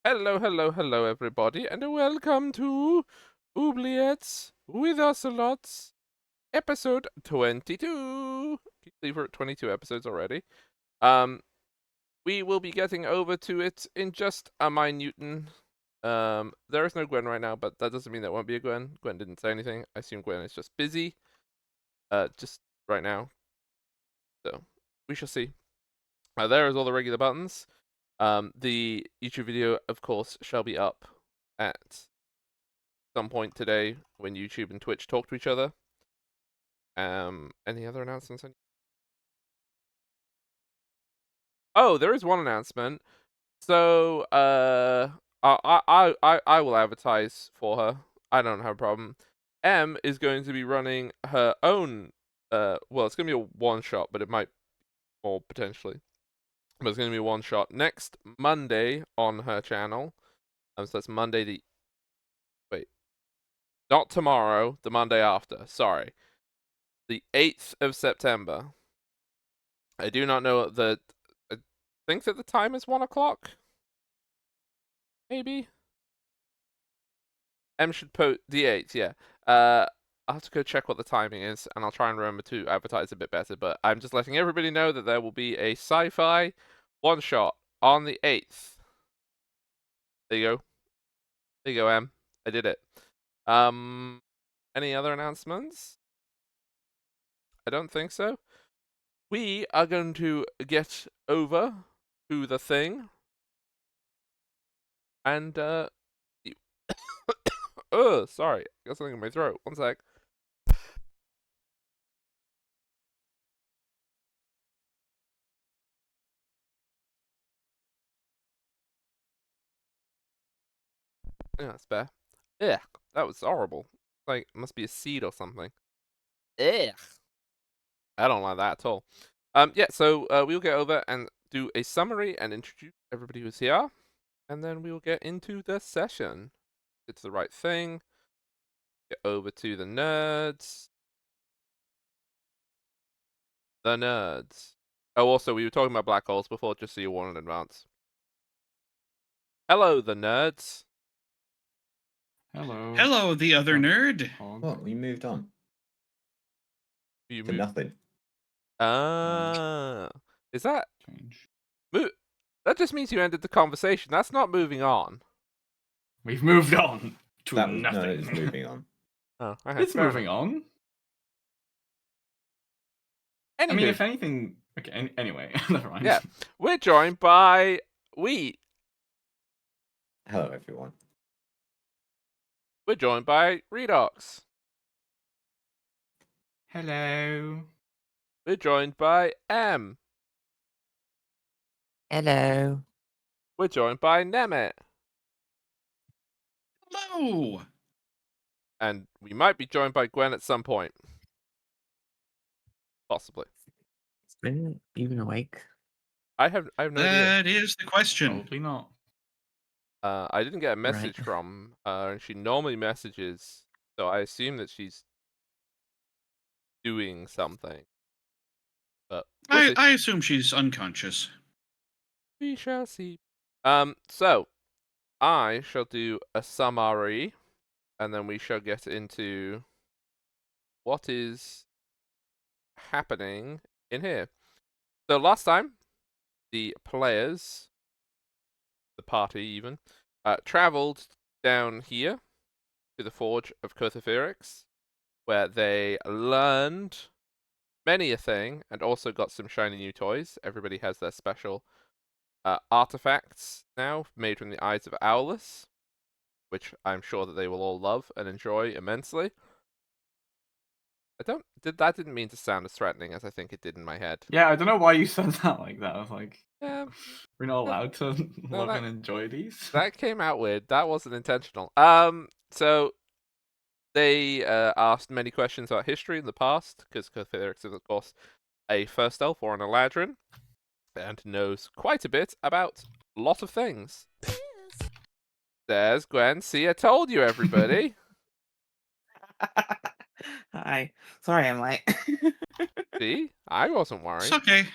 Hello, hello, hello, everybody, and welcome to Oubliettes with Ocelots, episode 22. Can you believe we're at 22 episodes already? We will be getting over to it in just a minute. There is no Gwen right now, but that doesn't mean there won't be a Gwen. Gwen didn't say anything. I assume Gwen is just busy, just right now. So, we shall see. There is all the regular buttons. The YouTube video, of course, shall be up at some point today when YouTube and Twitch talk to each other. Any other announcements? Oh, there is one announcement. So, I will advertise for her. I don't have a problem. M is going to be running her own. Well, it's going to be a one shot, but it might more potentially. But it's going to be a one shot next Monday on her channel. So that's Monday the. Wait, not tomorrow. The Monday after. Sorry, the 8th of September. I do not know that. I think that the time is 1 o'clock. Maybe. M should post the 8th. Yeah. I'll have to go check what the timing is, and I'll try and remember to advertise a bit better. But I'm just letting everybody know that there will be a sci-fi one shot on the 8th. There you go. There you go, M. I did it. Any other announcements? I don't think so. We are going to get over to the thing. And, oh, sorry. I got something in my throat. One sec. Yeah, that's fair. Ugh, that was horrible. Like, it must be a seed or something. Ugh. I don't like that at all. Yeah, so we'll get over and do a summary and introduce everybody who's here. And then we will get into the session. It's the right thing. Get over to the nerds. The nerds. Oh, also, we were talking about black holes before, just so you warned in advance. Hello, the nerds. Hello. Hello, the other nerd. Oh, we moved on You to nothing. Is that Change. That just means you ended the conversation. That's not moving on. We've moved on to nothing. No, it's moving on. Oh, okay, It's moving on. Anywho, I mean, if anything, okay. Anyway, never mind. Yeah, we're joined by Wheat. Hello, everyone. We're joined by Redox. Hello. We're joined by M. Hello. We're joined by Nemet. Hello. And we might be joined by Gwen at some point. Possibly. Is Gwen even awake? I have no idea. That is the question. Probably not. I didn't get a message Right. from her, and she normally messages, so I assume that she's doing something. But we'll see. I assume she's unconscious. We shall see. So I shall do a summary, and then we shall get into what is happening in here. So last time, the players, the party even, traveled down here to the Forge of Cothoferix, where they learned many a thing and also got some shiny new toys. Everybody has their special artifacts now made from the eyes of Owlus, which I'm sure that they will all love and enjoy immensely. That didn't mean to sound as threatening as I think it did in my head. Yeah, I don't know why you said that like that. I was like, Yeah, we're not allowed to love and enjoy these. That came out weird. That wasn't intentional. So they asked many questions about history in the past, because Cothoferix is, of course, a first elf or an Eladrin, and knows quite a bit about a lot of things. There's Gwen. See, I told you, everybody. Hi. Sorry, I'm late. See, I wasn't worried. It's okay.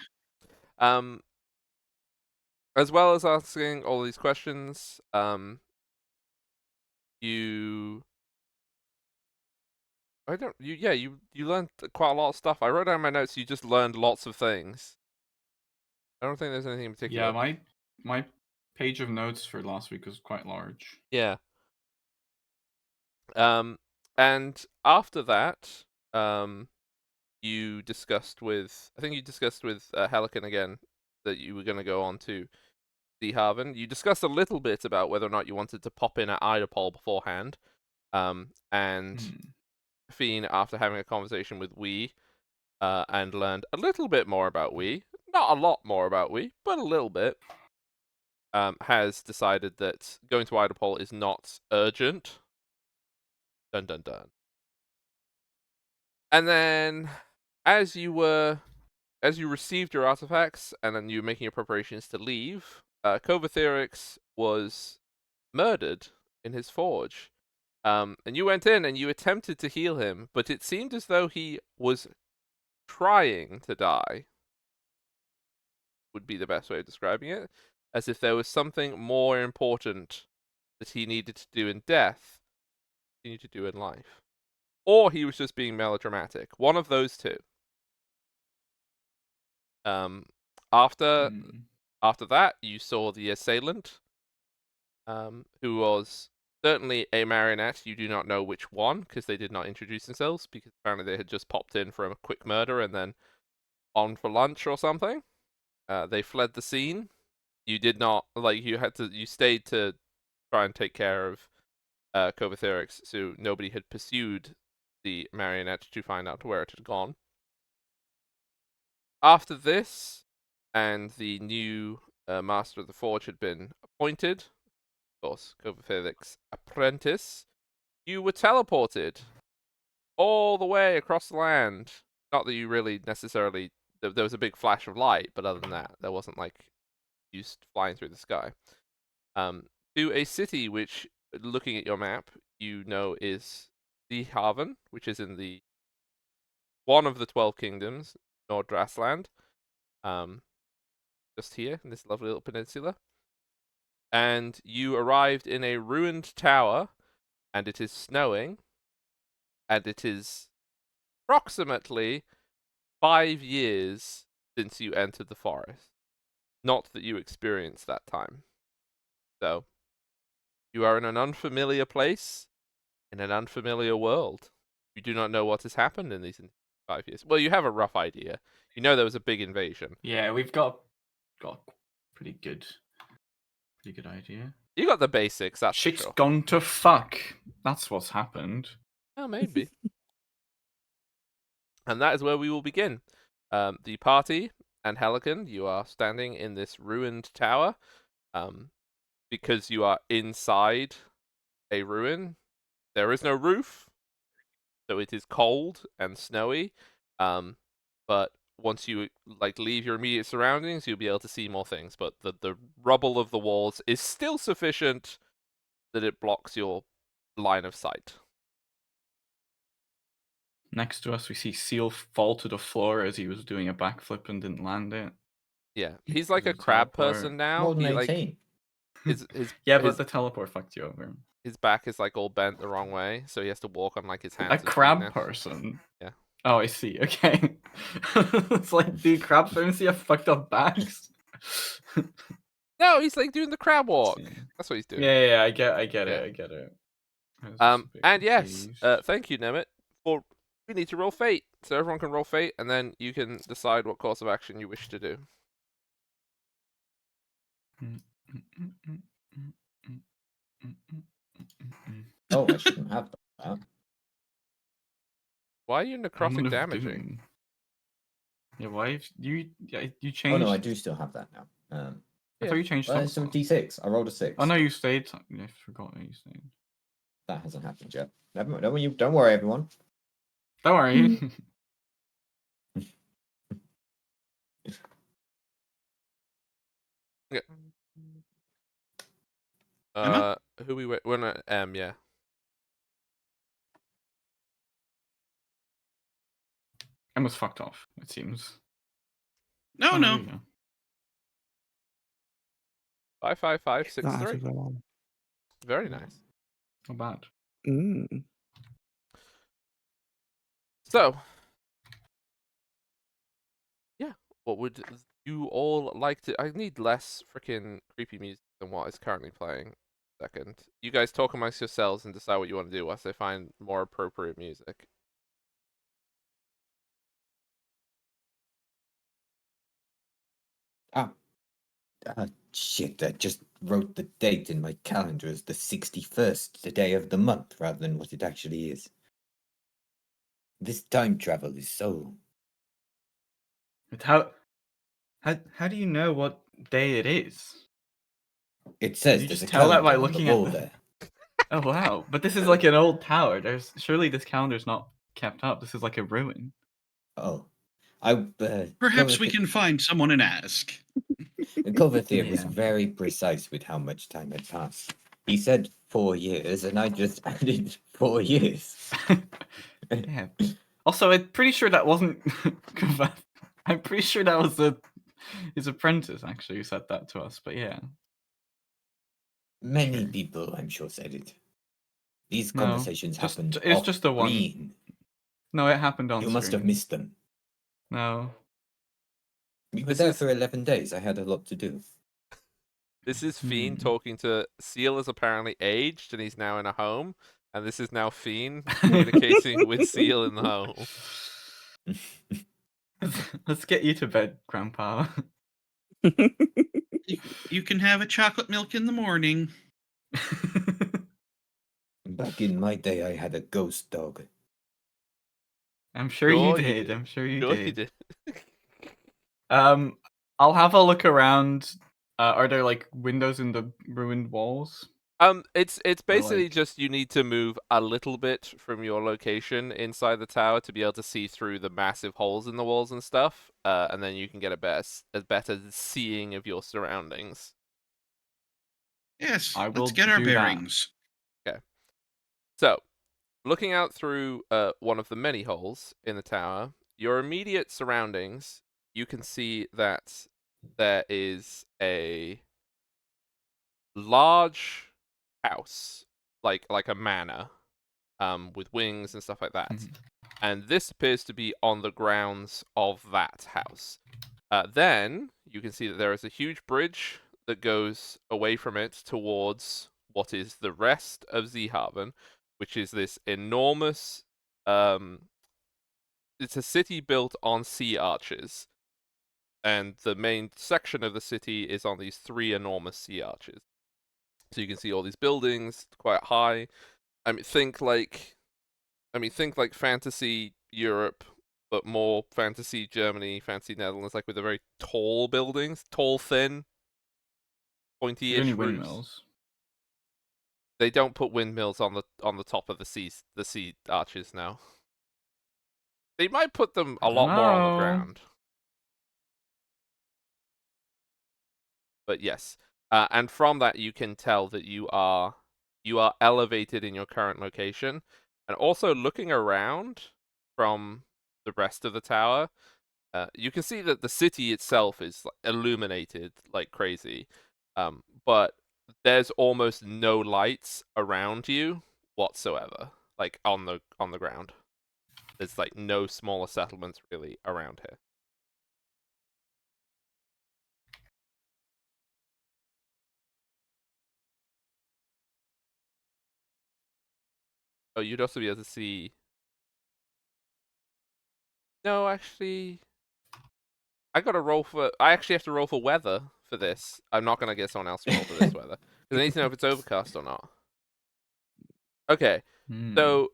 as well as asking all these questions, you learned quite a lot of stuff. I wrote down my notes. You just learned lots of things. I don't think there's anything in particular. Yeah, my page of notes for last week was quite large. Yeah. And after that, you discussed with, I think you discussed with Helican again that you were going to go on to Zeehaven. You discussed a little bit about whether or not you wanted to pop in at Idapol beforehand. And Fiend, after having a conversation with Wee, and learned a little bit more about Wee, not a lot more about Wee, but a little bit, has decided that going to Idapol is not urgent. Dun dun dun. And then, as you received your artifacts, and then you were making your preparations to leave, Kovathirix was murdered in his forge. And you went in and you attempted to heal him, but it seemed as though he was trying to die, would be the best way of describing it. As if there was something more important that he needed to do in death, he needed to do in life. Or he was just being melodramatic. One of those two. After that, you saw the assailant, who was certainly a marionette. You do not know which one, because they did not introduce themselves, because apparently they had just popped in for a quick murder and then on for lunch or something. They fled the scene. You did not, you stayed to try and take care of Kovathirix, so nobody had pursued the marionette to find out where it had gone. After this, and the new Master of the Forge had been appointed, of course, Kovathirix's apprentice, you were teleported all the way across the land. Not that you really necessarily, there was a big flash of light, but other than that, there wasn't like you flying through the sky. To a city which, looking at your map, you know is Zeehaven, which is in the one of the 12 kingdoms, Nordrasland. Just here in this lovely little peninsula. And you arrived in a ruined tower, and it is snowing, and it is approximately 5 years since you entered the forest. Not that you experienced that time. So, you are in an unfamiliar place, in an unfamiliar world. You do not know what has happened in these 5 years. Well, you have a rough idea. You know there was a big invasion. Yeah, we've got a pretty good idea. You got the basics, that's for Shit's sure. gone to fuck. That's what's happened. Oh, maybe. And that is where we will begin. The party and Helican, you are standing in this ruined tower. Because you are inside a ruin, there is no roof, so it is cold and snowy. But once you leave your immediate surroundings, you'll be able to see more things. But the rubble of the walls is still sufficient that it blocks your line of sight. Next to us, we see Seal fall to the floor as he was doing a backflip and didn't land it. Yeah, he's like a There's a crab teleport. person now. More than He 18. Yeah, but his, the teleport fucked you over. his back is all bent the wrong way, so he has to walk on his hands. A and feet crab now. person? Yeah. Oh, I see. Okay. It's like, do crab fancy have fucked up backs? No, he's doing the crab walk. That's what he's doing. Yeah, I get it. I was just a bit And yes, confused. thank you, Nemit. We need to roll fate, so everyone can roll fate, and then you can decide what course of action you wish to do. Oh, I shouldn't have that. Why are you I necrotic would've damaging? given- Yeah, why have you changed? Oh no, I do still have that now. I thought you changed Well, it's a something. D6. I rolled a 6. Oh no, you stayed. I forgot that you stayed. That hasn't happened yet. Don't worry, everyone. Don't worry. Emma? Who we went? We're not yeah. Emma's fucked off, it seems. No, Oh, no. there you go. 55563. Not bad. Very nice. Not bad. Mm. So, yeah, what would you all like to? I need less freaking creepy music than what is currently playing. Second, you guys talk amongst yourselves and decide what you want to do whilst I find more appropriate music. Shit, I just wrote the date in my calendar as the 61st, the day of the month, rather than what it actually is. This time travel is so... But how do you know what day it is? It says You there's just a tell that calendar by on looking the at wall the- there. Oh wow! But this is like an old tower. There's surely this calendar's not kept up. This is like a ruin. Oh. I, Perhaps we can find someone and ask. Coverthier was Yeah. very precise with how much time had passed. He said 4 years, and I just added 4 years. Yeah. Also, I'm pretty sure that wasn't. I'm pretty sure that was his apprentice actually who said that to us. But yeah, Many Sure. people, I'm sure, said it. These No, conversations just- happened it's off just the one. screen. no, it happened on You must have screen. missed them. No, We were This there is- for 11 days. I had a lot to do. This is Fiend Hmm. talking to Seal is apparently aged and he's now in a home, and this is now Fiend communicating with Seal in the home. Let's get you to bed, Grandpa. You can have a chocolate milk in the morning. Back in my day, I had a ghost dog. I'm sure you Sure you did. did. I'm sure you Sure did. you did. I'll have a look around. Are there like windows in the ruined walls? It's basically like- just you need to move a little bit from your location inside the tower to be able to see through the massive holes in the walls and stuff, and then you can get a better seeing of your surroundings. Yes, I will let's get our do that. bearings. So, looking out through one of the many holes in the tower, your immediate surroundings, you can see that there is a large house, like a manor, with wings and stuff like that. Mhm. And this appears to be on the grounds of that house. Then you can see that there is a huge bridge that goes away from it towards what is the rest of Zeehaven, which is this enormous. It's a city built on sea arches, and the main section of the city is on these 3 enormous sea arches. So you can see all these buildings quite high. Think like fantasy Europe, but more fantasy Germany, fantasy Netherlands, like with the very tall buildings, tall, thin, Are pointy-ish there any roofs. windmills? They don't put windmills on the top of the sea arches now. They might put them a lot more on the Dunno. ground. But yes, and from that you can tell that you are elevated in your current location, and also looking around from the rest of the tower, you can see that the city itself is like, illuminated like crazy, but there's almost no lights around you whatsoever, like on the ground. There's like no smaller settlements really around here. Oh, you'd also be able to see. No, actually, I actually have to roll for weather for this. I'm not gonna get someone else to roll for this weather because I need to know if it's overcast or not. Okay, Hmm. so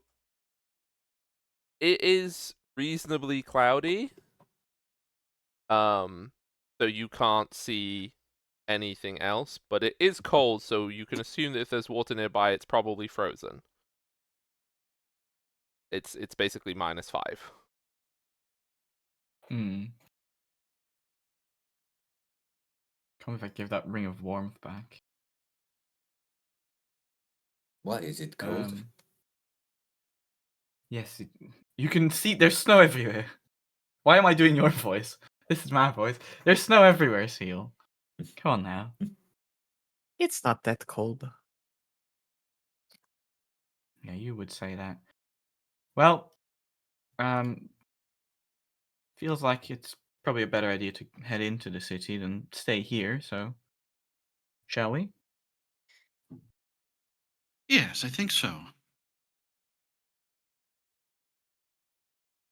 it is reasonably cloudy. So you can't see anything else, but it is cold, so you can assume that if there's water nearby, it's probably frozen. It's basically -5. Hmm. Come if I give that ring of warmth back. Why is it cold? Yes, you can see there's snow everywhere. Why am I doing your voice? This is my voice. There's snow everywhere, Seal. Come on now. It's not that cold. Yeah, you would say that. Well, feels like it's probably a better idea to head into the city than stay here, so shall we? Yes, I think so.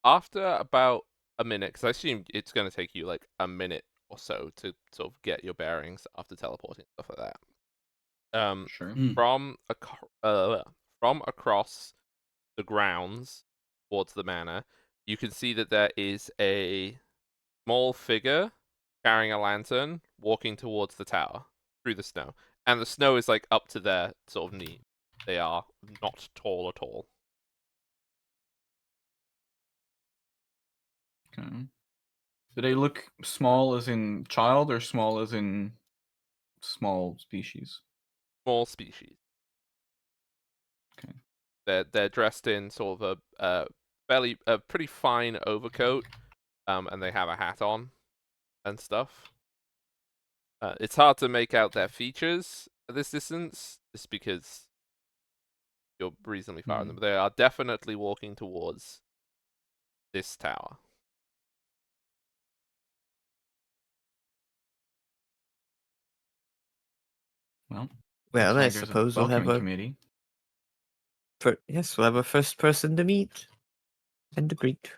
After about a minute, because I assume it's going to take you like a minute or so to sort of get your bearings after teleporting and stuff like that. Sure. From across the grounds towards the manor, you can see that there is a small figure carrying a lantern walking towards the tower through the snow, and the snow is like up to their sort of knee. They are not tall at all. Okay. Do they look small as in child or small as in small species? Small species. Okay. They're dressed in sort of a pretty fine overcoat, and they have a hat on and stuff. It's hard to make out their features at this distance, just because you're reasonably far in them. But they are definitely walking towards this tower. Well, Well, I looks like there's a suppose we'll have welcoming a committee. yes, we'll have a first person to meet and to greet.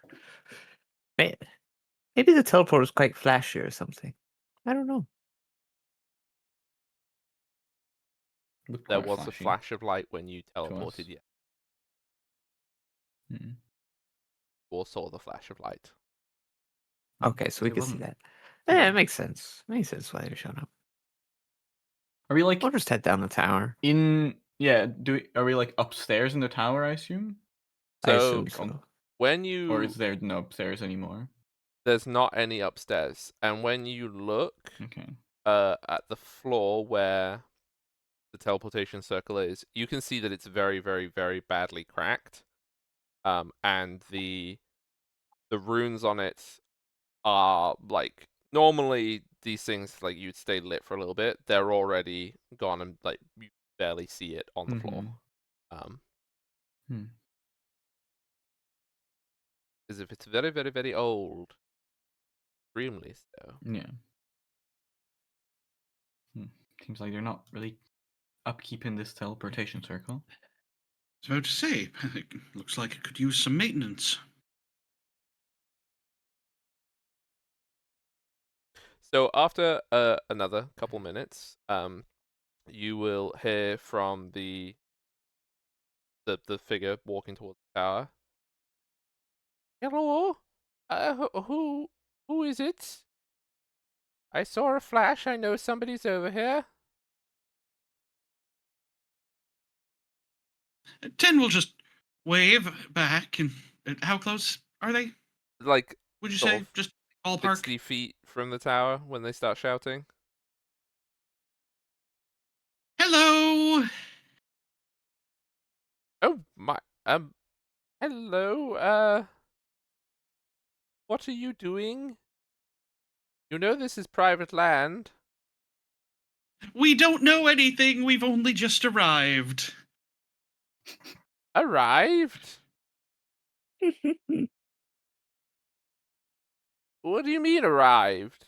Maybe the teleport is quite flashy or something. I don't know. Looked There quite was a flashy flash of light when you to us. teleported, yeah, Mm. or saw the flash of light. Okay, so we It can see wasn't. that. Yeah. Yeah, it makes sense. Makes sense why they're showing up. Are we like We'll just head down the tower. in? Yeah. Are we like upstairs in the tower? I assume. I So assume so. when Or is you there no upstairs anymore? there's not any upstairs, and when you look Okay. at the floor where the teleportation circle is, you can see that it's very, very, very badly cracked. And the runes on it are like, normally these things like you'd stay lit for a little bit. They're already gone, and like you barely see it on the floor. Hmm. As if it's very, very, very old. Extremely so. Yeah. Seems like they're not really upkeeping this teleportation circle. So to say, looks like it could use some maintenance. So after another couple minutes, you will hear from the figure walking towards the tower. Hello, who is it? I saw a flash. I know somebody's over here. 10 will just wave back, and how close are they? Like Would you sort say? of Just ballpark? 60 feet from the tower when they start shouting. Hello! Oh my, hello, what are you doing? You know this is private land. We don't know anything. We've only just arrived. Arrived? What do you mean arrived?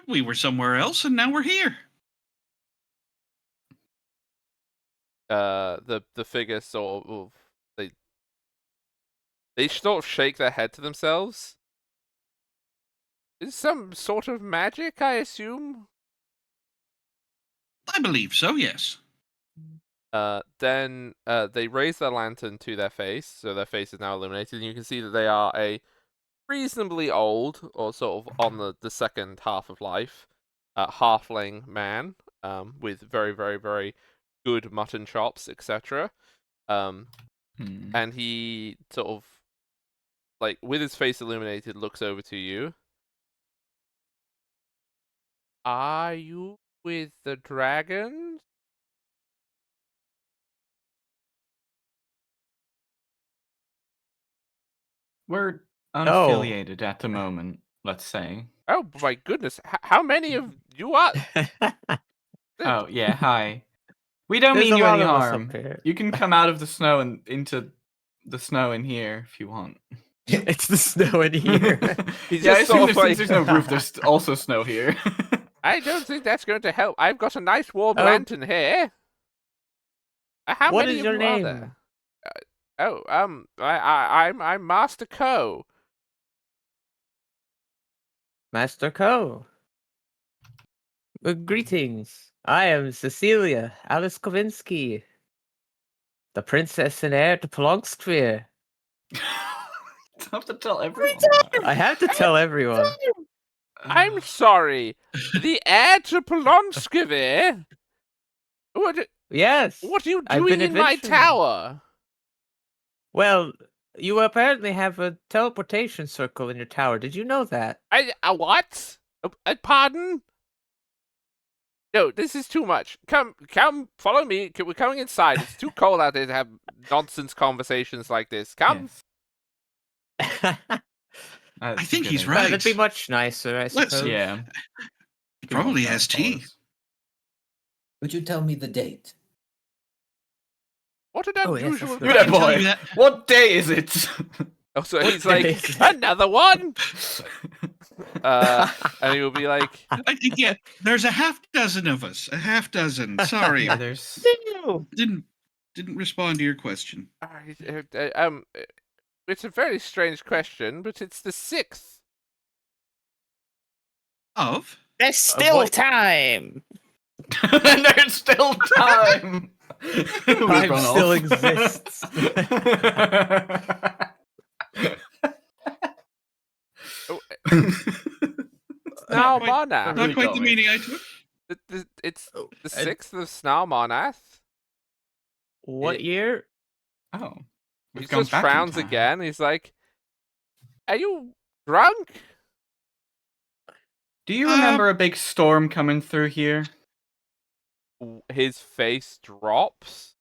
We were somewhere else, and now we're here. The figure sort of they sort of shake their head to themselves. Is some sort of magic, I assume? I believe so, yes. Then they raise their lantern to their face, so their face is now illuminated, and you can see that they are a reasonably old, or sort of on the second half of life, halfling man, with very, very, very good mutton chops, etc. And he sort of, like, with his face illuminated, looks over to you. Are you with the dragons? We're Oh. unaffiliated at the moment, let's say. Oh my goodness! How many of you are? Oh yeah, hi. We don't There's mean a you lot any of us up harm. here. You can come out of the snow and into the snow in here if you want. It's the snow in here. He's Yeah, I just sort assume of since like, there's no roof, there's also snow here. I don't think that's going to help. I've got a nice warm Oh. lantern here. How What many is of your you are name? there? I'm Master Co. Master Co. Greetings. I am Cecilia Alice Kovinsky, the princess and heir to Polongskvir. You have to tell everyone. I have to tell everyone. I'm sorry. The heir to Polonskivir? Yes. What are you I've doing been in my adventuring. tower? Well, you apparently have a teleportation circle in your tower. Did you know that? What? Pardon? No, this is too much. Come, follow me. We're coming inside. It's too cold out there to have nonsense conversations like this. Come. Yes, I that's a think good he's idea. right. That'd be much nicer, I Let's- suppose. Yeah. He probably has That tea. pause. Would you tell me the date? What an Oh, yes, unusual. that's You I there, can tell boy. you that. What day is it? Oh, so What he's like, day is it? another one? And he will be like, I think yeah, there's a half dozen of us. A half dozen. Sorry, Yeah, there's. didn't respond to your question. it's a very strange question, but it's the 6th. Of There's still what- time. And there's still time. We've Time gone still off. exists. Now, Quite- Monarch. really not quite the going. meaning I took. It's Oh, the and 6th of Snarmonath. what It- year? Oh. He We've gone just back in frowns time. again. He's like, are you drunk? Do you remember a big storm coming through here? His face drops.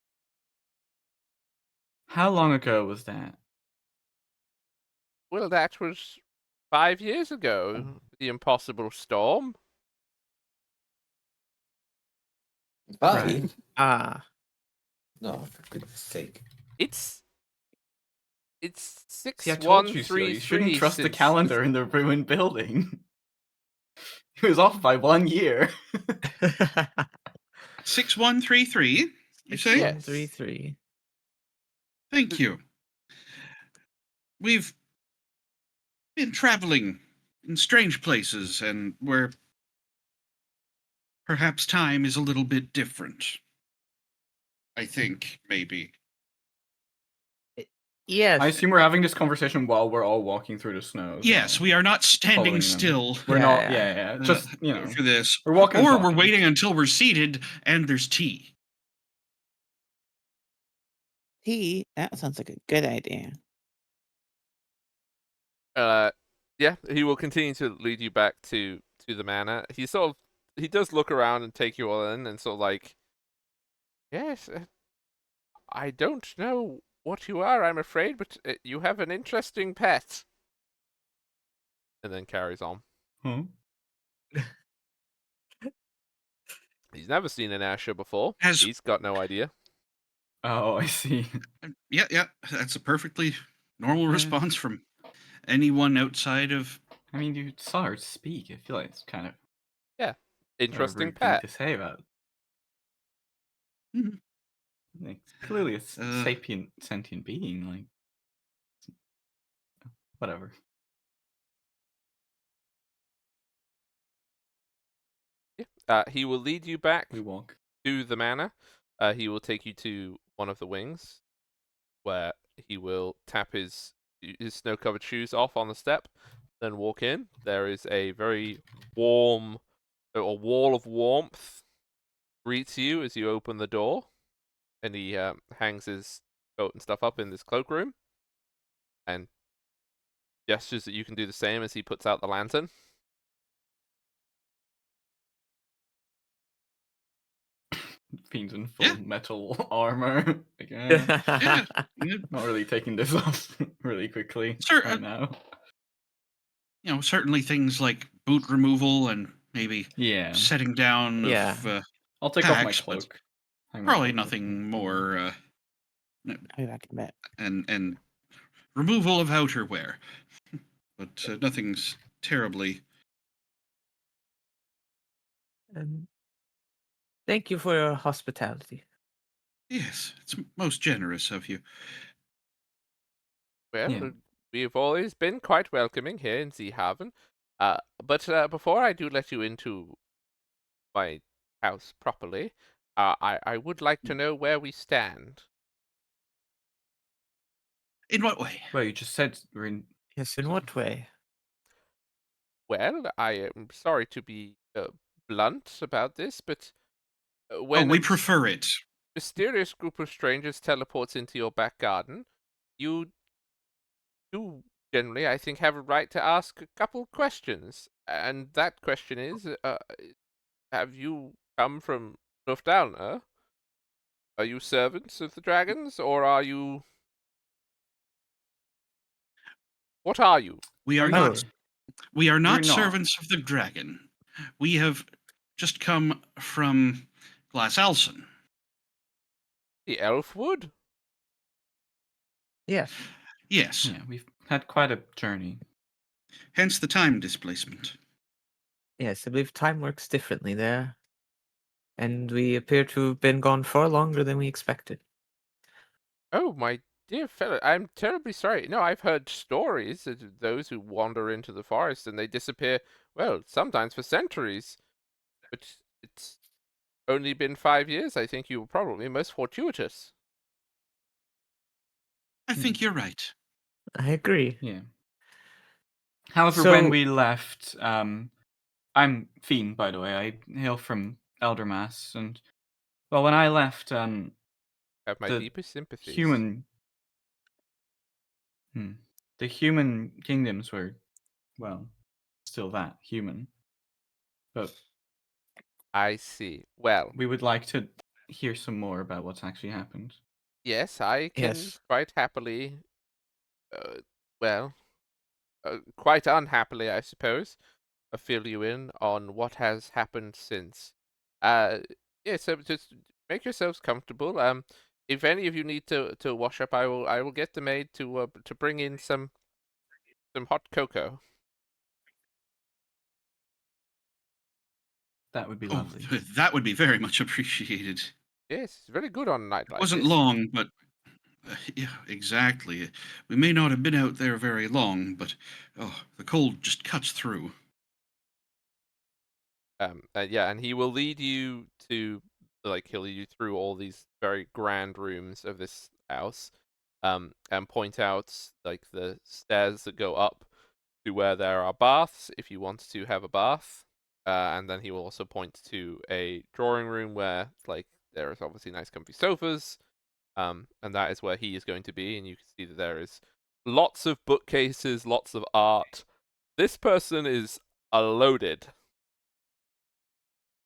How long ago was that? Well, that was 5 years ago. The impossible storm. 5? Right. Ah. No, for goodness sake. It's 6 See, I 1 told you, 3 you shouldn't 3 trust the since- calendar in the ruined building. He was off by 1 year. 6133. You say? Yes. 3-3. Thank you. We've been traveling in strange places and where perhaps time is a little bit different. I think, maybe. Yes. I assume we're having this conversation while we're all walking through the snow. as Yes, well. we are not standing Following them. still We're Yeah, not. yeah. Yeah. Just for this. we're walking. and Or we're talking. waiting until we're seated and there's tea. Tea? That sounds like a good idea. Yeah, he will continue to lead you back to the manor. He does look around and take you all in, and sort of like, yes, I don't know what you are, I'm afraid, but you have an interesting pet. And then carries on. Huh? He's never seen an Asher before. Has- He's got no idea. Oh, I see. Yeah, that's a perfectly normal Yeah. response from anyone outside of. I mean, you saw her speak. I feel like it's kind of a Interesting rude thing pet. to say about. Mhm. Like, clearly, a Uh, sapient, sentient being. Like, whatever. He will lead you back We walk. to the manor. He will take you to one of the wings, where he will tap his snow-covered shoes off on the step, then walk in. There is a very warm, a wall of warmth greets you as you open the door, and he hangs his coat and stuff up in this cloakroom, and gestures that you can do the same as he puts out the lantern. Fiends in full Yeah. metal armor. Again. Yeah, Not really taking this off really quickly Sir, right now. certainly things like boot removal and maybe Yeah. setting down Yeah. of I'll take off my packs, but cloak. Hang my probably cloak up nothing and- more. I'll be back in a bit. And removal of outerwear, but nothing's terribly. Um, thank you for your hospitality. Yes, it's most generous of you. Well, Yeah. we've always been quite welcoming here in Zeehaven. But before I do let you into my house properly, I would like to know where we stand. In what way? Well, you just said we're in. Yes, in what way? Well, I am sorry to be blunt about this, but Oh, when we prefer it. mysterious group of strangers teleports into your back garden, you do generally, I think, have a right to ask a couple questions. And that question is, have you come from Luftalna? Are you servants of the dragons, or are you... What are you? We are Oh, not. We are not We're not. servants of the dragon. We have just come from Glass Alson. The Elfwood? Yes. Yes, Yeah, we've had quite a journey. hence the time displacement. Yes, I believe time works differently there. And we appear to have been gone far longer than we expected. Oh, my dear fellow, I'm terribly sorry. No, I've heard stories of those who wander into the forest and they disappear, well, sometimes for centuries. But it's only been 5 years. I think you were probably most fortuitous. I think you're right. I agree. Yeah. However, when So- we left, I'm Fiend, by the way. I hail from Eldermass, and well, when I left, Have my the deepest sympathies. the human kingdoms were, well, still that human. But I see. Well, we would like to hear some more about what's actually happened. yes, I can Yes. quite happily, uh, well, quite unhappily, I suppose, fill you in on what has happened since. Uh, yeah, so just make yourselves comfortable. If any of you need to wash up, I will get the maid to bring in some hot cocoa. That would be Oh, lovely. that would be very much appreciated. Yes, it's very good on a night It like wasn't this. long, but yeah, exactly. We may not have been out there very long, but the cold just cuts through. Yeah, and he will lead you to, like, he'll lead you through all these very grand rooms of this house, and point out, like, the stairs that go up to where there are baths if you want to have a bath. And then he will also point to a drawing room where, like, there is obviously nice comfy sofas, and that is where he is going to be, and you can see that there is lots of bookcases, lots of art. This person is loaded.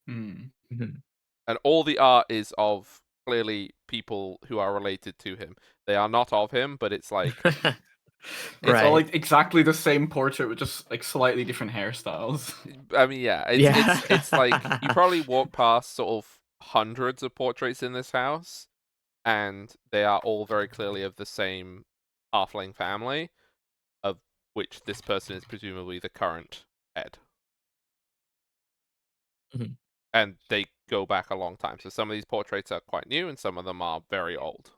Hmm. Mhm. And all the art is of clearly people who are related to him. They are not of him, but it's like It's all Right. like exactly the same portrait with just like slightly different hairstyles. I mean, yeah, it's like you probably walk past sort of hundreds of portraits in this house, and they are all very clearly of the same halfling family, of which this person is presumably the current head. Mhm. And they go back a long time. So some of these portraits are quite new, and some of them are very old.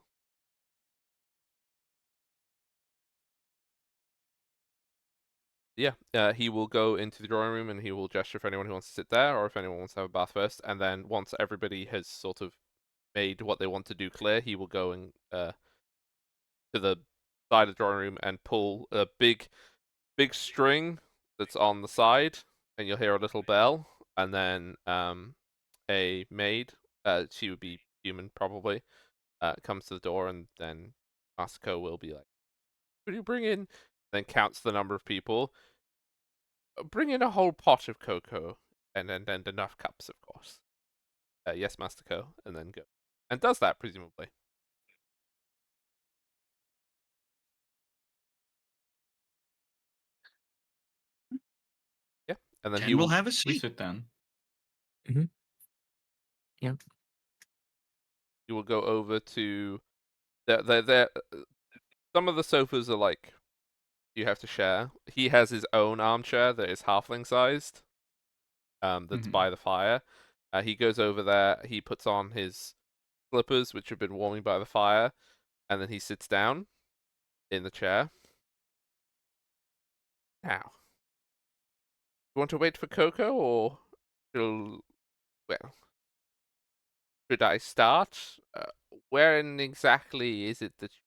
Yeah, he will go into the drawing room and he will gesture for anyone who wants to sit there, or if anyone wants to have a bath first. And then once everybody has sort of made what they want to do clear, he will go and to the side of the drawing room and pull a big string that's on the side, and you'll hear a little bell, and then a maid, she would be human probably, comes to the door, and then Masako will be like, "Could you bring in?" Then counts the number of people. Bring in a whole pot of cocoa, and enough cups, of course. Yes, Master Co, and then go. And does that, presumably. and then Ken he will will have a We seat. sit down. he will go over to there. Some of the sofas are like you have to share. He has his own armchair that is halfling sized. That's Mhm. by the fire. He goes over there. He puts on his slippers, which have been warming by the fire, and then he sits down in the chair. Now, you want to wait for Coco, or well, should I start? Where exactly is it that you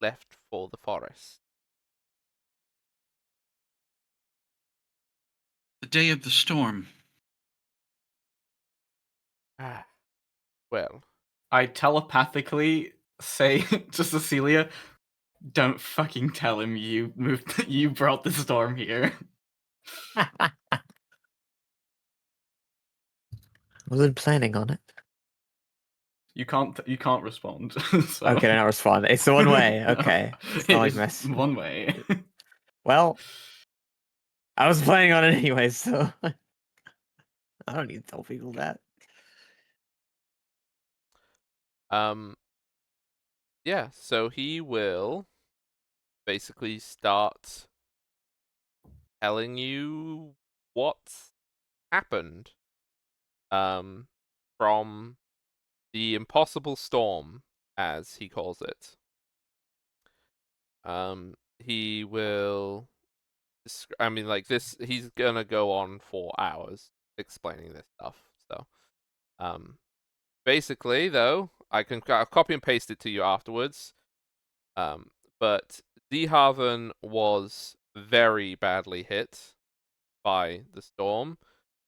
left for the forest? The day of the storm. Ah, well, I telepathically say to Cecilia, "Don't fucking tell him you moved. You brought the storm here." Wasn't planning on it. You can't respond. So. Okay, then I'll respond. It's the one way. No, Okay. It's it not like is mess. one way. Well, I was planning on it anyway, so I don't need to tell people that. Yeah, so he will basically start telling you what happened from the impossible storm, as he calls it. He will I mean, like this, he's gonna go on for hours explaining this stuff. So, basically, though, I'll copy and paste it to you afterwards. But Zeehaven was very badly hit by the storm.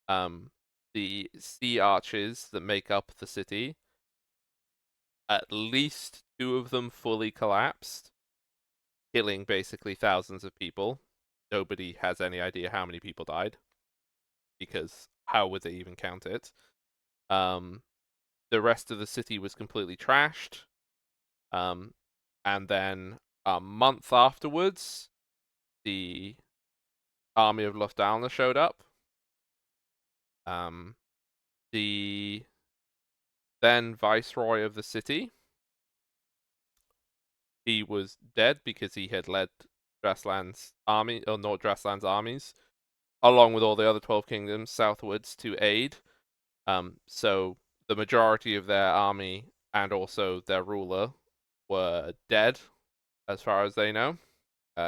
The sea arches that make up the city, at least 2 of them fully collapsed, killing basically thousands of people. Nobody has any idea how many people died, because how would they even count it? The rest of the city was completely trashed. And then a month afterwards, the army of Lufthansa showed up. The then viceroy of the city, he was dead because he had led Dressland's army, or North Dressland's armies, along with all the other 12 kingdoms southwards to aid. So the majority of their army and also their ruler were dead, as far as they know.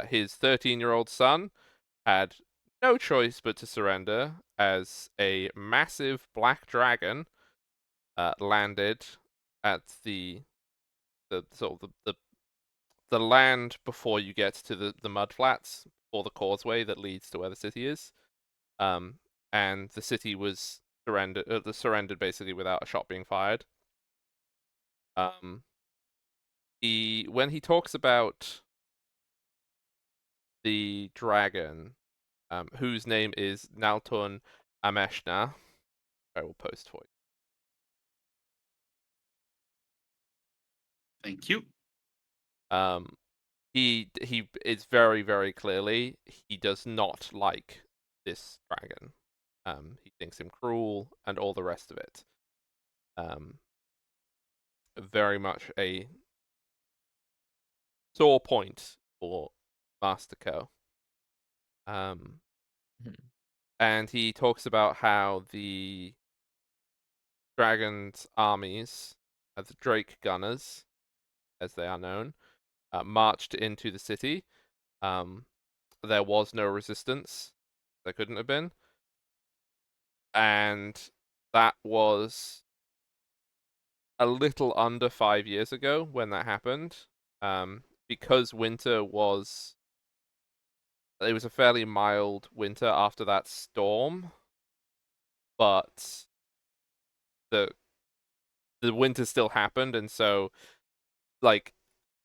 His 13-year-old son had no choice but to surrender, as a massive black dragon landed at the sort of the land before you get to the mud flats, or the causeway that leads to where the city is. And the city was surrendered basically without a shot being fired. When he talks about the dragon, whose name is Naltun Ameshna, I will post for you. Thank you. He is very, very clearly, he does not like this dragon. He thinks him cruel and all the rest of it. Very much a sore point for Master Co. And he talks about how the dragon's armies, the Drake Gunners, as they are known, marched into the city. There was no resistance. There couldn't have been. And that was a little under 5 years ago when that happened. Because winter was... It was a fairly mild winter after that storm. But the winter still happened, and so, like,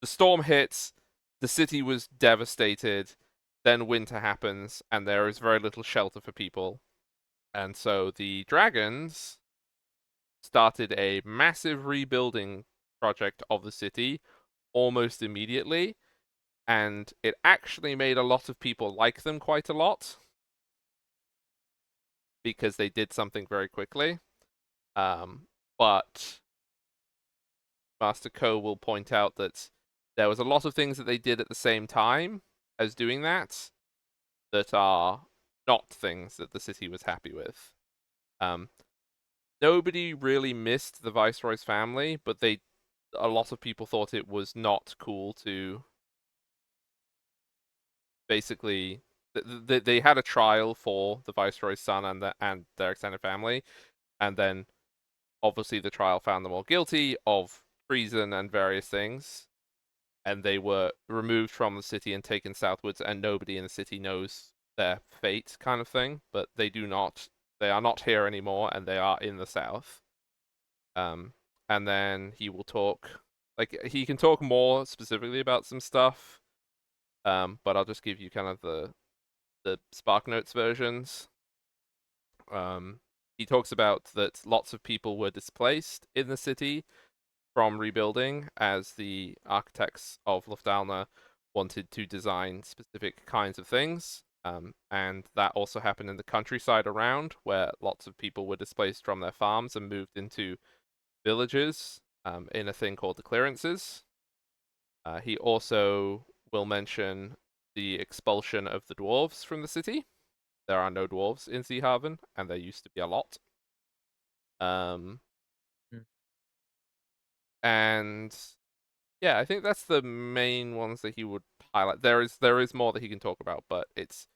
the storm hits, the city was devastated, then winter happens, and there is very little shelter for people. And so the dragons started a massive rebuilding project of the city almost immediately, and it actually made a lot of people like them quite a lot. because they did something very quickly. But Master Ko will point out that there was a lot of things that they did at the same time as doing that are not things that the city was happy with. Nobody really missed the Viceroy's family, but a lot of people thought it was not cool to basically they had a trial for the Viceroy's son and their extended family, and then obviously the trial found them all guilty of treason and various things, and they were removed from the city and taken southwards, and nobody in the city knows their fate, kind of thing. But they are not here anymore, and they are in the south. And then he will talk, like, he can talk more specifically about some stuff, but I'll just give you kind of the Spark Notes versions. He talks about that lots of people were displaced in the city from rebuilding, as the architects of Luftalna wanted to design specific kinds of things. And that also happened in the countryside around, where lots of people were displaced from their farms and moved into villages in a thing called the clearances. He also will mention the expulsion of the dwarves from the city. There are no dwarves in Zeehaven, and there used to be a lot. And yeah, I think that's the main ones that he would highlight. There is more that he can talk about, but it's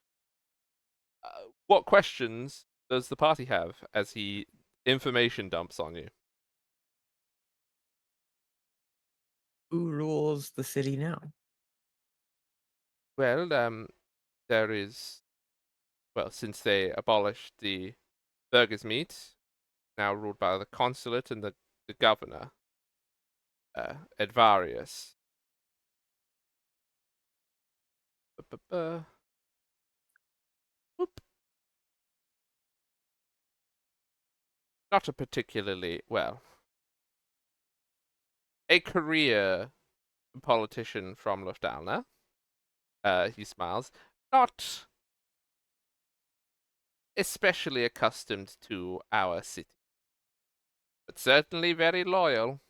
what questions does the party have as he information dumps on you? Who rules the city now? Well, there is, well, since they abolished the burgers' meat, now ruled by the consulate and the governor, Edvarius. Whoop. Not a particularly, well, a career politician from Luftalna. He smiles. Not especially accustomed to our city, but certainly very loyal.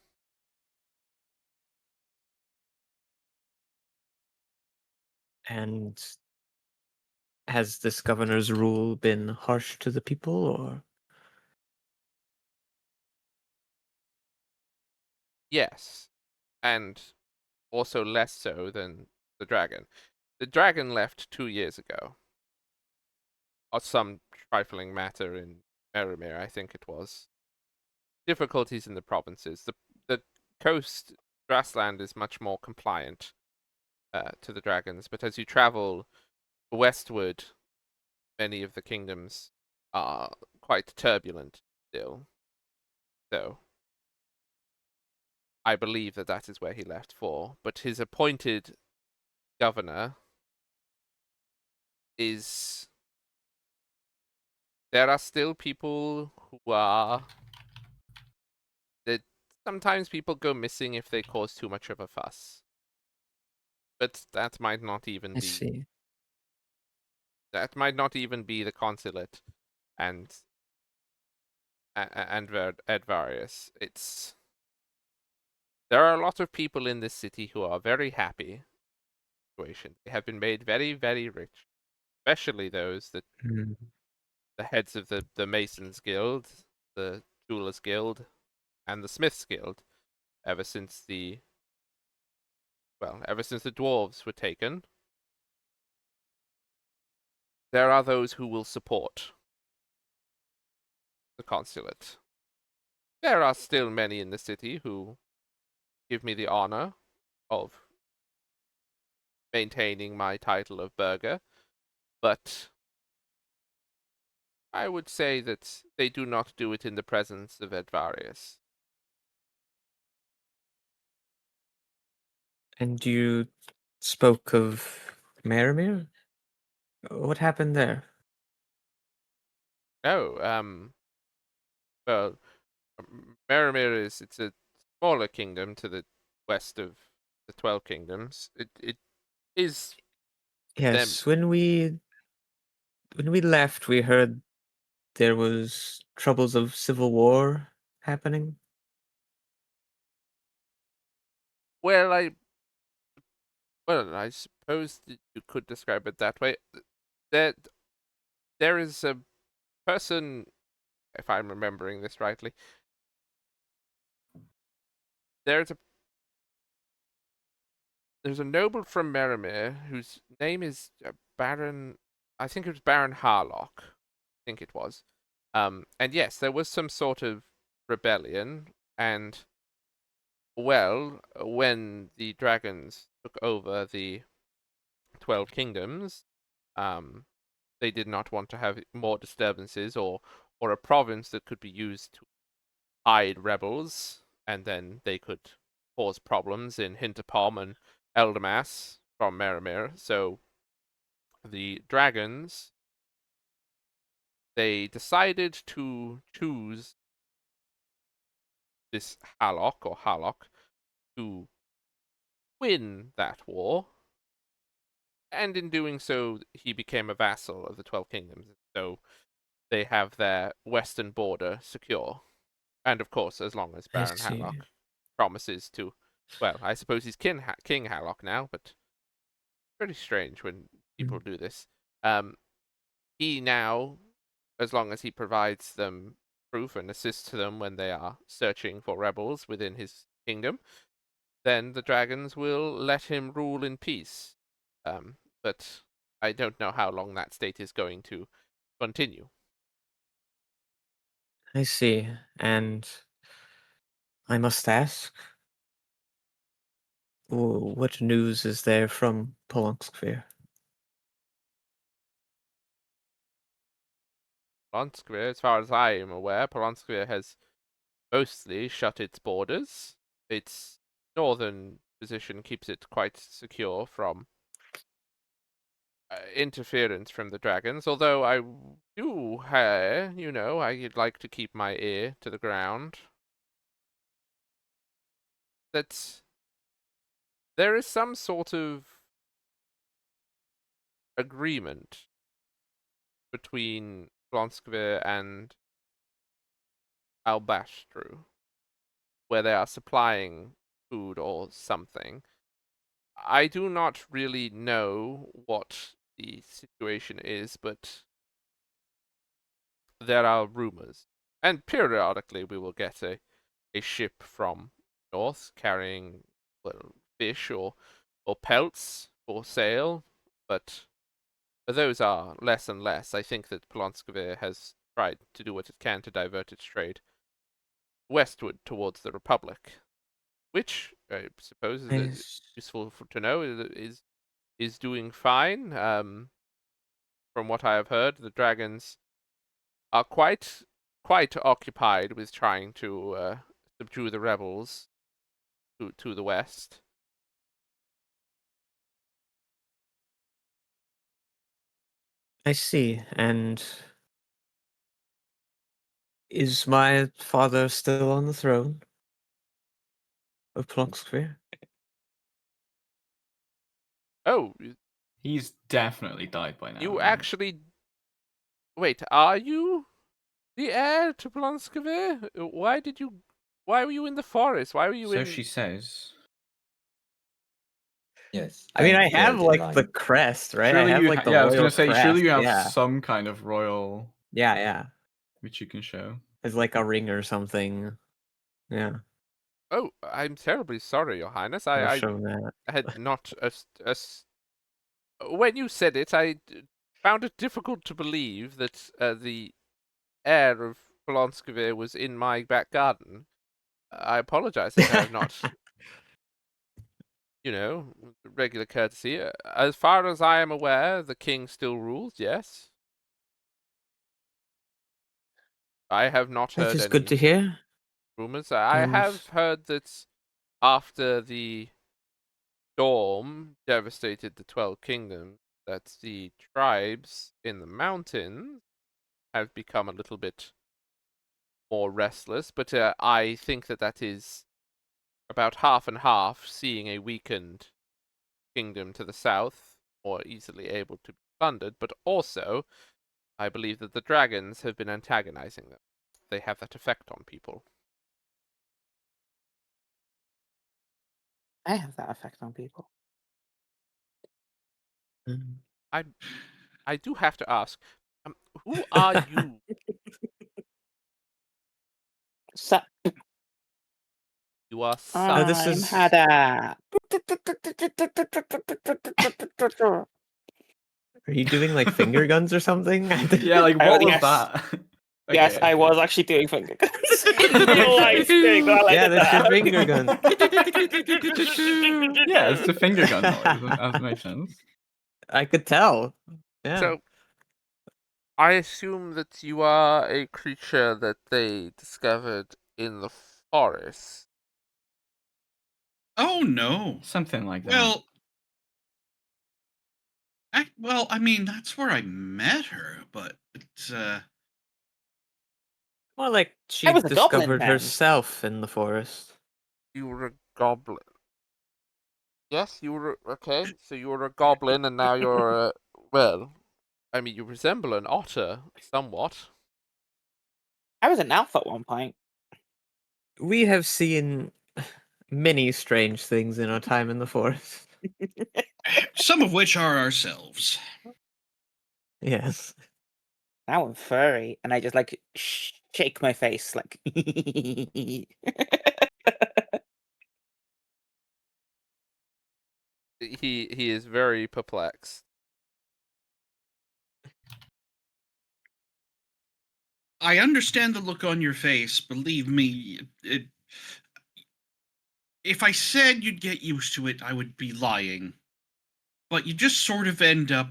And has this governor's rule been harsh to the people, or? Yes, and also less so than the dragon. The dragon left 2 years ago, or some trifling matter in Merimir, I think it was. Difficulties in the provinces. The coast grassland is much more compliant to the dragons, but as you travel westward, many of the kingdoms are quite turbulent still. So I believe that is where he left for. But his appointed governor is. There are still people who are. That sometimes people go missing if they cause too much of a fuss. But that might not even I be. see. That might not even be the consulate, and Advarius. There are a lot of people in this city who are very happy. Situation. They have been made very, very rich, especially those that the heads of the Masons Guild, the Jewelers Guild, and the Smiths Guild, ever since the dwarves were taken. There are those who will support the consulate. There are still many in the city who give me the honor of maintaining my title of burgher, but I would say that they do not do it in the presence of Edvarius. And you spoke of Merimir? What happened there? Oh, well, Merimir it's a smaller kingdom to the west of the 12 Kingdoms. It is them. Yes, when we left, we heard there was troubles of civil war happening? Well, I suppose that you could describe it that way. That there is a person, if I'm remembering this rightly, there's a noble from Merimere whose name is Baron. I think it was Baron Harlock. I think it was. And yes, there was some sort of rebellion, and well, when the dragons took over the 12 kingdoms, they did not want to have more disturbances or a province that could be used to hide rebels, and then they could cause problems in Hinterpom and Eldermass from Merimere. So the dragons, they decided to choose this Harlock to win that war, and in doing so, he became a vassal of the 12 kingdoms. So they have their western border secure. And of course, as long as I Baron see. Harlock promises to, well, I suppose he's King Harlock now, but pretty strange when people do this. He now, as long as he provides them proof and assists them when they are searching for rebels within his kingdom, then the dragons will let him rule in peace. But I don't know how long that state is going to continue. I see. And I must ask, what news is there from Polonskvir? Polonskvir, as far as I am aware, Polonskvir has mostly shut its borders. Its northern position keeps it quite secure from interference from the dragons, although I do, I'd like to keep my ear to the ground. That there is some sort of agreement between Blonskvir and Albastru, where they are supplying food or something. I do not really know what the situation is, but there are rumors. And periodically we will get a ship from north carrying, well, fish or pelts for sale, but those are less and less. I think that Polonskvir has tried to do what it can to divert its trade westward towards the Republic, which I suppose I is s- useful to know is doing fine. From what I have heard, the dragons are quite occupied with trying to subdue the rebels to the west. I see. And is my father still on the throne of Polonskvir? Oh, He's definitely died by now. you right? actually wait? Are you the heir to Polonskvir? Why were you in the forest? Why were you So in? she says. Yes. I mean, I'm I have third in like the line. crest, right? I Surely have you. like the Yeah, I was royal gonna say. Surely crest. you have Yeah, some kind of royal yeah. which you can show. It's like a ring or something. Yeah, Oh, I'm terribly sorry, Your Highness. I'll I show that. had not when you said it, found it difficult to believe that the heir of Polonskvir was in my back garden. I apologize that I have not, regular courtesy. As far as I am aware, the king still rules, yes. I have not That heard is good any to hear. rumors. I And have heard that after the storm devastated the 12 kingdoms, that the tribes in the mountains have become a little bit more restless, but I think that is about half and half, seeing a weakened kingdom to the south more easily able to be plundered, but also I believe that the dragons have been antagonizing them. They have that effect on people. I have that effect on people. Mm. I do have to ask, who are you? So You are Oh, this I'm is- Hada. Are you doing like finger guns or something? Yeah, like Oh, what was yes. that? Yes, I Okay. was actually doing finger guns in real life. Doing that like Yeah, that's your that. finger gun. Yeah, it's a finger gun noise. That makes sense. I could tell. Yeah. So, I assume that you are a creature that they discovered in the forest. Oh no. Something like that. Well, I mean, that's where I met her, but More like she was a goblin discovered then. herself in the forest. You were a goblin. Yes, you were okay. So you were a goblin, and now you're a well. I mean, you resemble an otter somewhat. I was an elf at one point. We have seen many strange things in our time in the forest. some of which are ourselves. Yes. Now I'm furry, and I just like shake my face like. He is very perplexed. I understand the look on your face. Believe me, if I said you'd get used to it, I would be lying. But you just sort of end up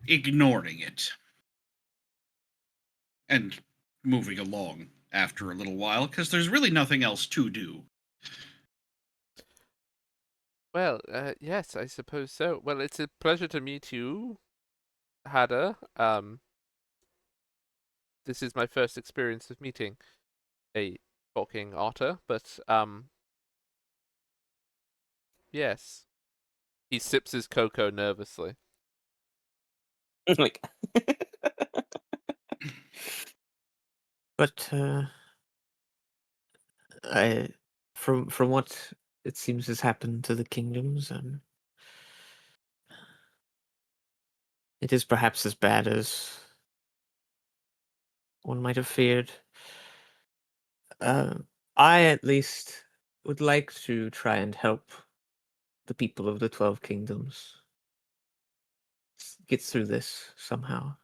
ignoring it and moving along after a little while because there's really nothing else to do. Well, yes, I suppose so. Well, it's a pleasure to meet you, Hada. This is my first experience of meeting a talking otter, but yes. He sips his cocoa nervously. like. But I from what it seems has happened to the kingdoms, it is perhaps as bad as one might have feared. I at least would like to try and help the people of the 12 kingdoms get through this somehow.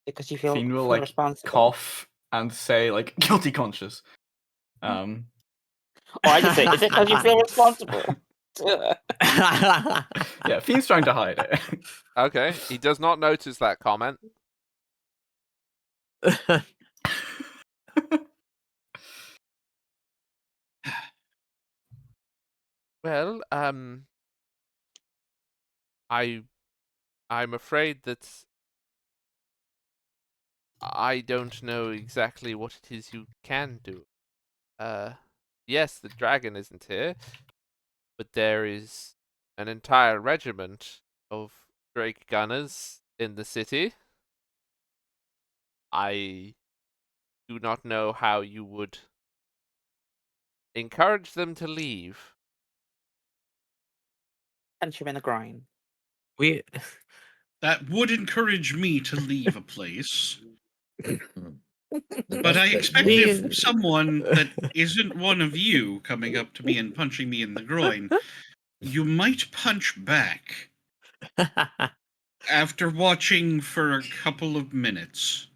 Because you feel Fiend will like responsible. cough and say like guilty conscious. Oh, I just say, is it because you feel responsible? Yeah, Fiend's trying to hide it. Okay, he does not notice that comment. Well, I'm afraid that I don't know exactly what it is you can do. Yes, the dragon isn't here, but there is an entire regiment of Drake gunners in the city. I do not know how you would encourage them to leave. Punch him in the groin. we That would encourage me to leave a place. The But best I bet expect you if can- someone that isn't one of you coming up to me and punching me in the groin, you might punch back after watching for a couple of minutes.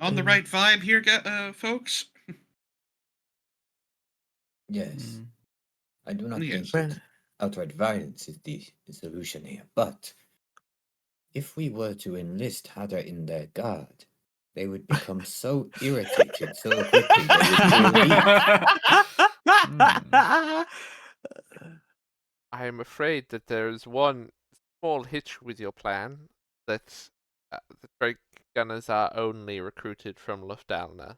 On the right vibe here, folks? Yes, I do not Yes. think that outright violence is the solution here, but if we were to enlist Hada in their guard, they would become so irritated so quickly they would all leave. I am afraid that there is one small hitch with your plan, that the Drake gunners are only recruited from Luftalna.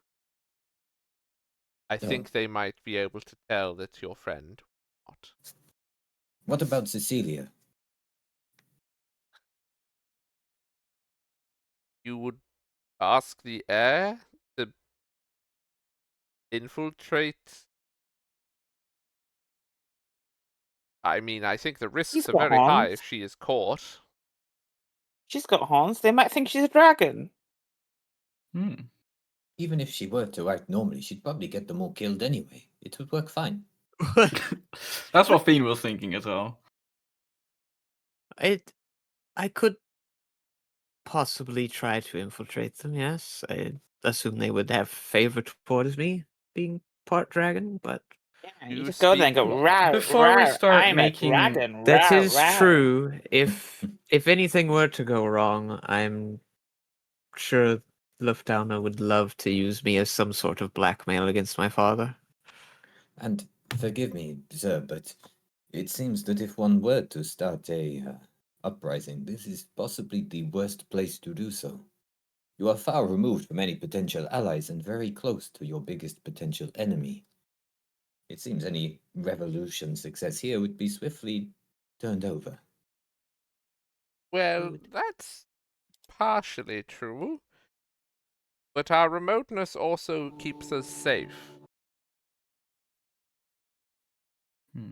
I think they might be able to tell that your friend not. What about Cecilia? you would ask the heir to infiltrate. I mean, I think the risks She's are got very high horns. if she is caught. She's got horns. They might think she's a dragon. Hmm. Even if she were to act normally, she'd probably get them all killed anyway. It would work fine. That's what Fiend was thinking as well. I could possibly try to infiltrate them, yes. I assume they would have favor towards me being part dragon, but Yeah, You you just go there and speak- go, rawr, Before we rawr, start I'm making- a dragon. that rawr, is rawr." true. If anything were to go wrong, I'm sure Lufthansa would love to use me as some sort of blackmail against my father. And forgive me, sir, but it seems that if one were to start a uprising, this is possibly the worst place to do so. You are far removed from any potential allies and very close to your biggest potential enemy. It seems any revolution success here would be swiftly turned over. Well, that's partially true. But our remoteness also keeps us safe. Hmm.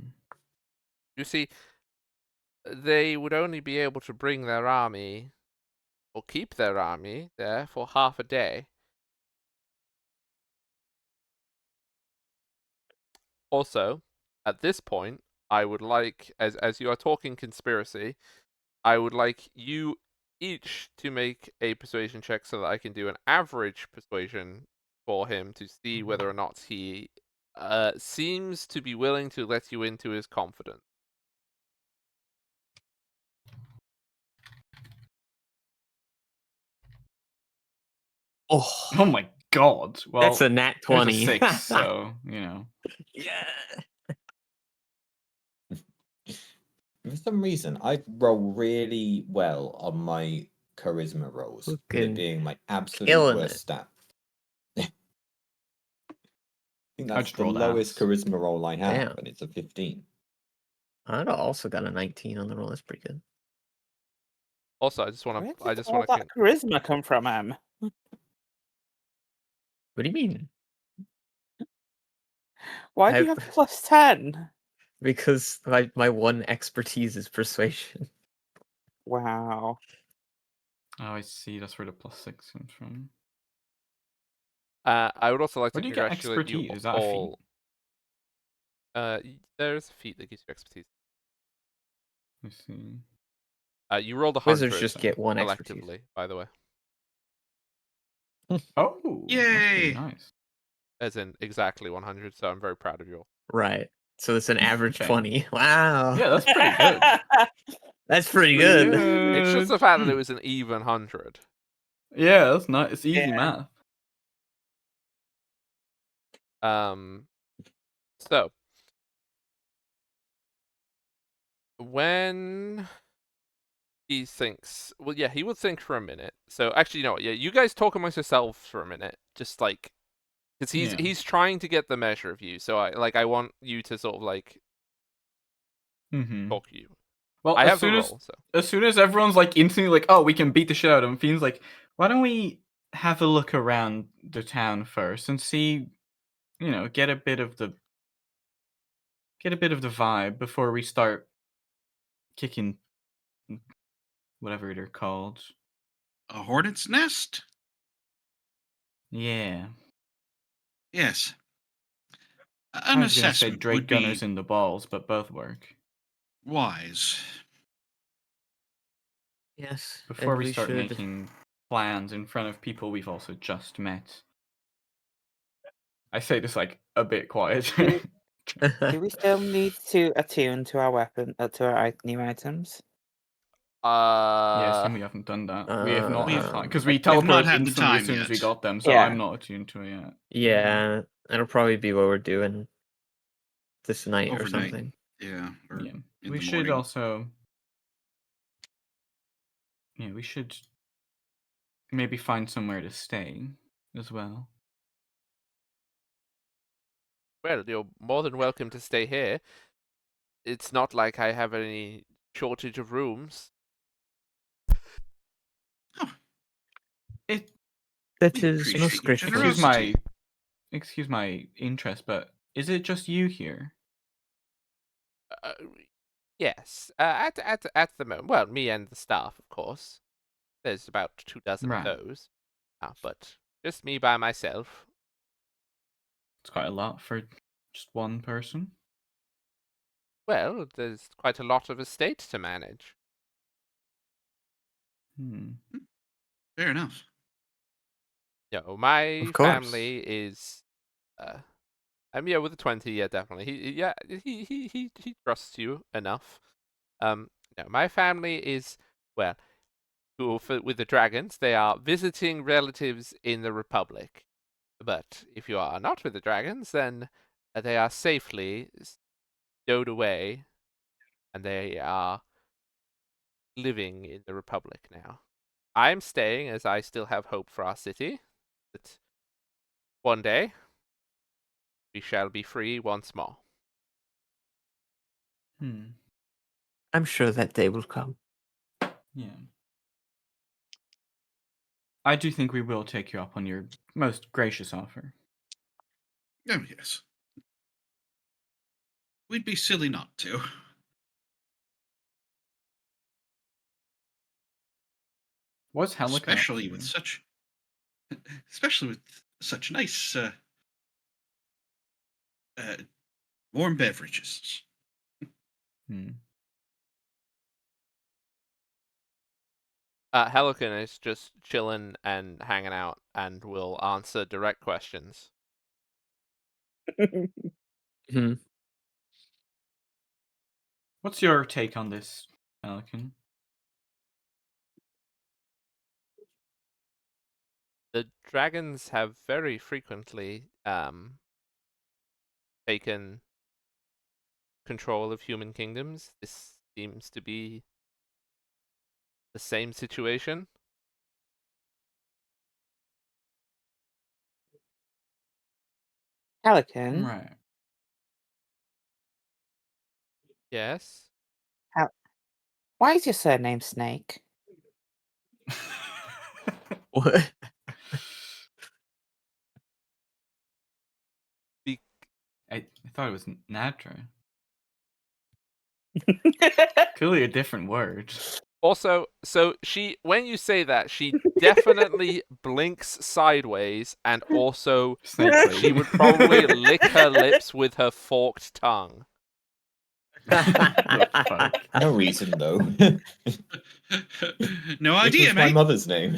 You see, they would only be able to bring their army, or keep their army there for half a day. Also, at this point, I would like, as you are talking conspiracy, I would like you each to make a persuasion check so that I can do an average persuasion for him to see whether or not he seems to be willing to let you into his confidence. Oh, Oh my god. Well, that's a nat there's 20. a 6, so, you know. Yeah. For some reason, I roll really well on my charisma rolls, with Fucking it being my absolute killing worst it. stat. I think I that's just the rolled lowest ass. charisma roll I have, Damn. and it's a 15. I'd also got a 19 on the roll. That's pretty good. Also, I just want Where to, I did just all want to, that charisma come from, Em? What do you mean? Why do you I've- have plus 10? Because my one expertise is persuasion. Wow. Oh, I see. That's where the +6 comes from. I would also like Where to do you get congratulate you expertise? Is that a feat? all. There's a feat that gives you expertise. I see. You rolled 100 Wizards just get one expertise. collectively, by the way. Oh, that's pretty Yay! nice. As in exactly 100, so I'm very proud of you all. Right. So it's an average Okay. 20. Wow. Yeah, that's pretty good. That's pretty Pretty good. It's just the fact that it was an even 100. Yeah, that's nice. It's easy Yeah. math. So when he thinks, well, yeah, he would think for a minute. So actually, you know what? Yeah, you guys talk amongst yourselves for a minute, just like, because Yeah. he's trying to get the measure of you. So I want you to sort of like Mm-hmm. talk to you. Well, I as have the soon as roll, so as soon as everyone's like instantly like, oh, we can beat the shit out of him, Fiend's like, why don't we have a look around the town first and see, you know, get a bit of the vibe before we start kicking whatever they're called. A hornet's nest? Yeah. Yes. I An was gonna say assessment Drake would be Gunners in the balls, but both work. wise. Yes. Before and we we start should. making plans in front of people we've also just met. I say this like a bit quiet. Do we still need to attune to our weapon, to our new items? Yeah, I assume we haven't done that. We have not had time because we We've not teleported had the instantly as time soon as we yet. got them, so Yeah. I'm not attuned to it yet. Yeah, that'll probably be what we're doing this night or Overnight. something. Yeah. Or Yeah, in we the should morning. also. Yeah, we should maybe find somewhere to stay as well. well, you're more than welcome to stay here. It's not like I have any shortage of rooms. that We is appreciate most your grateful. generosity. Excuse my interest, but is it just you here? Uh, yes. At the moment, well, me and the staff, of course. There's about 24 Right. of those. But just me by myself. It's quite a lot for just one person. Well, there's quite a lot of estate to manage. Hmm. Fair enough. My Of course. family is yeah, with the 20, yeah, definitely. He trusts you enough. No, my family is, well, with the dragons, they are visiting relatives in the Republic. But if you are not with the dragons, then they are safely stowed away, and they are living in the Republic now. I'm staying as I still have hope for our city, that one day we shall be free once more. Hmm. I'm sure that day will come. Yeah. I do think we will take you up on your most gracious offer. Oh, yes. We'd be silly not to. What's Helican up Especially to? with such nice uh, warm beverages. Hmm. Helican is just chilling and hanging out and will answer direct questions. Hmm. What's your take on this, Helican? The dragons have very frequently taken control of human kingdoms. This seems to be the same situation. Pelican, Right. Yes. why is your surname Snake? What? I thought it was Natra. Clearly a different word. Also, so when you say that, she definitely blinks sideways, and also Snake she lady. would probably lick her lips with her forked tongue. The fuck? No reason though. No It idea, was my mate. mother's name.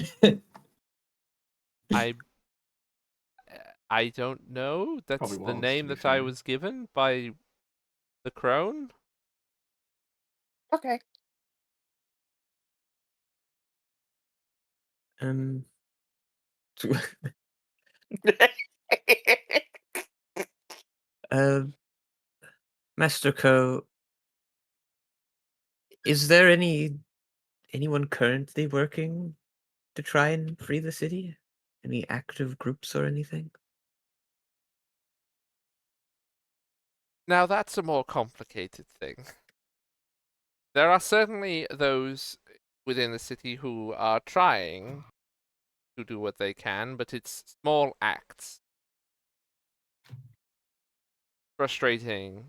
I don't know. That's Probably the was, name to be that I fair. was given by the crone. Okay. Um. uh, Master Co, is there anyone currently working to try and free the city? Any active groups or anything? Now that's a more complicated thing. There are certainly those within the city who are trying to do what they can, but it's small acts. Frustrating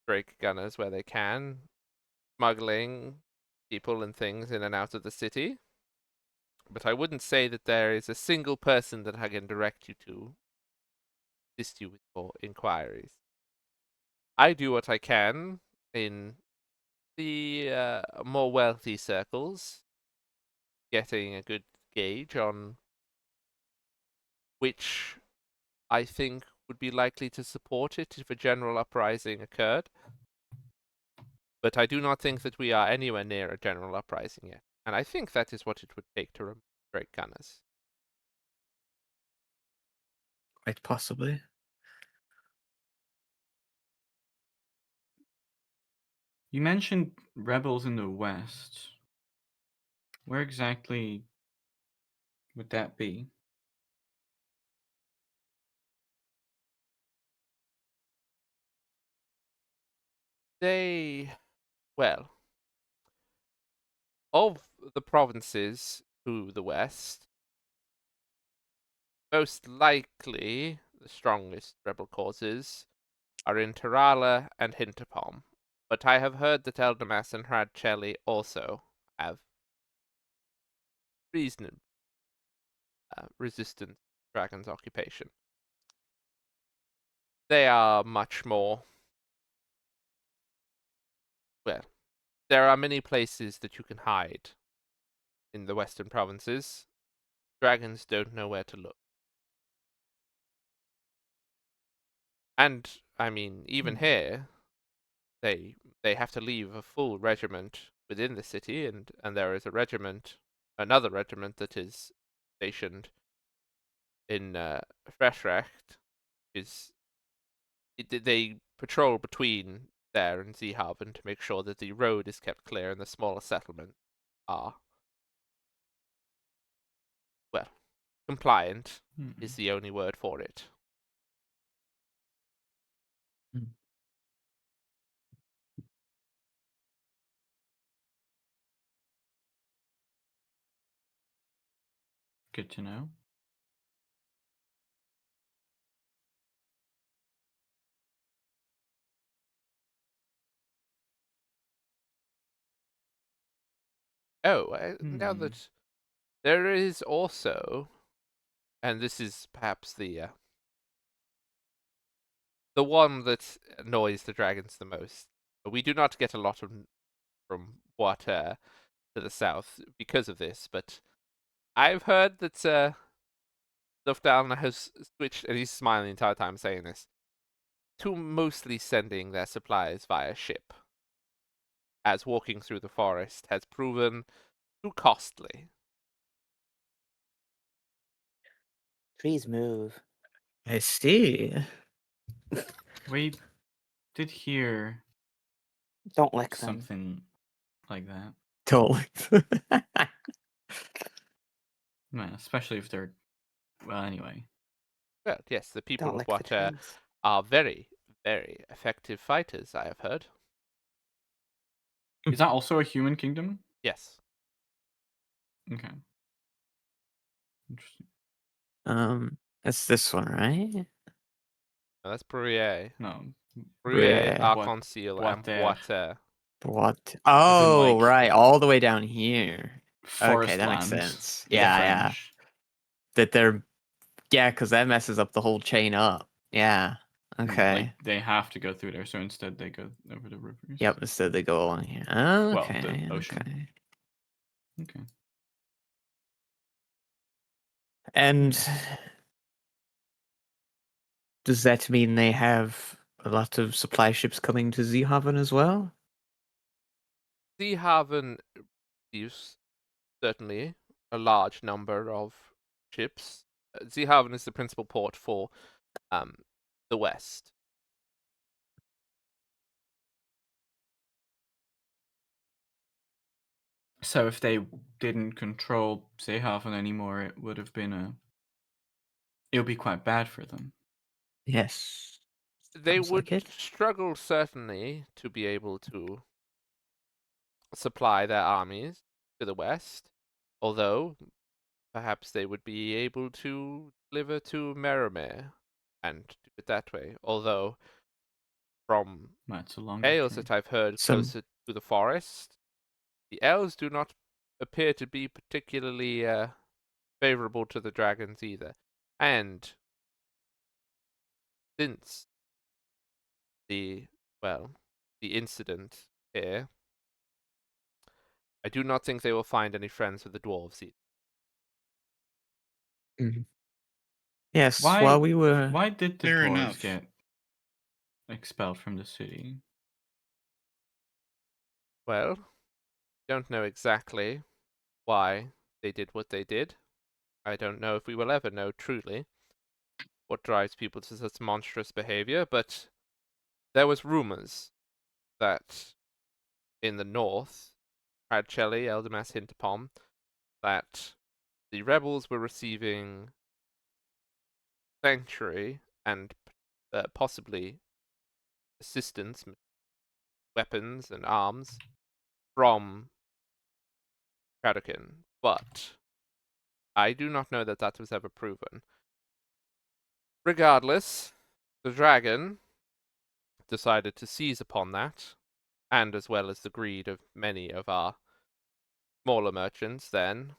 Drake gunners where they can, smuggling people and things in and out of the city. But I wouldn't say that there is a single person that I can direct you to assist you with your inquiries. I do what I can in the more wealthy circles, getting a good gauge on which I think would be likely to support it if a general uprising occurred. But I do not think that we are anywhere near a general uprising yet. And I think that is what it would take to remove Drake gunners. Quite possibly. You mentioned rebels in the west. Where exactly would that be? Well, of the provinces to the west, most likely the strongest rebel causes are in Terala and Hinterpalm, but I have heard that Eldamas and Hradcelli also have reasonable resistance to Dragon's occupation. They are much more. Well, there are many places that you can hide in the western provinces. Dragons don't know where to look. And, I mean, even here, they have to leave a full regiment within the city, and there is another regiment that is stationed in Freshrecht. They patrol between there and Zeehaven to make sure that the road is kept clear and the smaller settlements are, well, compliant is the only word for it. Good to know. Oh, now that there is also, and this is perhaps the one that annoys the dragons the most. We do not get a lot from water to the south because of this, but I've heard that Lufthansa has switched, and he's smiling the entire time saying this, to mostly sending their supplies via ship, as walking through the forest has proven too costly. Trees move. I see. We did hear Don't lick them. something like that. Totally. Man, especially if they're well. Anyway, Well, yes, the people Don't of lick the water trees. are very, very effective fighters, I have heard. is that also a human kingdom? Yes. Okay. Interesting. That's this one, right? No, that's Bruyere. No. Bruyere, Bruyere. Arc-en-Ciel, and Boiter. Boiter. What? As in, Oh, like, right, all the way down here. Okay, Forest that makes lands. sense. The Yeah, yeah. French. That they're, yeah, because that messes up the whole chain up. Yeah. Okay. Like they have to go through there, so instead they go over the rivers. Yep. Instead they go along here. Oh, Well, okay. the ocean. Okay. Okay. And does that mean they have a lot of supply ships coming to Zeehaven as well? Zeehaven receives certainly a large number of ships. Zeehaven is the principal port for the west. So if they didn't control Zeehaven anymore, it would have been it would be quite bad for them. Yes. They Sounds like would it. struggle certainly to be able to supply their armies to the west, although perhaps they would be able to deliver to Merimere and do it that way. Although from That's a longer tales train. that I've heard Some closer to the forest, the elves do not appear to be particularly favorable to the dragons either. And since the incident here, I do not think they will find any friends with the dwarves either. Yes, Why while we were why did the Fair dwarves enough. get expelled from the city? Well, don't know exactly why they did what they did. I don't know if we will ever know truly what drives people to such monstrous behavior, but there was rumors that in the north, Radcelli, Eldamas, Hinterpom, that the rebels were receiving sanctuary and possibly assistance, weapons and arms from Kradokin, but I do not know that that was ever proven. Regardless, the dragon decided to seize upon that, and as well as the greed of many of our smaller merchants then,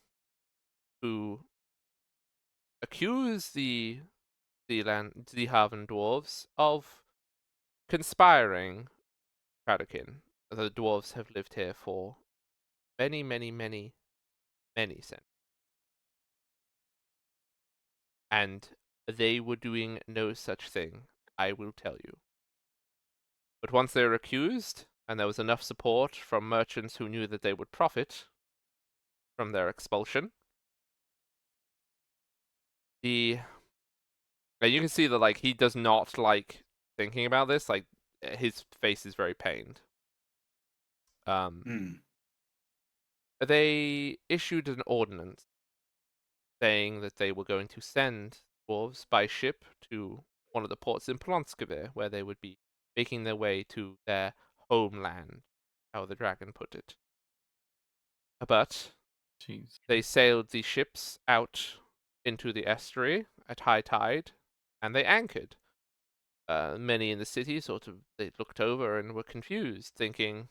who accuse the Zeehaven dwarves of conspiring Tradokin. The dwarves have lived here for many, many, many, many centuries. And they were doing no such thing, I will tell you. But once they were accused, and there was enough support from merchants who knew that they would profit from their expulsion, and you can see that like he does not like thinking about this. Like his face is very pained. Hmm. They issued an ordinance saying that they were going to send dwarves by ship to one of the ports in Polonskavir, where they would be making their way to their homeland, how the dragon put it. But Jeez. they sailed the ships out into the estuary at high tide, and they anchored. Many in the city they looked over and were confused, thinking,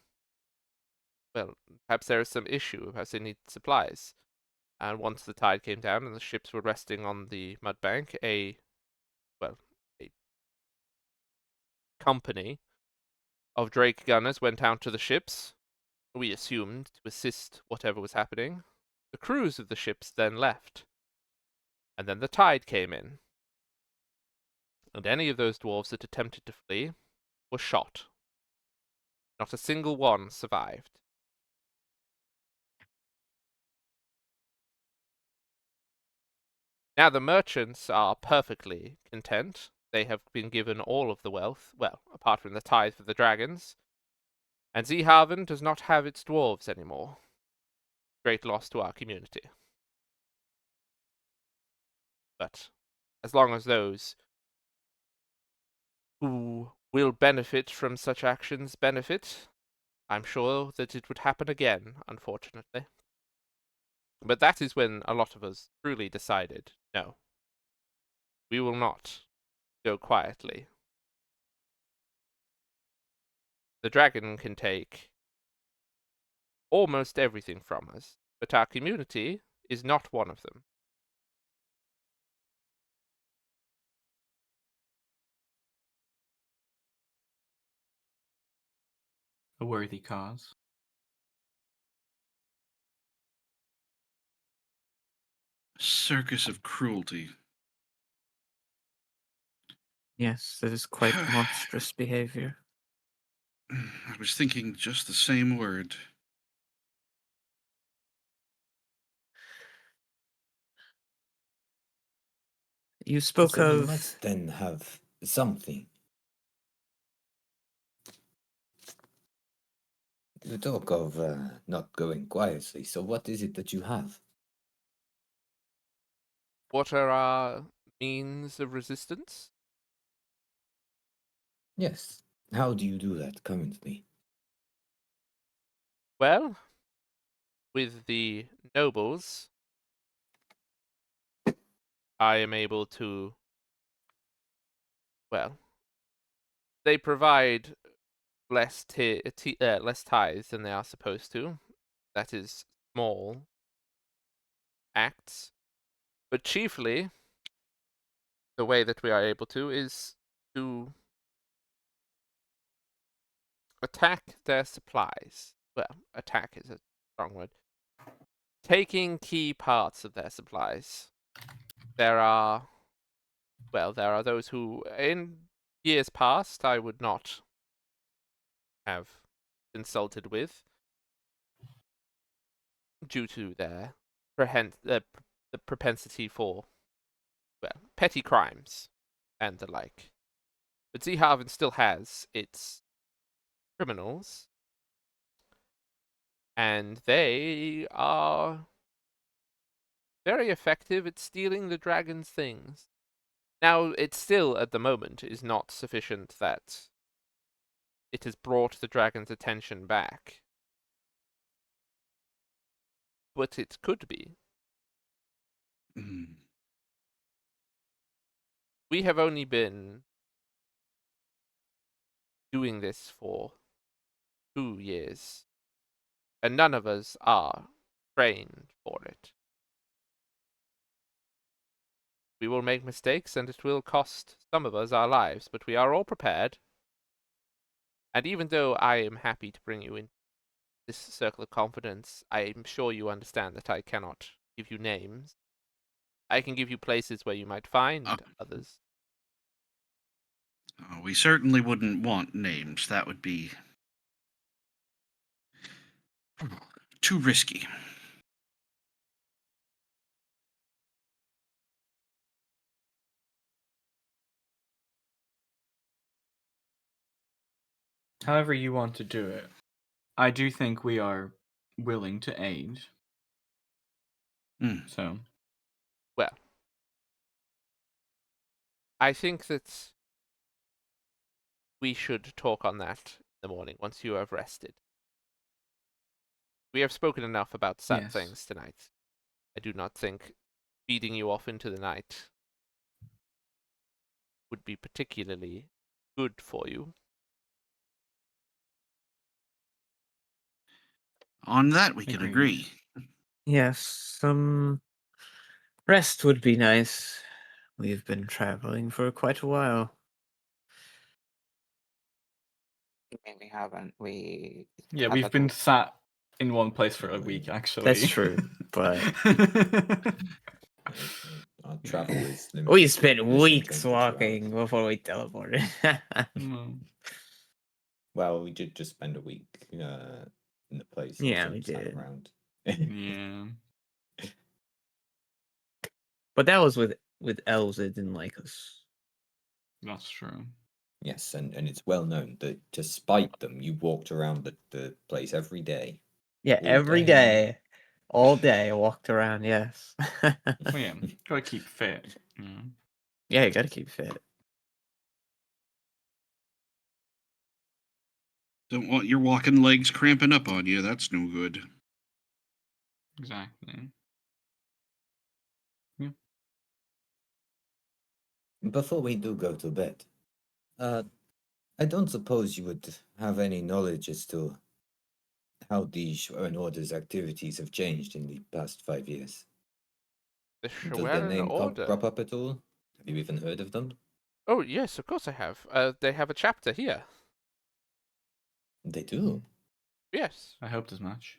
well, perhaps there is some issue, perhaps they need supplies. And once the tide came down and the ships were resting on the mudbank, a company of Drake gunners went out to the ships, we assumed to assist whatever was happening. The crews of the ships then left, and then the tide came in, and any of those dwarves that attempted to flee were shot. Not a single one survived. Now the merchants are perfectly content. They have been given all of the wealth, well, apart from the tithe for the dragons, and Zeehaven does not have its dwarves anymore. Great loss to our community. But as long as those who will benefit from such actions benefit, I'm sure that it would happen again, unfortunately. But that is when a lot of us truly decided, no, we will not go quietly. The dragon can take almost everything from us, but our community is not one of them. A worthy cause. Circus of cruelty. Yes, that is quite monstrous behavior. I was thinking just the same word. You spoke So we of must then have something. You talk of not going quietly, so what is it that you have? What are our means of resistance? Yes. How do you do that currently? Well, with the nobles, I am able to, well, they provide less tithes than they are supposed to. That is small acts. But chiefly, the way that we are able to is to attack their supplies. Well, attack is a strong word. Taking key parts of their supplies. There are those who, in years past, I would not have consulted with due to their the propensity for, well, petty crimes and the like. But Zeehaven still has its criminals, and they are very effective at stealing the dragon's things. Now, it still, at the moment, is not sufficient that it has brought the dragon's attention back. But it could be. Mm. we have only been doing this for 2 years, and none of us are trained for it. We will make mistakes, and it will cost some of us our lives, but we are all prepared. And even though I am happy to bring you in this circle of confidence, I'm sure you understand that I cannot give you names. I can give you places where you might find Uh, others. we certainly wouldn't want names. That would be too risky. However you want to do it, I do think we are willing to aid. Hmm. So, Well, I think that we should talk on that in the morning once you have rested. We have spoken enough about sad yes. things tonight. I do not think feeding you off into the night would be particularly good for you. On that, we can Agreed. agree. Yes, some rest would be nice. We've been traveling for quite a while. We haven't. We Yeah, had we've like been a- sat in one place for a Oh, week, yeah. actually. That's true, but Our travel is limited. we to spent less than weeks 22 hours. walking before we teleported. Mm. Well, we did just spend a week in the place. Yeah, Also we sat did. around. Yeah. But that was with elves that didn't like us. That's true. Yes, and it's well known that to spite them, you walked around the place every day. Yeah, All every day. day, all day, I walked around. Yes. Well, yeah, gotta keep fit. Yeah. Yeah, you gotta keep fit. Don't want your walking legs cramping up on you. That's no good. Exactly. Before we do go to bed, I don't suppose you would have any knowledge as to how the Schwerin Order's activities have changed in the past 5 years. The Does their Schwerin name Order. crop up at all? Have you even heard of them? Oh, yes, of course I have. They have a chapter here. They do. Yes. I hoped as much.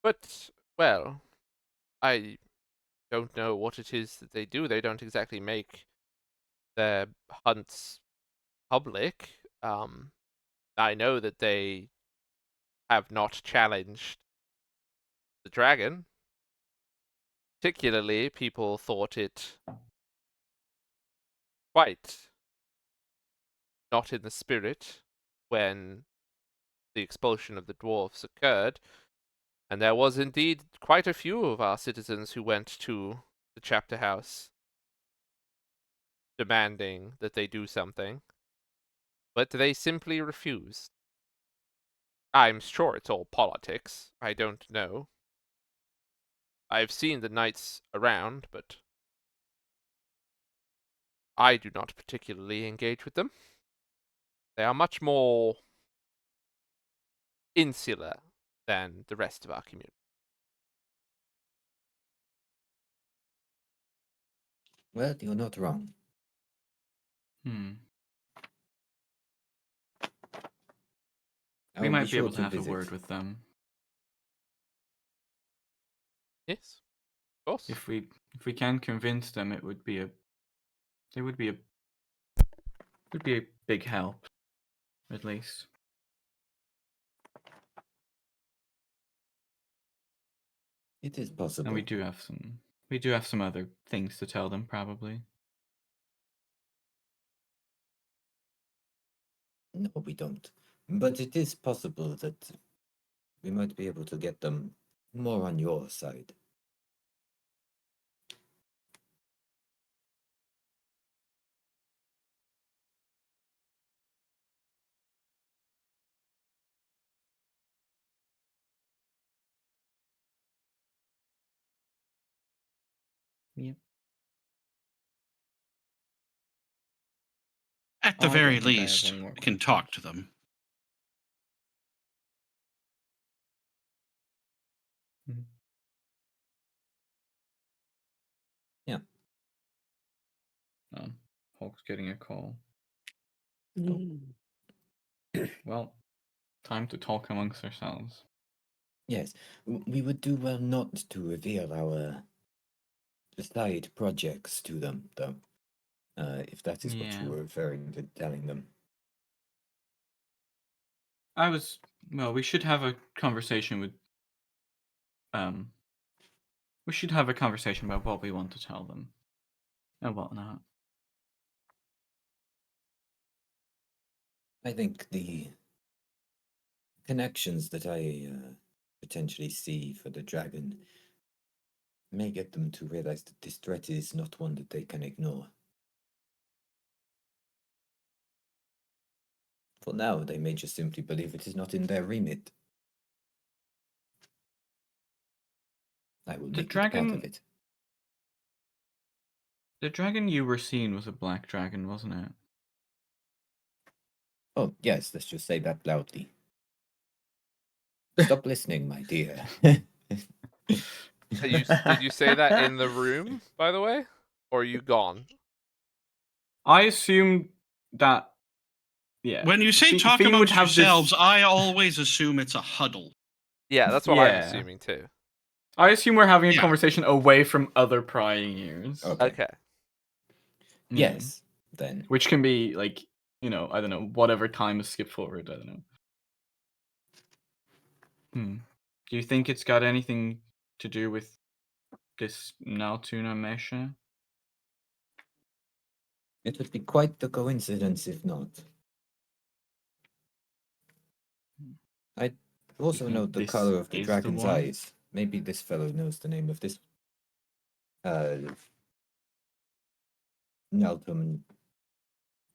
But, well, I don't know what it is that they do. They don't exactly make their hunts public. I know that they have not challenged the dragon. Particularly, people thought it quite not in the spirit when the expulsion of the dwarfs occurred, and there was indeed quite a few of our citizens who went to the chapter house demanding that they do something, but they simply refused. I'm sure it's all politics. I don't know. I've seen the knights around, but I do not particularly engage with them. They are much more insular than the rest of our community. Well, you're not wrong. Hmm. I We will be might be sure able to to have a visit. word with them Yes, of course. if we can convince them. It would be a big help, at least. It is possible. And we do have some other things to tell them, probably. No, we don't. But it is possible that we might be able to get them more on your side. Yep. At the I very don't think I have least, any more we can questions. talk to them. Mhm. Yeah. Hulk's getting a call. Mm. Well, time to talk amongst ourselves. Yes, we would do well not to reveal our side projects to them, though. If that is what you Yeah. were referring to telling them. Well, we should have a conversation with we should have a conversation about what we want to tell them and whatnot. I think the connections that I potentially see for the dragon may get them to realize that this threat is not one that they can ignore. For now, they may just simply believe it is not in their remit. I will The make it part of dragon- it. The dragon you were seeing was a black dragon, wasn't it? Oh, yes, let's just say that loudly. Stop listening, my dear. Did you say that in the room, by the way? Or are you gone? I assumed that. Yeah. When you say talk Fiend would amongst have yourselves, this. I always assume it's a huddle. Yeah, that's what I'm Yeah. assuming too. I assume we're having a Yeah. conversation away from other prying ears. Okay. Okay. Yeah. Yes, then. Which can be like, I don't know, whatever time is skipped forward. I don't know. Do you think it's got anything to do with this Naltuna Mesha? It would be quite the coincidence if not. I also think note the this color of the is the dragon's one? eyes. Maybe this fellow knows the name of this. Nelton.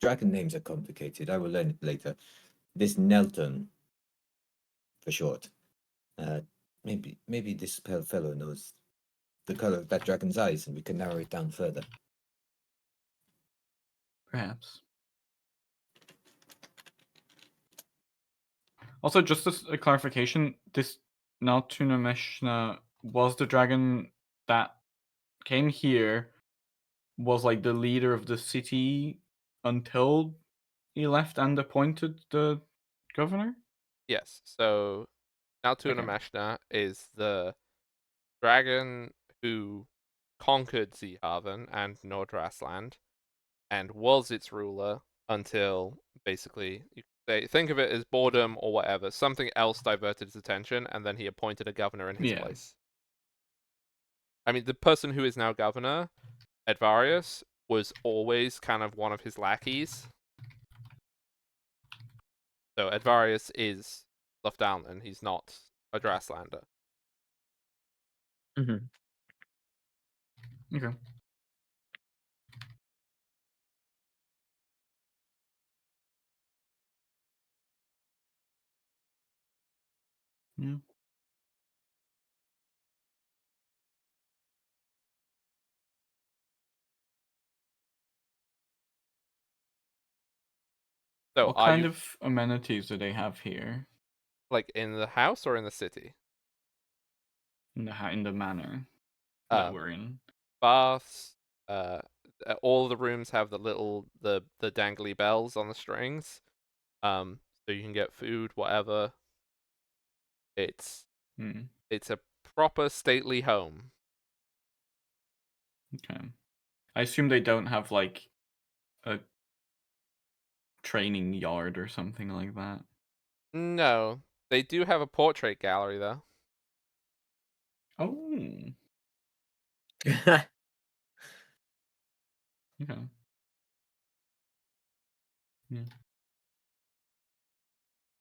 Dragon names are complicated. I will learn it later. This Nelton, for short. Maybe this fellow knows the color of that dragon's eyes, and we can narrow it down further. Perhaps. Also, just as a clarification, this Naltuna Meshna was the dragon that came here, was like the leader of the city until he left and appointed the governor? Yes. So Naltuna Okay. Meshna is the dragon who conquered Zeehaven and Nordrasland and was its ruler until basically you could say, think of it as boredom or whatever. Something else diverted his attention, and then he appointed a governor in his Yeah. place. I mean, the person who is now governor, Edvarius, was always kind of one of his lackeys. So Edvarius is Lufdalnan. He's not a Draslander. Mhm. Okay. Yeah. So What are kind you of amenities do they have here like in the house or in the city? in the manor that Um, we're in? baths. All the rooms have the dangly bells on the strings. So you can get food, whatever. It's Hmm. it's a proper stately home. Okay. I assume they don't have like a training yard or something like that. No, they do have a portrait gallery though. Oh. Okay. Yeah.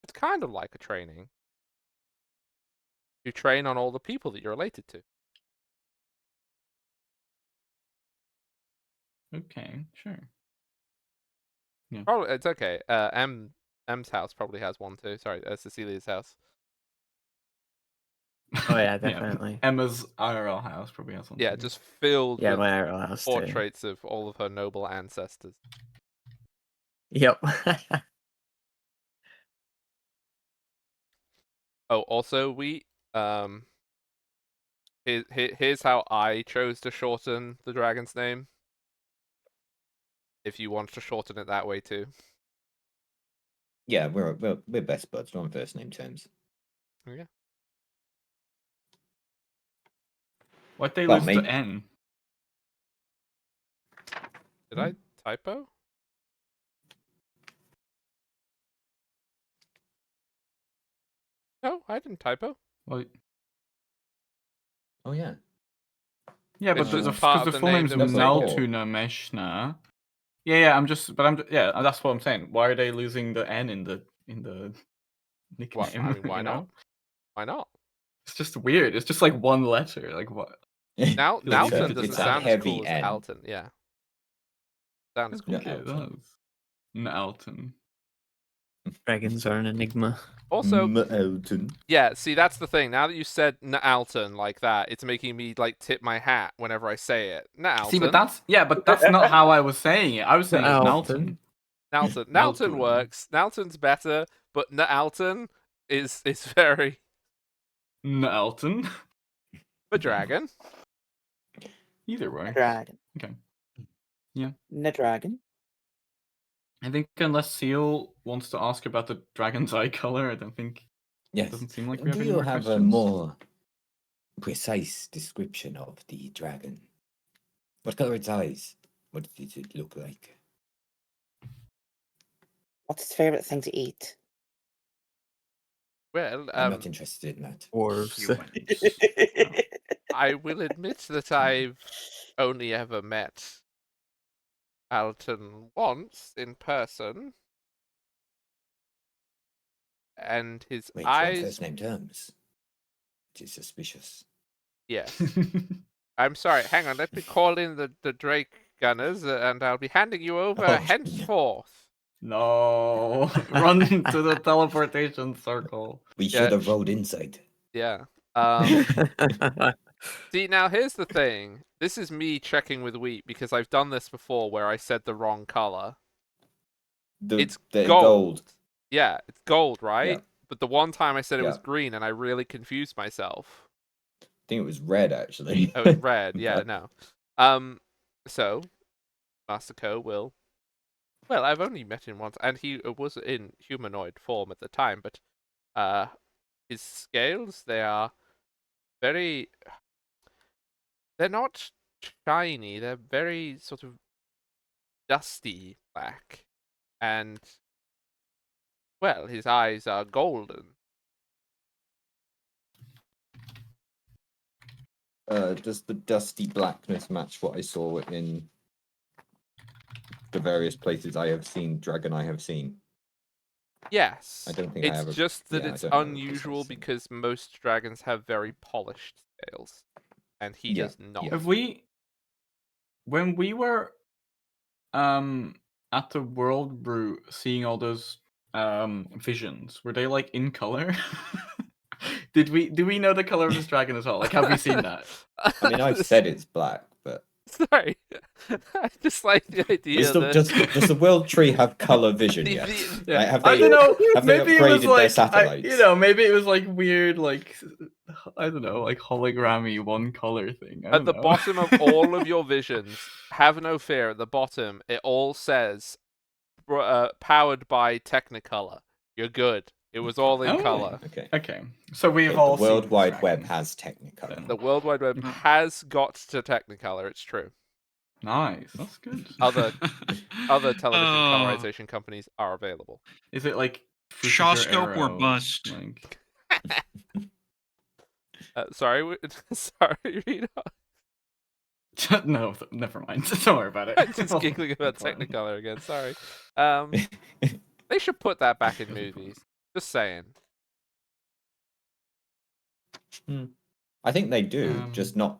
It's kind of like a training. You train on all the people that you're related to. Okay. Sure. Yeah. Probably it's okay. M's house probably has one too. Sorry, Cecilia's house. Oh yeah, definitely. Emma's IRL house probably has one. Yeah, too. just filled Yeah, with my IRL house too. portraits of all of her noble ancestors. Yep. Oh, also here's how I chose to shorten the dragon's name. If you want to shorten it that way too. Yeah, we're best buds. We're on first name terms. Yeah. Why'd they Well, lose maybe. the N? Did I typo? No, I didn't typo. Well, Oh yeah. yeah, It's but just part because of the the full name name's that was Naltuna Meshna. Yeah, yeah, that's what I'm saying. Why are they losing the N in the Well, nickname? I mean, why you not? know? Why not? It's just weird. It's just like one letter. Like what? Now Feels it's a, Nalton stupid doesn't it's to a say. sound as heavy cool as N. Alton. Yeah. Sound as cool. Okay, it Nalton. does. Nalton. Dragons are an enigma. Also, Nalton. yeah, see, that's the thing. Now that you said Nalton like that, it's making me like tip my hat whenever I say it. Nalton. See, but that's not how I was saying it. I was saying it Nalton. Nalton. Nalton. Nalton. Nalton works. Nalton's better, but Nalton is very Nalton. a dragon. Either way. Dragon. Okay. The dragon. I think unless Seal wants to ask about the dragon's eye color, I don't think Yes. doesn't seem like we have Do any you more have questions. a more precise description of the dragon? What color its eyes? What did it look like? What's his favorite thing to eat? Well, I'm not interested in that. Dwarves. Humans. I will admit that I've only ever met Alton once in person, and his Wait, you're on eyes. first name terms. It is suspicious. Yes. I'm sorry. Hang on. Let me call in the Drake gunners, and I'll be handing you over Oh, henceforth. No. Run to the teleportation circle. We Yeah. should have rolled inside. Yeah. See, now here's the thing. This is me checking with Wheat because I've done this before where I said the wrong color. It's The gold. Yeah, it's gold, right? Yeah. But the one time I said it was Yeah. green, and I really confused myself. I think it was red actually. Oh, it's red. Yeah, no. So Masako will. Well, I've only met him once, and he was in humanoid form at the time. But his scales, they are very. They're not shiny. They're very sort of dusty black, and well, his eyes are golden. Does the dusty blackness match what I saw in the various places I have seen dragon I have seen? Yes. I don't think I It's have a- just that yeah, I it's don't have a unusual precise thing. because most dragons have very polished scales, and he Yeah, does not. yeah. Have we when we were at the World Brew seeing all those visions, were they like in color? Do we know the color of this dragon as well? Like have we seen that? I mean, I've said it's black, but Sorry, I just like the idea that does the world tree have color vision yet? Yeah. Like, have I they, don't know. have they Maybe it was upgraded their like satellites? maybe it was like weird, like I don't know, like hologrammy one color thing. I at don't the know. bottom of all of your visions, have no fear. At the bottom, it all says powered by Technicolor. You're good. It was all in Oh, color. Okay. Okay, so we've Okay, all the World seen Wide this Web dragon. has Technicolor. The World Wide Web Mhm. has got to Technicolor. It's true. Nice, that's good. Other television Oh. colorization companies are available. Is it like Shawscope or Arrow, bust? Like... Sorry, sorry, Rita. No, never mind. Don't worry about it. I'm just giggling about Fine. Technicolor again. Sorry. They should put that back in movies. Just saying. I think they do, just not.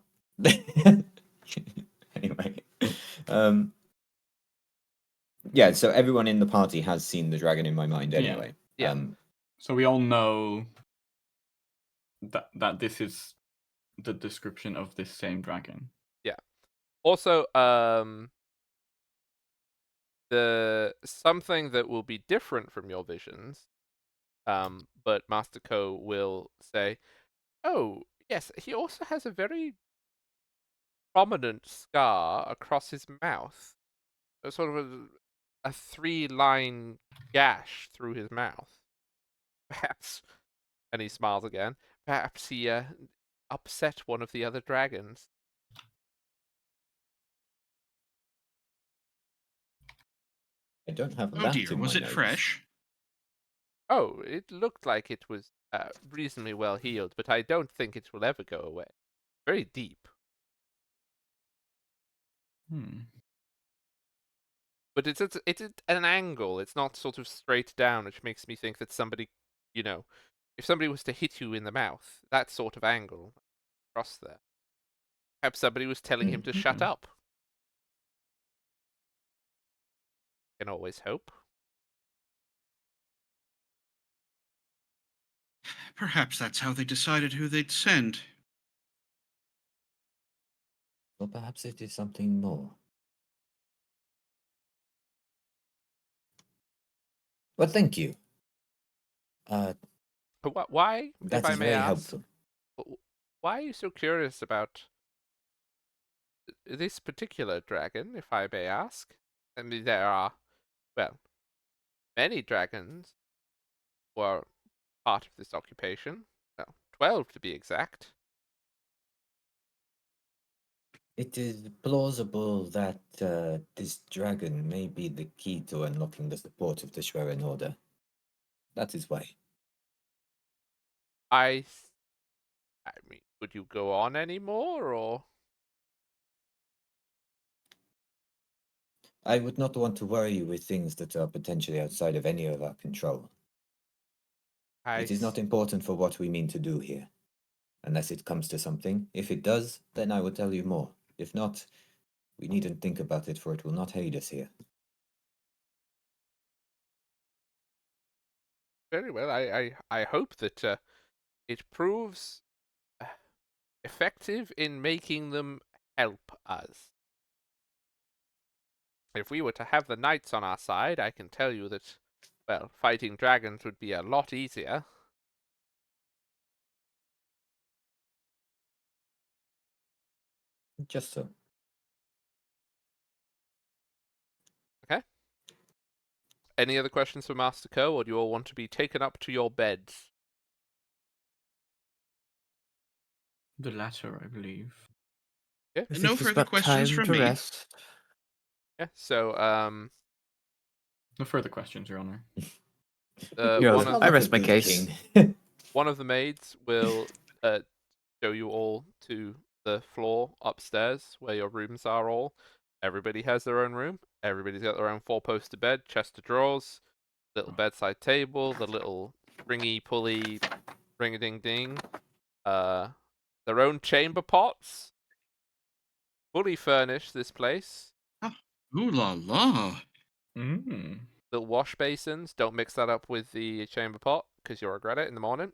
Anyway, yeah. So everyone in the party has seen the dragon in my mind. Anyway, Yeah. So we all know that this is the description of this same dragon. Also, the something that will be different from your visions. But Master Ko will say, "Oh, yes, he also has a very prominent scar across his mouth, a sort of a 3-line gash through his mouth. Perhaps," and he smiles again. "Perhaps he upset one of the other dragons." I don't have Oh that dear, in was my it notes. fresh? Oh, it looked like it was reasonably well healed, but I don't think it will ever go away. Very deep. But it's at an angle. It's not sort of straight down, which makes me think that somebody, if somebody was to hit you in the mouth, that sort of angle across there. Perhaps somebody was telling him to shut Okay. up. Can always hope. Perhaps that's how they decided who they'd send. Or perhaps it is something more. Well, thank you. But why, if That I is may very ask, helpful. why are you so curious about this particular dragon, if I may ask? I mean, there are, well, many dragons who are part of this occupation. Well, 12 to be exact. It is plausible that this dragon may be the key to unlocking the support of the Schwerin Order. That is why. I mean, would you go on any more, or? I would not want to worry you with things that are potentially outside of any of our control. It is not important for what we mean to do here. Unless it comes to something. If it does, then I will tell you more. If not, we needn't think about it, for it will not aid us here. Very well. I hope that it proves effective in making them help us. If we were to have the knights on our side, I can tell you that, well, fighting dragons would be a lot easier. Just so. Okay. Any other questions for Master Ko, or do you all want to be taken up to your beds? The latter, I believe. Yeah. I And think no it's further about questions time from to me. rest. Yeah. So, No further questions, Your Honor. Your one Honor, of I Like a rest my good case. king. one of the maids will show you all to the floor upstairs where your rooms are all. Everybody has their own room. Everybody's got their own four-poster bed, chest of drawers, little bedside table, the little springy pulley ring-a-ding-ding. Their own chamber pots. Fully furnished, this place. Ah, ooh la la. Mm. Little wash basins. Don't mix that up with the chamber pot, because you'll regret it in the morning.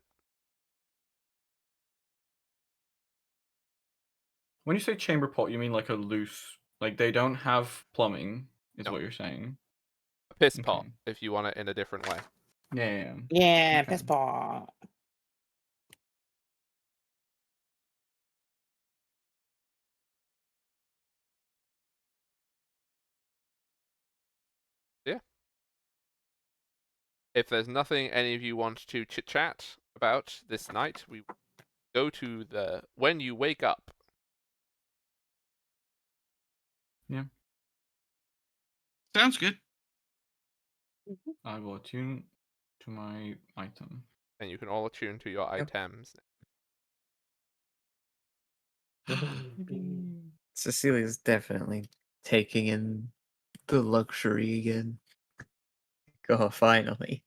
When you say chamber pot, you mean like a loose, like they don't have plumbing, is No. what you're saying? A piss Okay. pot, if you want it in a different way. Yeah. Yeah, Okay. piss pot. If there's nothing any of you want to chit-chat about this night, we go to the when you wake up. Yeah. Sounds good. I will attune to my item. And you can all attune to your Yep. items. Cecilia's definitely taking in the luxury again. Oh, finally.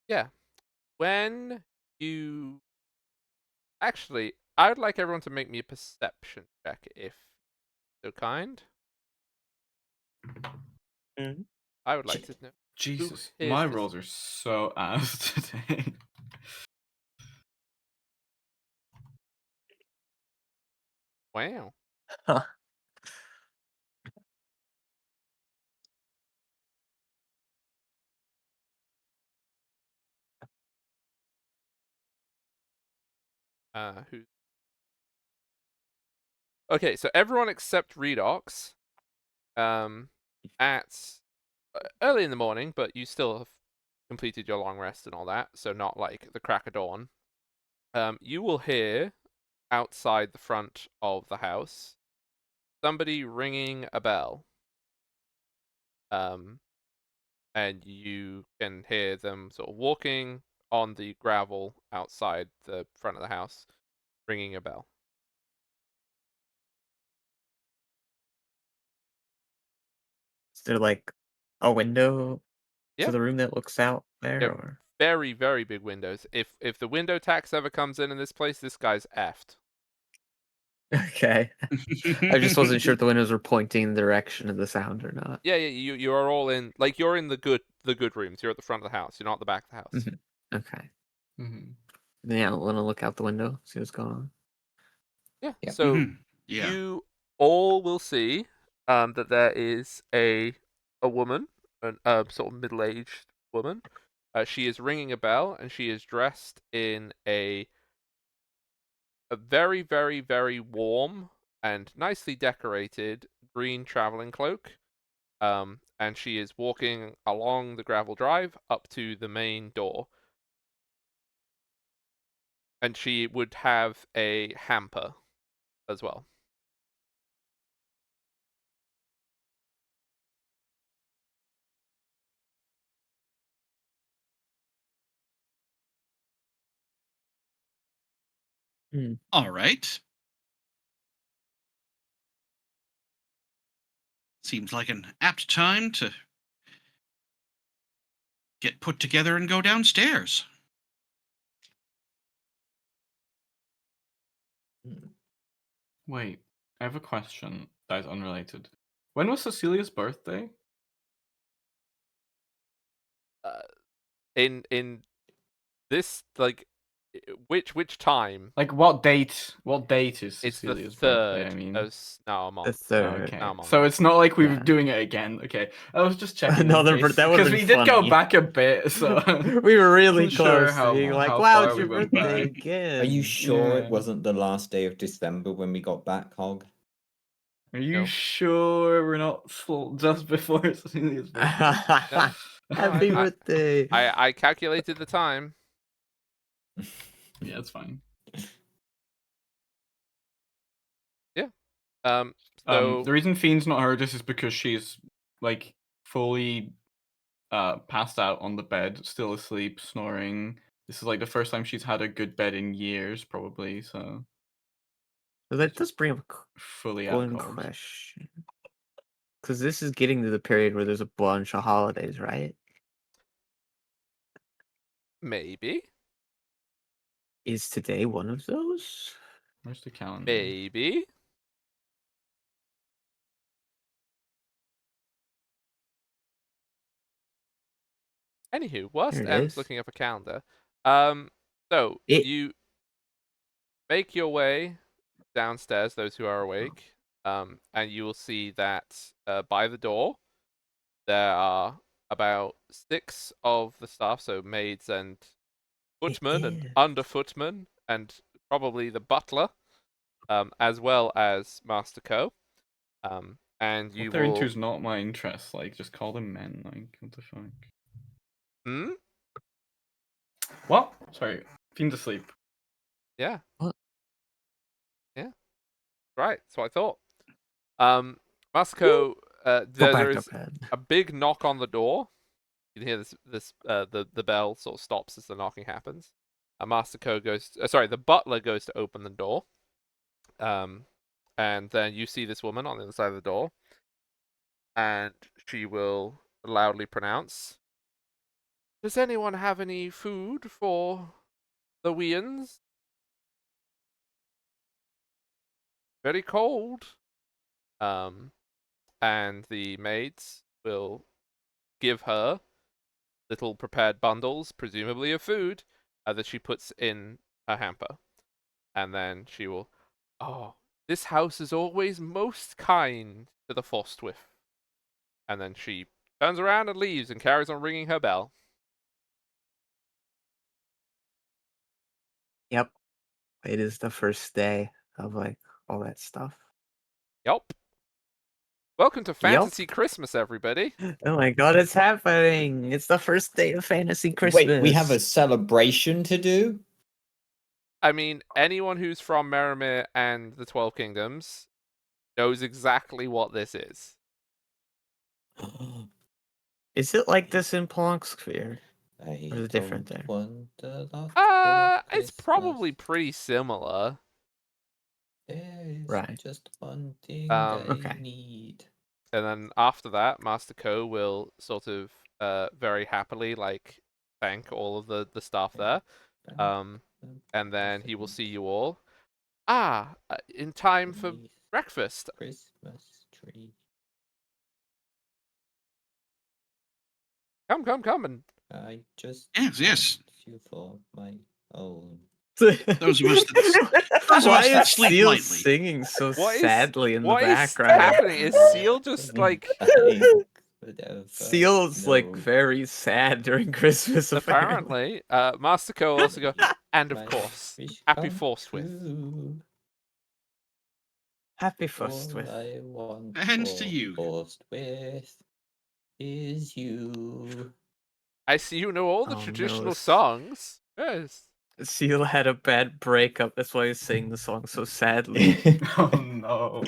Yeah. When you actually, I would like everyone to make me a perception check, if so kind. Mhm. I would like to know. Jesus, is my this? rolls are so ass today. Wow. Huh. Who? Okay, so everyone except Redox, at early in the morning, but you still have completed your long rest and all that, so not like the crack of dawn. You will hear outside the front of the house somebody ringing a bell. And you can hear them sort of walking on the gravel outside the front of the house, ringing a bell. Is there like a window Yeah. to the room that looks out there, Yeah. or Very, very big windows. If the window tax ever comes in this place, this guy's effed. okay? I just wasn't sure if the windows were pointing in the direction of the sound or not. Yeah, you are all in, like, you're in the good rooms. You're at the front of the house. You're not at the back of the house. Mm-hmm. Okay. Mm-hmm. Yeah, I want to look out the window, see what's going on. Yeah. Yeah. So Yeah. you all will see that there is a woman, a sort of middle-aged woman. She is ringing a bell, and she is dressed in a very, very, very warm and nicely decorated green traveling cloak. And she is walking along the gravel drive up to the main door. And she would have a hamper as well. All right. Seems like an apt time to get put together and go downstairs. Wait, I have a question that is unrelated. When was Cecilia's birthday? In this, like, which time? Like what date? What date is It's the Cecilia's birthday? I 3rd mean, of no, a The month. third. okay. No, I'm on So that. it's not like we were Yeah. doing it again. Okay, I was just checking. Another because that would've been we did go funny. back a bit, so We were really wasn't sure close to being like, how "Wow, far it's we your went birthday back. again." Are you sure Yeah. it wasn't the last day of December when we got back, Hog? Are you No. sure we're not just before Cecilia's birthday? No. Happy birthday! I calculated the time. Yeah, it's fine. So The reason Fiend's not heard this is because she's like fully passed out on the bed, still asleep, snoring. This is like the first time she's had a good bed in years, probably. So So that does bring up a fully one out cold. question. Because this is getting to the period where there's a bunch of holidays, right? maybe. Is today one of those? Where's the calendar? Maybe. Anywho, whilst There it M's is. looking up a calendar, so It- you make your way downstairs, those who are awake, and you will see that by the door there are about 6 of the staff, so maids and footmen and is. underfootmen, and probably the butler, as well as Master Co. And you What they're into will. is not my interest. Like, just call them men. Like, what the fuck? Hmm? What? Sorry, Fiend's asleep. Yeah. What? Yeah. Right. That's what I thought. Masako, Go there back to is bed. a big knock on the door. You can hear the bell sort of stops as the knocking happens. Masako goes. Sorry, the butler goes to open the door. And then you see this woman on the other side of the door, and she will loudly pronounce, "Does anyone have any food for the Weans? Very cold." And the maids will give her little prepared bundles, presumably of food, that she puts in her hamper. And then she will, "Oh, This house is always most kind to the Frostwiff. And then she turns around and leaves and carries on ringing her bell. Yep. It is the first day of like all that stuff. Yup. Welcome to Fantasy Christmas, everybody. Oh my god, it's happening! It's the first day of Fantasy Christmas. Wait, we have a celebration to do? I mean, anyone who's from Merimir and the 12 Kingdoms knows exactly what this is. Is it like this in Sphere? I Or is it different there? want a lot for It's probably Christmas. pretty similar. There is Right. just one thing Okay. I need. And then after that, Master Ko will sort of very happily like thank all of the staff there. And then he will see you all. In time for breakfast. Christmas tree. Come, and I just Yes. want you for my own. Those of us that Why is sleep Seal lightly. singing so What is- sadly in the what is background? happening? Is Seal just like Seal's like very sad during Christmas. apparently? Master Ko will also go, and of course, happy Frostwiff. Happy All Frostwiff. I want Hands to for you. Frostwiff is you. I see you know all the Oh, traditional no. songs. Yes. Seal had a bad breakup. That's why he's singing the song so sadly. Oh no.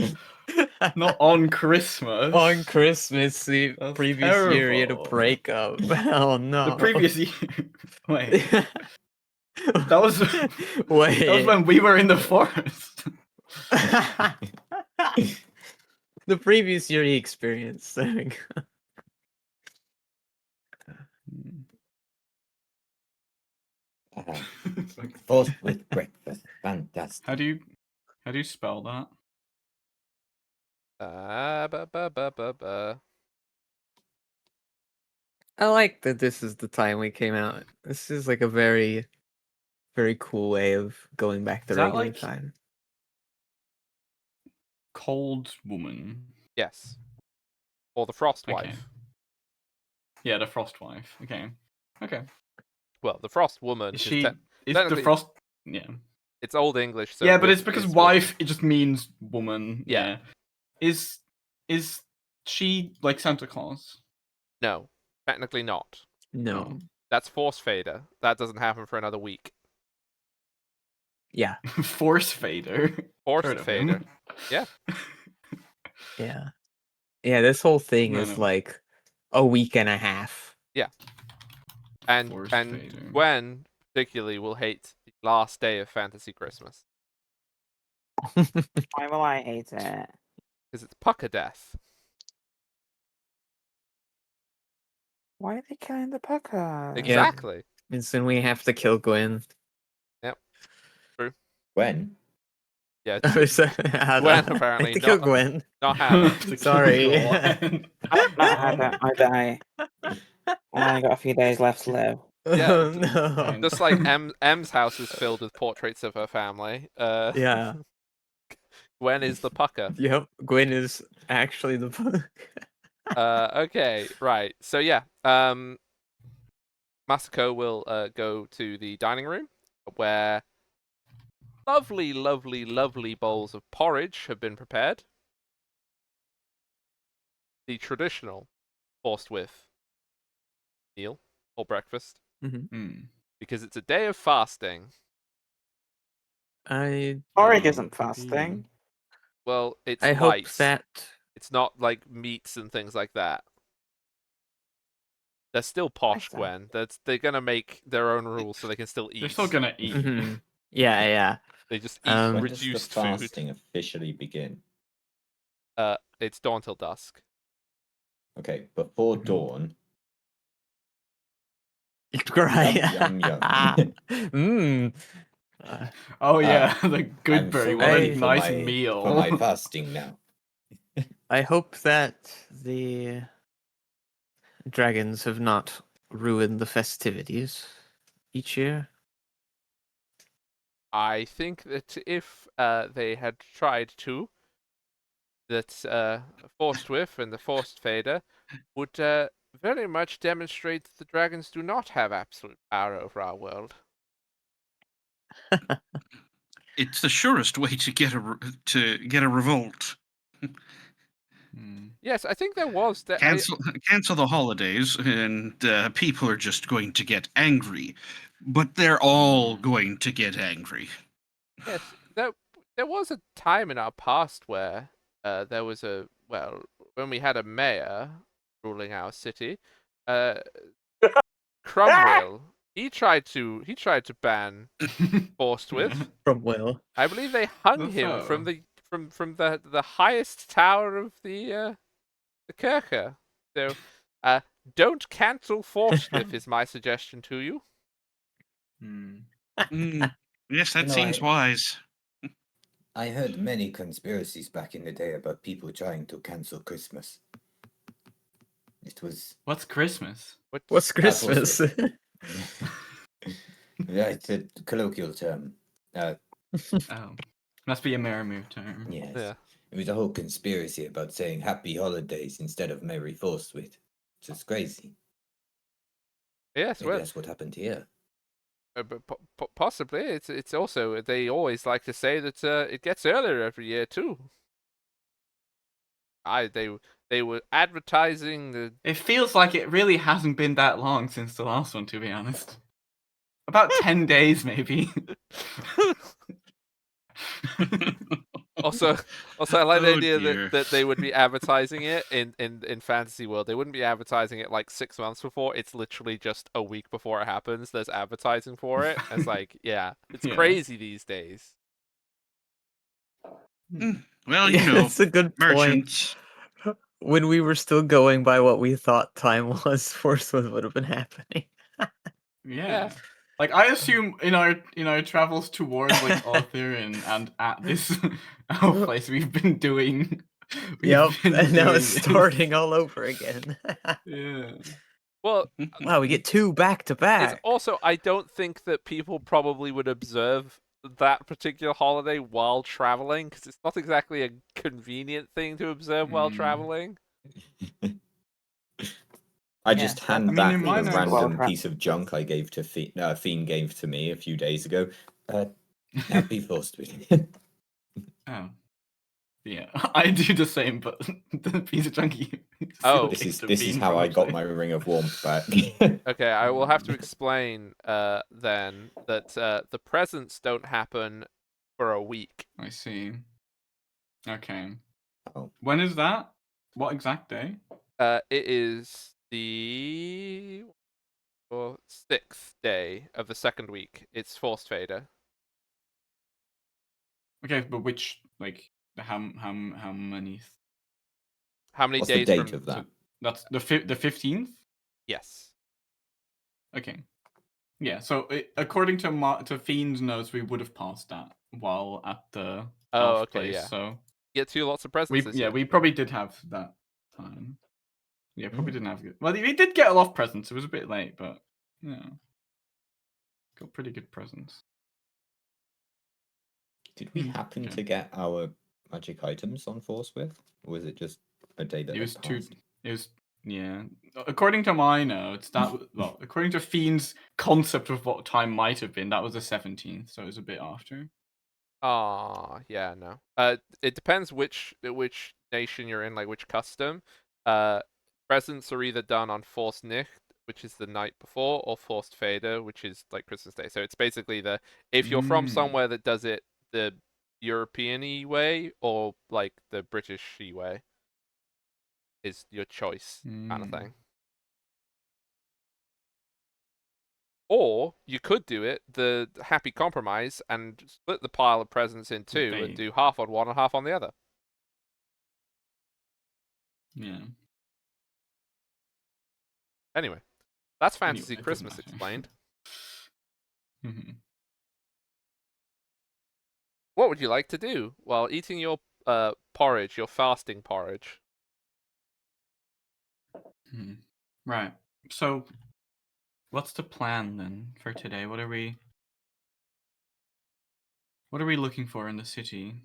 Not on Christmas. On Christmas, the That's previous year he had a terrible. breakup. Oh no. The previous year. Wait. That was Wait. that was when we were in the forest. The previous year he experienced. Toast with breakfast. Fantastic. How do you spell that? Ba. I like that this is the time we came out. This is like a very, very cool way of going back to Is that regular like- time. Cold woman. Yes. Or the Frostwife. Okay. Yeah, the frost wife. Okay. Okay. Well, the Frost Woman. Is 'cause she? Is the technically- frost? Yeah. It's Old English, so yeah, but wif it's because is wife. woman. It just means woman. Yeah. Is she like Santa Claus? No, technically not. No. That's Force Fader. That doesn't happen for another week. Yeah. Force Fader. Force Heard of Fader. him. Yeah. Yeah. Yeah, this whole thing No, is no. like a week and a half. And Force and Fader. Gwen particularly will hate the last day of Fantasy Christmas Why will I hate it? because it's pucker death. Why are they killing the pucker? Exactly. And soon we have to kill Gwen. When? Yeah. Gwen, apparently, to kill not- Gwen. Not Hannah. To kill Sorry. Gwen. Not I die. I only got a few days left to live. Yeah, Oh, no. Just like M's house is filled with portraits of her family. Yeah. Gwen is the pucker. Yep. Gwen is actually the Okay, right. So yeah, Masako will go to the dining room where lovely, lovely, lovely bowls of porridge have been prepared. The traditional Forstwith meal or breakfast Hmm. because it's a day of fasting. Porridge isn't fasting. Well, it's I hope light. that It's not like meats and things like that. They're still posh, that? Gwen. They're gonna make their own rules so they can still eat. They're still gonna eat. Mhm. Yeah. They just eat Um, When does the reduced food. fasting officially begin? It's dawn till dusk. Okay, before Mhm. dawn. Right. Yum, yum, yum. Mmm. Oh yeah, the good I'm berry. so What ready a for nice my- meal. For my fasting now. I hope that the dragons have not ruined the festivities each year. I think that if they had tried to, that Forced Whiff and the Forced Fader would very much demonstrate that the dragons do not have absolute power over our world. It's the surest way to get a revolt. Yes, I think there was that. Cancel the holidays, and people are just going to get angry. But they're all going to get angry. Yes, there was a time in our past where there was when we had a mayor ruling our city, Cromwell. He tried to ban Forced With. From Will. I believe they hung That's him so. from the highest tower of the Kirche. So, don't cancel Forced With is my suggestion to you. Yes, that know, seems wise. I heard many conspiracies back in the day about people trying to cancel Christmas. It was What's Christmas? What's Christmas? yeah, it's a colloquial term. Oh, must be a Merrimu term. Yes. Yeah. It was a whole conspiracy about saying happy holidays instead of Merry Forthwith. It's just crazy. Yes, Maybe well, that's what happened here. but possibly it's also they always like to say that it gets earlier every year too. They were advertising the It feels like it really hasn't been that long since the last one, to be honest. About 10 days, maybe. also I like the Oh, idea dear. that they would be advertising it in Fantasy World. They wouldn't be advertising it like 6 months before. It's literally just a week before it happens. There's advertising for it. It's like, yeah, it's Yeah. crazy these days. Well, Yeah, that's a good point. merchants. When we were still going by what we thought time was, Forcewood would have been happening. Yeah. Like I assume in our travels towards like Arthur and at this place we've been doing. Yep, been and now doing it's this. starting all over again. Yeah. Well, Wow, we get 2 back to it's back. also I don't think that people probably would observe that particular holiday while traveling because it's not exactly a convenient thing to observe while traveling. I just hand I mean, back in the mine, random piece of junk I gave to Fiend gave to me a few days ago. Happy Forthwith. Oh. Yeah, I do the same, but the piece of junkie. Oh. This is how I got my Ring of Warmth back. Okay, I will have to explain then that the presents don't happen for a week. I see. Okay. Oh. When is that? What exact day? It is the 6th day of the second week. It's Forced Fader. Okay, but which like how many? How many What's the days date from? of that? That's the 15th. Yes. Okay. Yeah. So according to Fiend's notes, we would have passed that while at the Oh, 12th okay, place. yeah. So Get 2 lots of presents this year. we probably did have that time. Yeah, probably didn't have good. Well, we did get a lot of presents. It was a bit late, but yeah, got pretty good presents. Did we happen okay. to get our magic items on Forthwith, or was it just a day that It was passed? It was yeah. According to my notes, according to Fiend's concept of what time might have been, that was the 17th, so it was a bit after. Ah, yeah, no. It depends which nation you're in, like which custom. Presents are either done on Forced Nicht, which is the night before, or Forced Fader, which is like Christmas Day. So it's basically if you're from somewhere that does it the European-y way or like the British-y way, is your choice kind of thing. Or you could do it the happy compromise and split the pile of presents in 2 and do half on one and half on the other. Yeah. Anyway, that's Fantasy Anyway, it doesn't Christmas matter. explained. Mhm. What would you like to do while eating your porridge, your fasting porridge? Right. So, what's the plan then for today? What are we? What are we looking for in the city?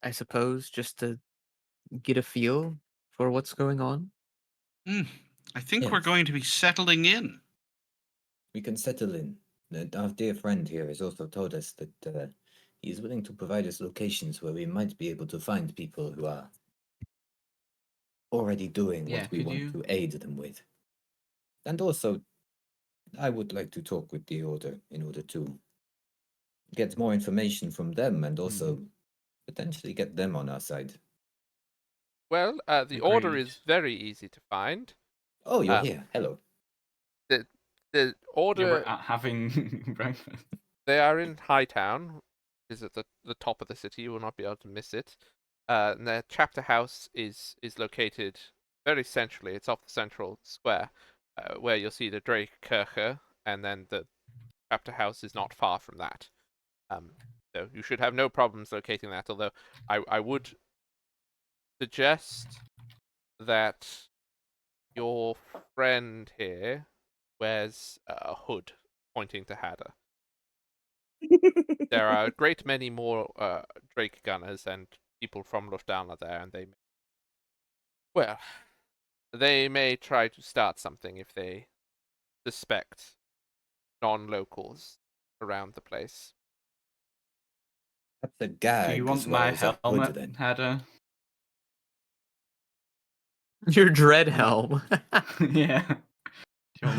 I suppose just to get a feel for what's going on. I think we're Yes. going to be settling in. We can settle in. Our dear friend here has also told us that he is willing to provide us locations where we might be able to find people who are already doing Yeah, what we could want you? to aid them with. And also, I would like to talk with the Order in order to get more information from them and also potentially get them on our side. Well, the order Agreed. is very easy to find. Oh, you're Um, here. Hello. the Yeah, order, we're having breakfast. they are in Hightown, is at the top of the city. You will not be able to miss it. And their chapter house is located very centrally. It's off the central square, where you'll see the Drake Kirche, and then the chapter house is not far from that. So you should have no problems locating that. Although I would suggest that your friend here wears a hood, pointing to Hadder. There are a great many more Drake gunners and people from Lufthansa there, and they may try to start something if they suspect non-locals around the place. Perhaps a Do gag you as want well my as a hood helmet, then. Hadder? Your dread My- helm. Yeah. Do you want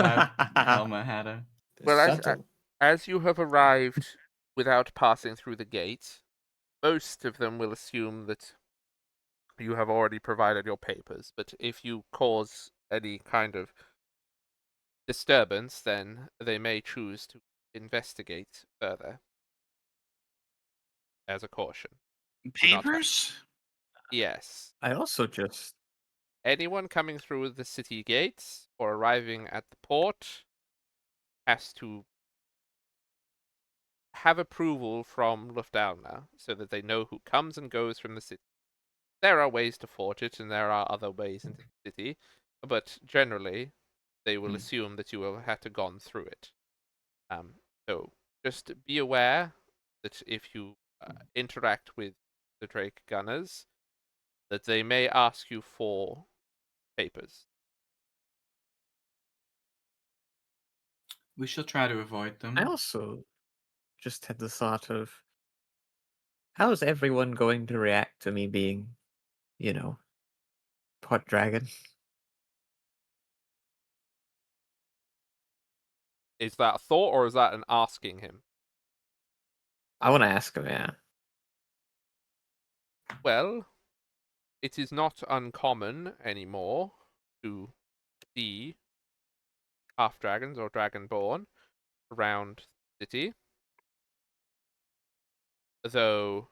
my helmet, Hadder? The Well, shuttle. as you have arrived without passing through the gate, most of them will assume that you have already provided your papers. But if you cause any kind of disturbance, then they may choose to investigate further as a caution. Do not Papers? Yes. I also just Anyone coming through the city gates or arriving at the port has to have approval from Lufthansa so that they know who comes and goes from the city. There are ways to forge it, and there are other ways into the city, but generally, they will assume that you will have to gone through it. So just be aware that if you interact with the Drake gunners, that they may ask you for papers. We shall try to avoid them. I also just had the thought of how is everyone going to react to me being, you know, pot dragon? Is that a thought, or is that an asking him? I want to ask him, yeah. Well, it is not uncommon anymore to see half dragons or dragonborn around the city. Though,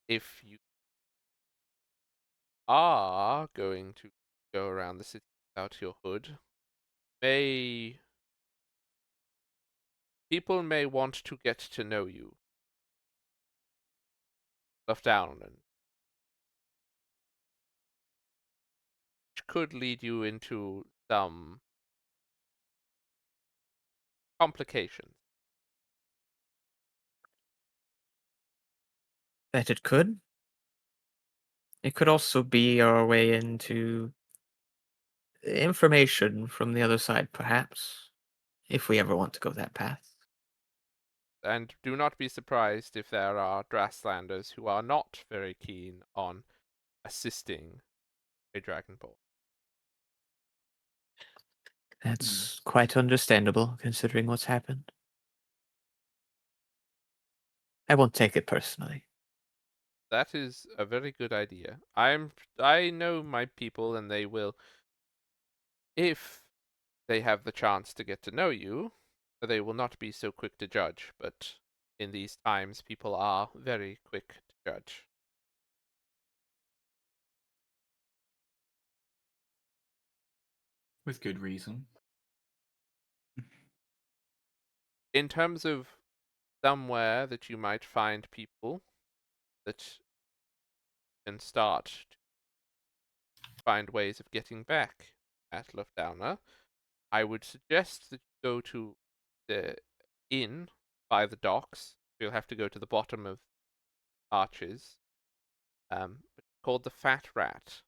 if you are going to go around the city without your hood, people may want to get to know you. Left down, and which could lead you into some complications. That it could. It could also be our way into information from the other side, perhaps, if we ever want to go that path. And do not be surprised if there are Drastlanders who are not very keen on assisting a Dragonborn. That's quite understandable, considering what's happened. I won't take it personally. That is a very good idea. I know my people, and they will, if they have the chance to get to know you, they will not be so quick to judge. But in these times, people are very quick to judge. With good reason. In terms of somewhere that you might find people that can start to find ways of getting back at Lufthansa, I would suggest that you go to inn by the docks. You'll have to go to the bottom of arches. Called the Fat Rat.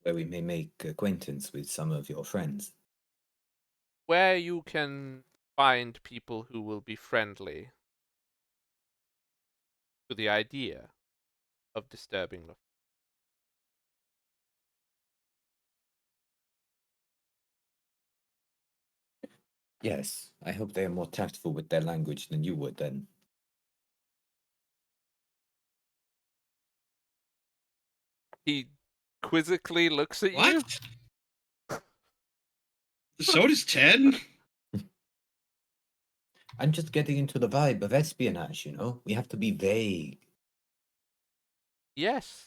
Where we may make acquaintance with some of your friends. Where you can find people who will be friendly to the idea of disturbing the. Yes, I hope they are more tactful with their language than you would then. He quizzically looks at you. What? So does Ted. I'm just getting into the vibe of espionage, you know? We have to be vague. Yes.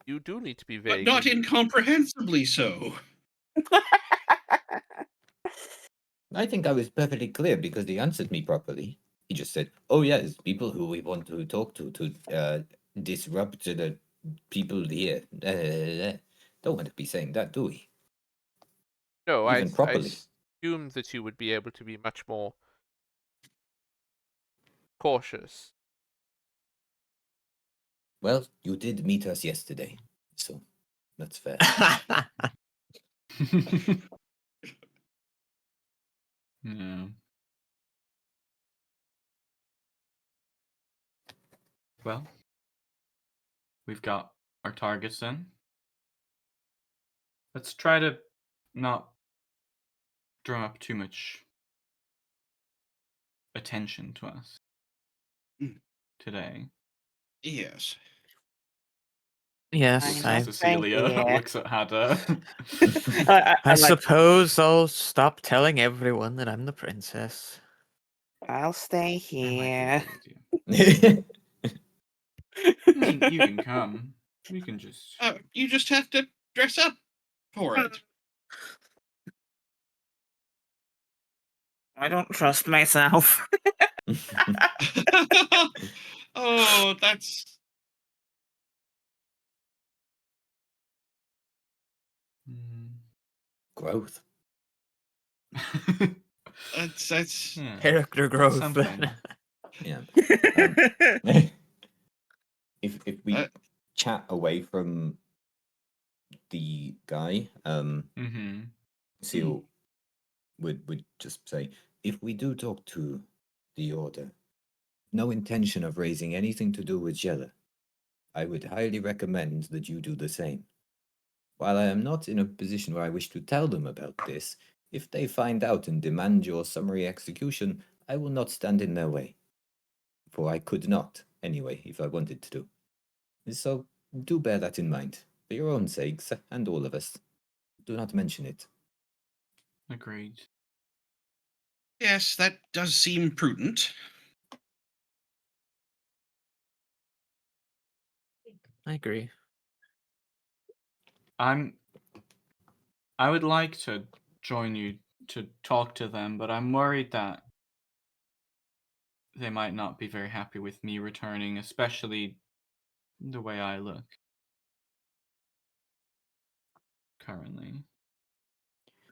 You do need to be But vague. not incomprehensibly so. I think I was perfectly clear because he answered me properly. He just said, "Oh yes, people who we want to talk to disrupt the people here." Don't want to be saying that, do we? No, Even I properly. assumed that you would be able to be much more cautious. Well, you did meet us yesterday, so that's fair. Yeah. Well, we've got our targets then. Let's try to not drum up too much attention to us Mm. today. Yes. Yes, Looks I at I, must say, Cecilia, yeah. looks at Hada. I I'm like, suppose I'll stop telling everyone that I'm the princess. I'll stay That might be a here. good idea. I mean, you can come. We can just. You just have to dress up for it. I don't trust myself. Oh, that's Growth. that's Yeah, Character growth. something. Yeah. If we Uh, chat away from the guy, Mm-hmm. Seal would just say, if we do talk to the Order, no intention of raising anything to do with Jella, I would highly recommend that you do the same. While I am not in a position where I wish to tell them about this, if they find out and demand your summary execution, I will not stand in their way. For I could not, anyway, if I wanted to. So do bear that in mind, for your own sakes, and all of us. Do not mention it. Agreed. yes, that does seem prudent. I agree. I would like to join you to talk to them, but I'm worried that they might not be very happy with me returning, especially the way I look currently.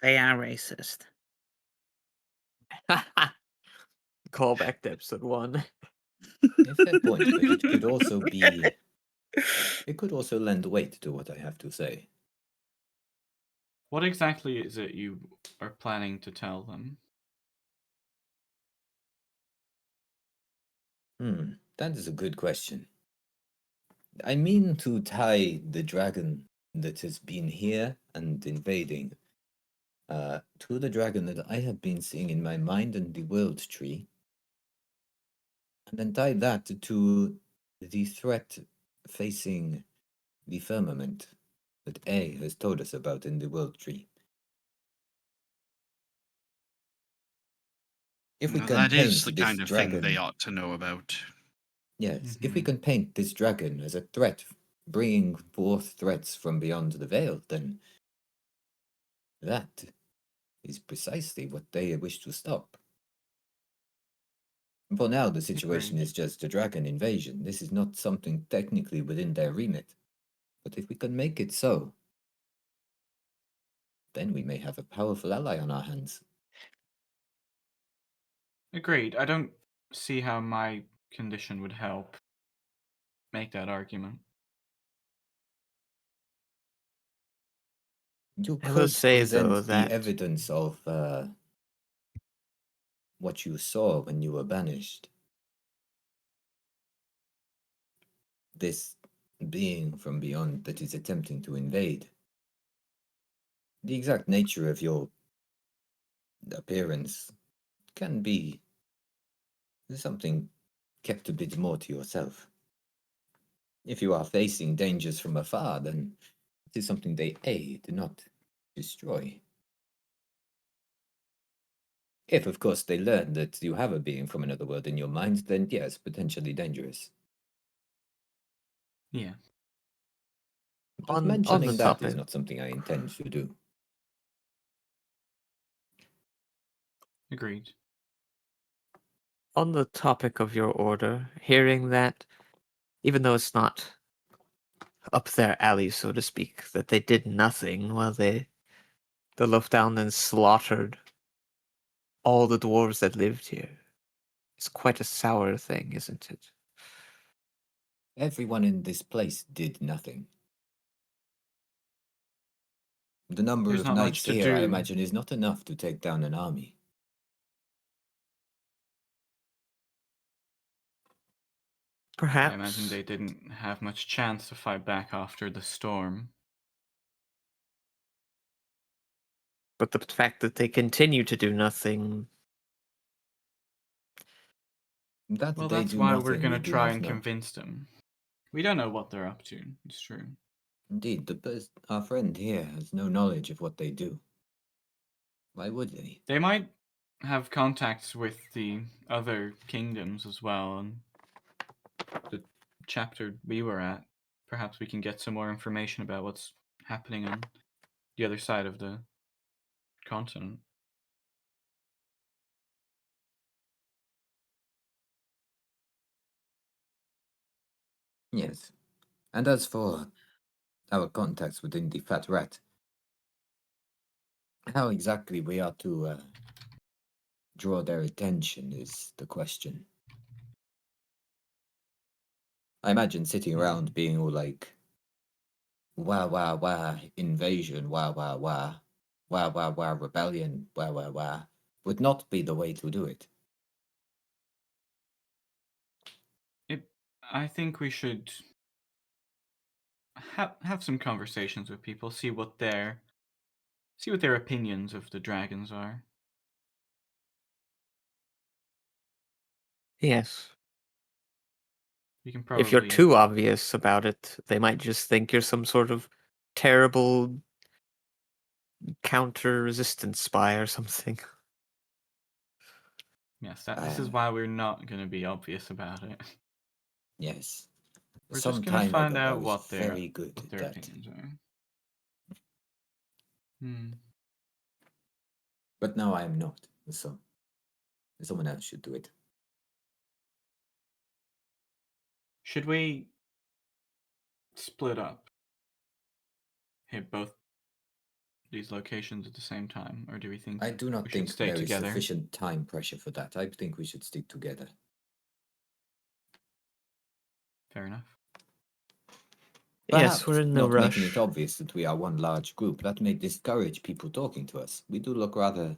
They are racist. Callback to episode 1. A fair point, but it could also be. It could also lend weight to what I have to say. What exactly is it you are planning to tell them? That is a good question. I mean to tie the dragon that has been here and invading to the dragon that I have been seeing in my mind and the world tree, and then tie that to the threat facing the firmament that A has told us about in the world tree. If we Now, can that is the paint this kind of thing they dragon, ought to know about. yes, if we Mhm. can paint this dragon as a threat, bringing forth threats from beyond the veil, then that is precisely what they wish to stop. For now, the situation Agreed. is just a dragon invasion. This is not something technically within their remit. But if we can make it so, then we may have a powerful ally on our hands. Agreed. I don't see how my condition would help make that argument. You I will could say, though, present the that evidence of what you saw when you were banished. This being from beyond that is attempting to invade. The exact nature of your appearance can be something kept a bit more to yourself. If you are facing dangers from afar, then it is something they aid, not destroy. If, of course, they learn that you have a being from another world in your mind, then yes, potentially dangerous. Yeah. But on the mentioning that is topic, not something I intend to do. Agreed. on the topic of your order, hearing that, even though it's not up their alley, so to speak, that they did nothing while the Loafdown then slaughtered all the dwarves that lived here. It's quite a sour thing, isn't it? Everyone in this place did nothing. The number There's of not much knights to here, I do. imagine, is not enough to take down an army. Perhaps. I imagine they didn't have much chance to fight back after the storm. But the fact that they continue to do nothing. That Well, they that's do why we're nothing, gonna we do try not and know. convince them. We don't know what they're up to. It's true. Indeed, our friend here has no knowledge of what they do. Why would they? They might have contacts with the other kingdoms as well, and the chapter we were at. Perhaps we can get some more information about what's happening on the other side of the continent. Yes. And as for our contacts within the Fat Rat, how exactly we are to draw their attention is the question. I imagine sitting around being all like, wah, wah, wah, invasion, wah, wah, wah, wah, wah, wah, rebellion, wah, wah, wah, would not be the way to do it. I think we should have some conversations with people, see what their opinions of the dragons are. Yes. We can If you're probably too obvious about it, they might just think you're some sort of terrible counter-resistance spy or something. Yes, this is why we're not going to be obvious about it. Yes. We're Some just going to time find ago, I out was what very good at their that. opinions are. But now I am not, so someone else should do it. Should we split up? Hit both these locations at the same time, or do we think I do not we should think stay there is together? sufficient time pressure for that. I think we should stick together. Fair enough. Yes, Perhaps we're in no not making it rush. obvious that we are one large group. That may discourage people talking to us. We do look rather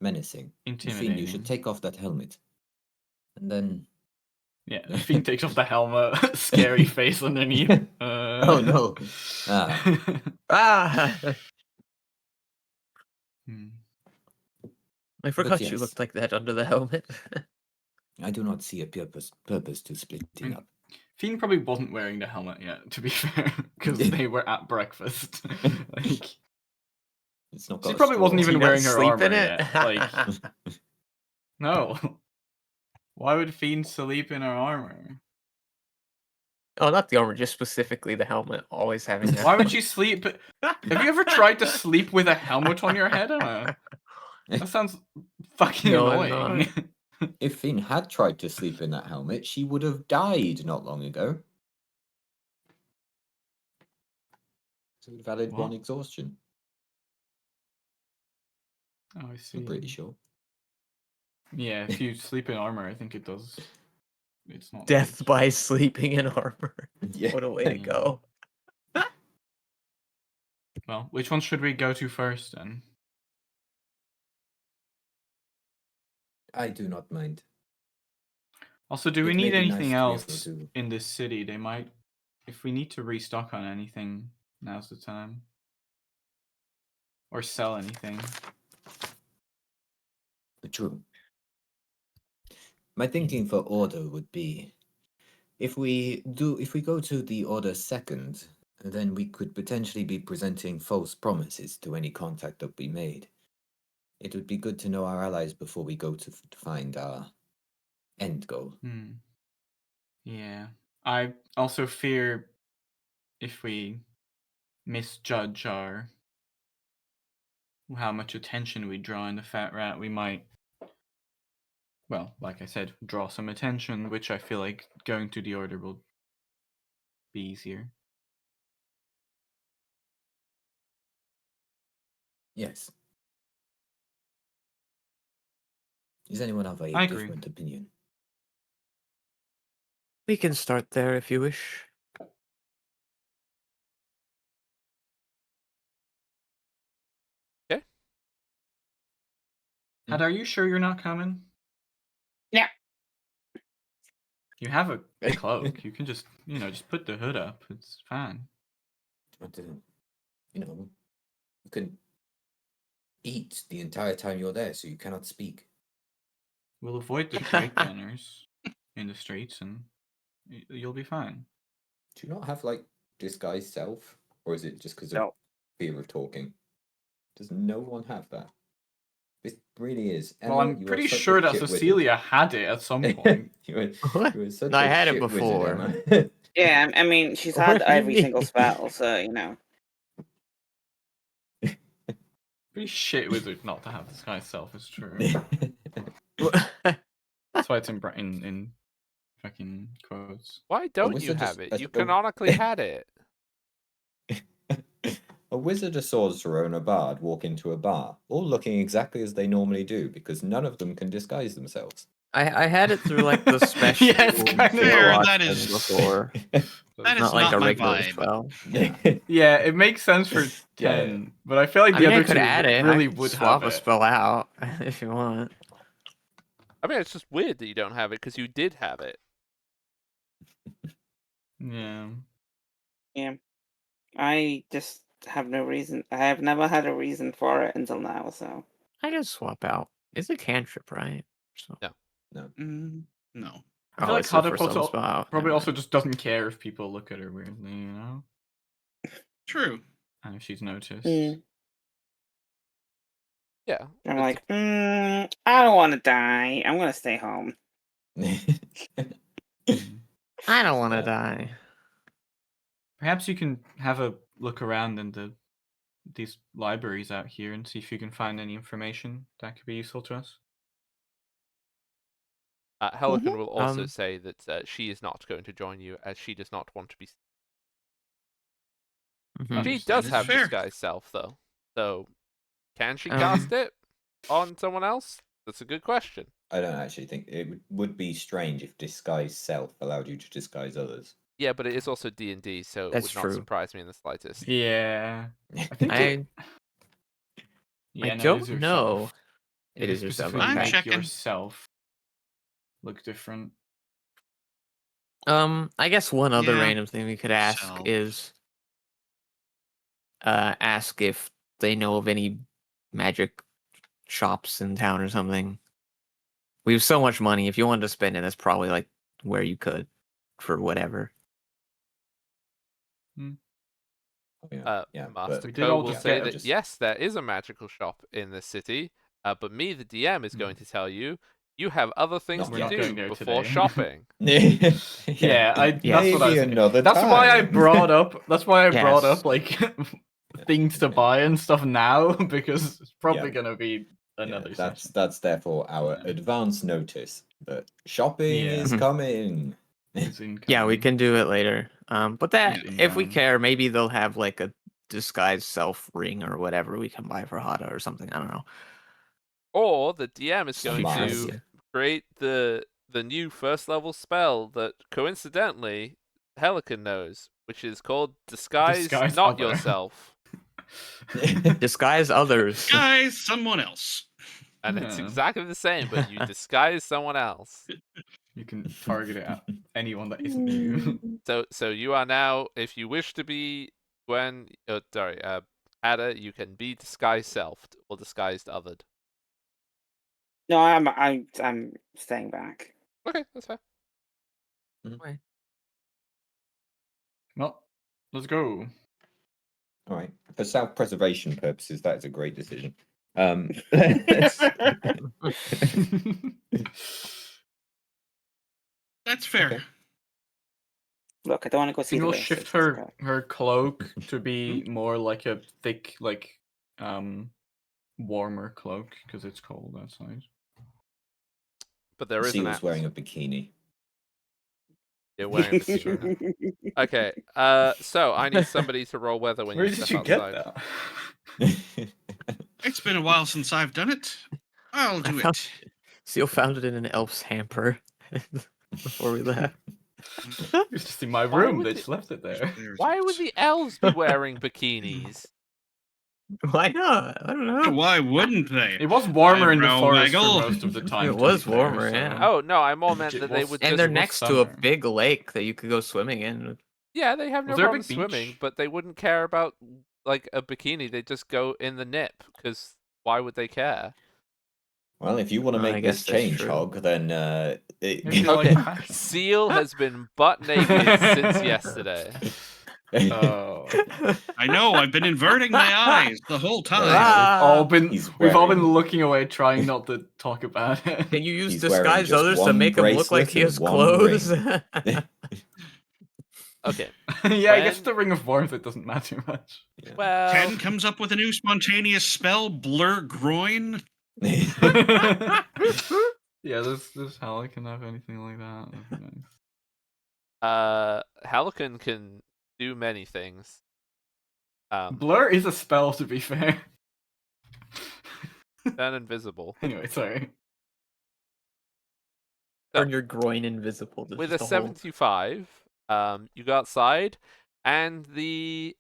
menacing. Fiend, you should Intimidating. take off that helmet. And then... Yeah, Fiend takes off the helmet, scary face underneath. Oh no! Ah! I But forgot you yes, looked like that under the helmet. I do not see a purpose to splitting up. Fiend probably wasn't wearing the helmet yet, to be fair, because they were at breakfast. Like, It's not she got a probably wasn't straw. even Do you not wearing her sleep armor in it? yet. Like, no. Why would Fiend sleep in her armor? Oh, not the armor, just specifically the helmet. Always having that. Why would you sleep? Have you ever tried to sleep with a helmet on your head, Emma? That sounds fucking No, I'm annoying. If Finn had tried to sleep in that helmet, she would have died not long ago. So it valid one What? exhaustion. Oh, I see. I'm pretty sure. Yeah, if you sleep in armor, I think it does. It's not Death good. by sleeping in armor. Yeah. What a way to Yeah. go. Well, which one should we go to first then? I do not mind. Also, do we It may need be anything nice to be able else to- in this city? They might, if we need to restock on anything, now's the time. Or sell anything. True. My thinking for order would be, if we go to the order second, then we could potentially be presenting false promises to any contact that we made. It would be good to know our allies before we go to find our end goal. Yeah. I also fear if we misjudge how much attention we draw in the Fat Rat, we might, well, like I said, draw some attention, which I feel like going to the order will be easier. Yes. Does anyone have a I agree. different opinion? We can start there if you wish. Had, are you sure you're not coming? Yeah. You have a cloak. You can just, just put the hood up. It's fine. But, you can eat the entire time you're there, so you cannot speak. We'll avoid the street gunners in the streets, and you'll be fine. Do you not have like disguise self, or is it just because of No. fear of talking? Does no one have that? This really is. Well, Emma, I'm you are pretty such a sure that shit wizard. Cecilia had it at some point. you What? are such No, I a had it shit wizard, before. Emma. Yeah, I mean, she's What had do you every single mean? spell, so, you know. Pretty shit wizard not to have this guy's self is true. What? That's why it's in fucking quotes. Why don't you wizard have is- it? a- You a- canonically had it. A wizard, a sorcerer, and a bard walk into a bar, all looking exactly as they normally do, because none of them can disguise themselves. I had it through like the special. Yeah, it's kinda Fair, Overwatch that thing is- before. That is Not like not a my regular vibe. spell. Yeah, it makes sense for 10, but I feel like I the mean, I other could two add it. really I could would swap have a it. spell out if you want. I mean, it's just weird that you don't have it because you did have it. Yeah. Yeah. I just have no reason. I have never had a reason for it until now, so. I can swap out. It's a cantrip, right? So. No. No. I feel Oh, like it's a Hada for some Poto spell out. probably Never also mind. just doesn't care if people look at her weirdly, you know? True. And if she's noticed. Yeah. I'm it's- like, I don't want to die. I'm gonna stay home. I don't want to Yeah. die. Perhaps you can have a look around in these libraries out here and see if you can find any information that could be useful to us. Helican will also Um, say that she is not going to join you as she does not want to be. Mhm. She Understand. does That is have fair. disguise self though. So, can she Um, cast it on someone else? That's a good question. I don't actually think it would be strange if disguise self allowed you to disguise others. Yeah, but it is also D&D, so it That's would not true. surprise me in the slightest. Yeah. I think I yeah, I no, it don't is know. yourself. It is yourself. Specifically I'm Okay. make checking. yourself look different. I guess one other Yeah, random thing we could ask self. is ask if they know of any magic shops in town or something. We have so much money. If you wanted to spend it, that's probably like where you could for whatever. Yeah, Master We did Co all will just say get- that just- yes, there is a magical shop in this city, but me, the DM, is going to tell you You have other things We're to not do going there before today. shopping. Yeah, that's what I Maybe was thinking. another That's why I time. brought up. That's why I brought Yes. up like things to buy and stuff now because it's probably Yeah. gonna be Yeah, another that's session. that's therefore our Yeah. advance notice that shopping Yeah. is Mhm. coming. It's Yeah, we incoming. can do it later. But that, Yeah. if we Inbound. care, maybe they'll have like a disguised self ring or whatever we can buy for Hada or something. I don't know. Or the DM is going Smart to idea. create the new first level spell that coincidentally Helican knows, which is called Disguise, Disguise Not Other. Yourself. Disguise others. Guys, someone else. And it's Yeah. exactly the same, but you disguise someone else. You can target it at anyone that isn't you. So you are now, if you wish to be Gwen, Ada, you can be disguised selfed or disguised othered. No, I'm staying back. Okay, that's fair. Well, let's go. All right. For self-preservation purposes, that is a great decision. Let's- That's fair. Okay. Look, I don't want to go see And the we'll races. shift Let's her go. her cloak to be more like a thick, like warmer cloak because it's cold outside. But there is an Seal's app. wearing a bikini. You're wearing a bikini. Okay, so I need somebody to roll weather when Where you did step you outside. get that? It's been a while since I've done it. I'll I do found it. Seal found it in an elf's hamper before we left. It's just in my Why room. would They the- just left it there. There's Why it. would the elves be wearing bikinis? Why not? I don't know. Why wouldn't they? It was warmer in the Eyebrow forest waggle. for most of the time. It to be was fair, warmer, so- yeah. Oh no, I more meant It that they was- would And just. they're was next to a summer. big lake that you could go swimming in. Yeah, they have no Was there a problem big swimming, beach? but they wouldn't care about like a bikini. They just go in the nip because why would they care? Well, if you want to I make this guess that's change, true. Hog, then Maybe they Okay, like fashion. Seal has been butt naked since yesterday. Oh. I know. I've been inverting my eyes the whole time. Ah! We've all been wearing- looking away, trying not to talk about it. Can you use He's wearing disguise just others to one make him look like bracelet he and has one clothes? Okay, Yeah, I guess When- the ring of warmth it doesn't matter much. well, Ken comes up with a new spontaneous spell, Blur Groin. Yeah, this Hal can have anything like that. That'd be nice. Helican can do many things. Blur is a spell, to be fair. Turn invisible. Anyway, sorry. Turn your groin invisible. to With a just whole- 75, you go outside, and the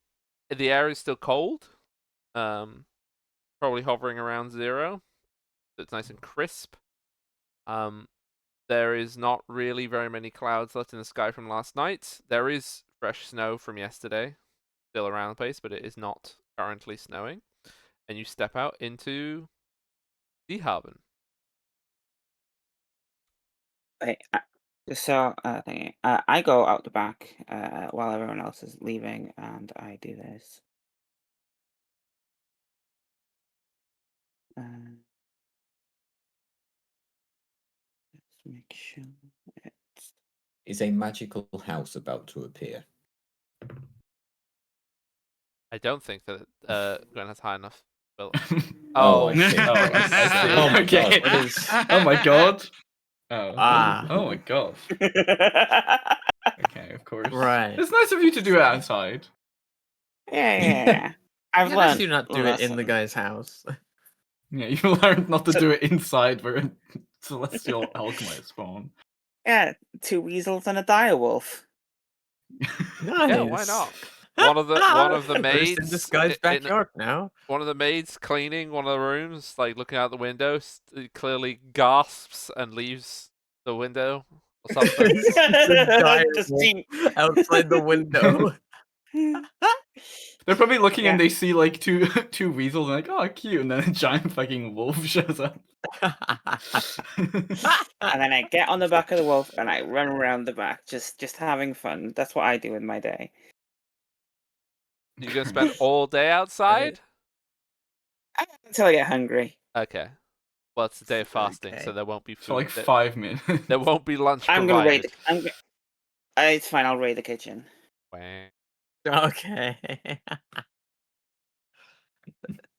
air is still cold. Probably hovering around 0. So it's nice and crisp. There is not really very many clouds left in the sky from last night. There is fresh snow from yesterday, still around the place, but it is not currently snowing. And you step out into Zeehaven. Wait, so I go out the back while everyone else is leaving, and I do this. Let's make sure it's. Is a magical house about to appear? I don't think that Gwen has high enough. Well, Oh, oh, I see. Oh, I see. Oh my Okay. God. What is- Oh my god. Oh. Ah. Oh my god. Okay, of course. Right. It's nice of you to do it outside. Yeah. I've Yeah, learned. let's do not do it in the lesson. guy's house. Yeah, you learned not to do it inside where a celestial alchemist spawn. Yeah, 2 weasels and a direwolf. Nice. yeah, why not? One of the We're just in maids this guy's in- backyard now. one of the maids cleaning one of the rooms, like looking out the window, clearly gasps and leaves the window or something. Just see- Outside the window. They're probably looking Yeah. and they see like two weasels and like, oh cute, and then a giant fucking wolf shows up. And then I get on the back of the wolf and I run around the back, just having fun. That's what I do in my day. You're gonna spend all day outside? Until I get hungry. Okay. Well, it's a day of fasting, Okay. so there won't be food. For like 5 minutes. There won't be lunch I'm gonna raid. provided. It's fine. I'll raid the kitchen. Wah. Okay.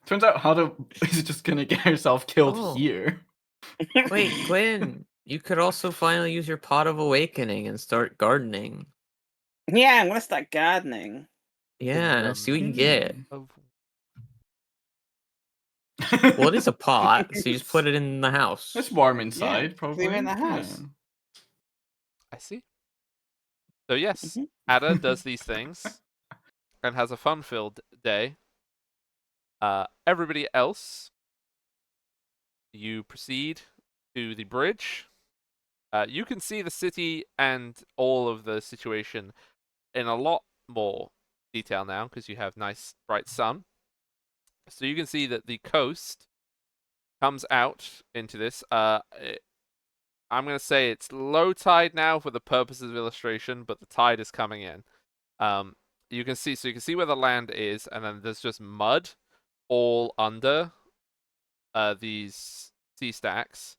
Turns out Hada is just gonna get herself killed Oh. here. Wait, Quinn, you could also finally use your pot of awakening and start gardening. Yeah, I'm gonna start gardening. Yeah, see what you get. Of- Well, it is a pot, so you just put it in the house. It's warm inside, Yeah, probably. leave it in the house. Yeah. I see. So yes, Mhm. Ada does these things and has a fun-filled day. Everybody else, you proceed to the bridge. You can see the city and all of the situation in a lot more detail now because you have nice bright sun. So you can see that the coast comes out into this. I'm going to say it's low tide now for the purposes of illustration, but the tide is coming in. You can see where the land is, and then there's just mud all under these sea stacks,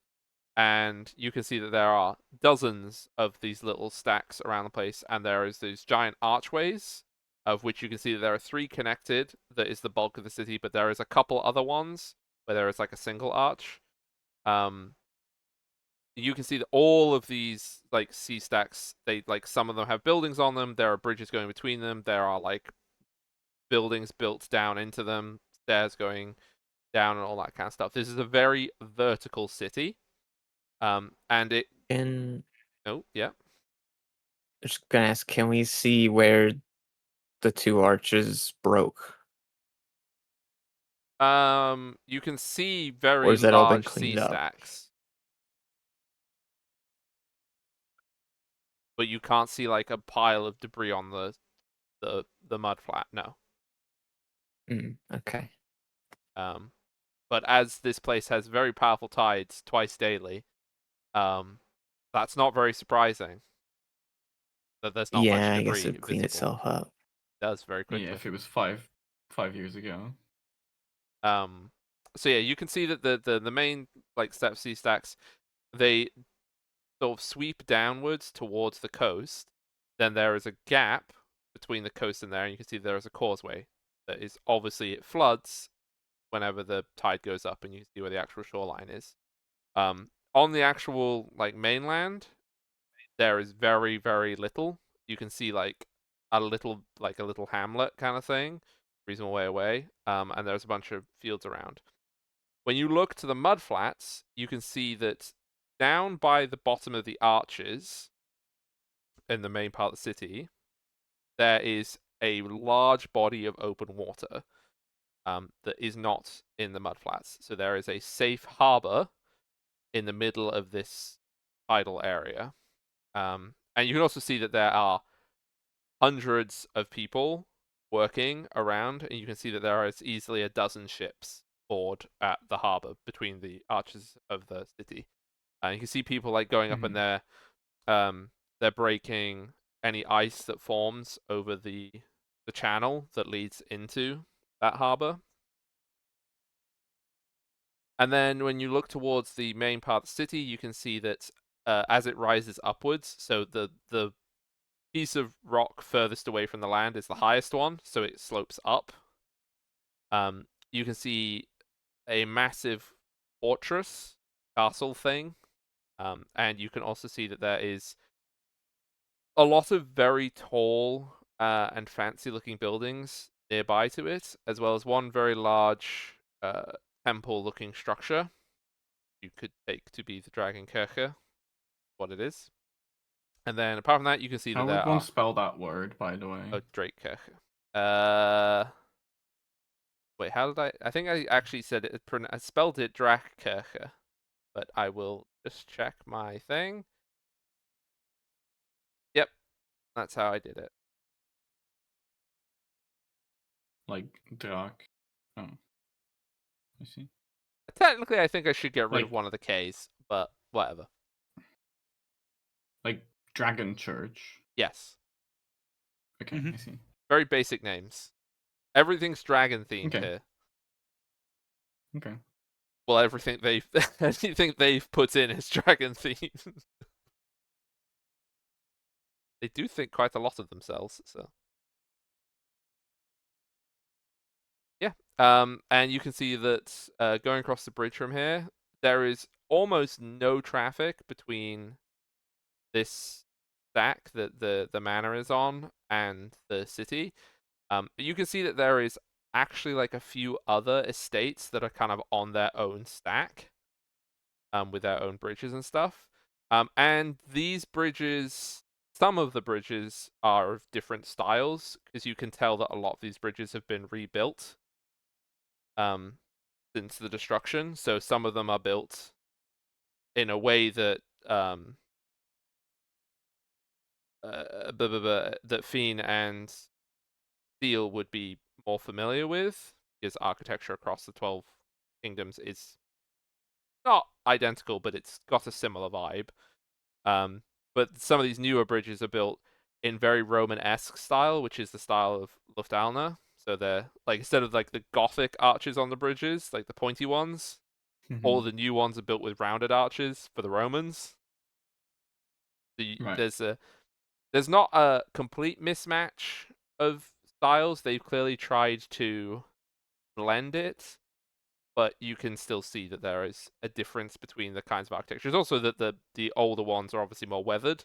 and you can see that there are dozens of these little stacks around the place, and there is these giant archways, of which you can see that there are 3 connected. That is the bulk of the city, but there is a couple other ones where there is like a single arch. You can see that all of these like sea stacks, they like some of them have buildings on them. There are bridges going between them. There are like buildings built down into them, stairs going down, and all that kind of stuff. This is a very vertical city, and it. And Oh yeah. I'm just gonna ask, can we see where the 2 arches broke? You can see Or very has that all been large sea cleaned up? stacks, but you can't see like a pile of debris on the mud flat. No. Okay. But as this place has very powerful tides twice daily, that's not very surprising that there's not much Yeah, I guess debris it'd clean visible. itself up. It does very Yeah, quickly. if it was five years ago. So yeah, you can see that the main like sea stacks, they sort of sweep downwards towards the coast. Then there is a gap between the coast and there, and you can see there is a causeway that is obviously it floods whenever the tide goes up, and you can see where the actual shoreline is. On the actual like mainland, there is very, very little. You can see like a little hamlet kind of thing, reasonable way away. And there's a bunch of fields around. When you look to the mud flats, you can see that down by the bottom of the arches in the main part of the city, there is a large body of open water that is not in the mud flats. So there is a safe harbor in the middle of this tidal area. And you can also see that there are hundreds of people working around, and you can see that there is easily a dozen ships moored at the harbor between the arches of the city. And you can see people like going up in there. They're breaking any ice that forms over the channel that leads into that harbor. And then when you look towards the main part of the city, you can see that as it rises upwards, so the piece of rock furthest away from the land is the highest one, so it slopes up. You can see a massive fortress, castle thing, and you can also see that there is a lot of very tall and fancy-looking buildings nearby to it, as well as one very large temple-looking structure you could take to be the Dragon Kirche, what it is. And then apart from that, you can see that How there would one are spell that word, by the way? Drake Kirche. Wait, how did I think I actually said it. I spelled it Drakkirche, but I will just check my thing. Yep, that's how I did it. Like Drak. Oh. I see. Technically, I think I should get rid of Like- one of the K's, but whatever. Like Dragon Church. Yes, Okay, Mhm. I see. very basic names. Everything's dragon themed Okay. here. Okay. well, everything they've put in is dragon themed. They do think quite a lot of themselves, so yeah. And you can see that going across the bridge from here, there is almost no traffic between this stack that the manor is on and the city. But you can see that there is actually like a few other estates that are kind of on their own stack, with their own bridges and stuff. And these bridges, some of the bridges are of different styles, because you can tell that a lot of these bridges have been rebuilt since the destruction. So some of them are built in a way that that Fiend and Steel would be more familiar with, because architecture across the 12 kingdoms is not identical, but it's got a similar vibe. But some of these newer bridges are built in very Roman-esque style, which is the style of Luftalna. So they're like, instead of like the Gothic arches on the bridges, like the pointy ones, all the new ones are built with rounded arches for the Romans. Right. There's not a complete mismatch of styles. They've clearly tried to blend it, but you can still see that there is a difference between the kinds of architecture. It's also that the older ones are obviously more weathered,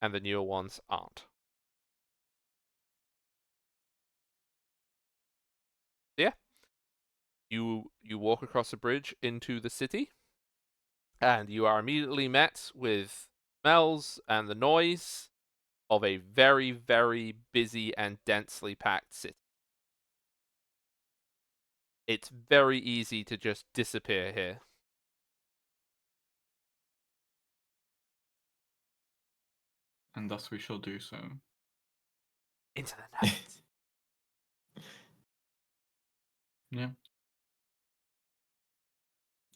and the newer ones aren't. Yeah. You walk across the bridge into the city, and you are immediately met with smells and the noise of a very, very busy and densely packed city. It's very easy to just disappear here. And thus we shall do so. Into the night. Yeah.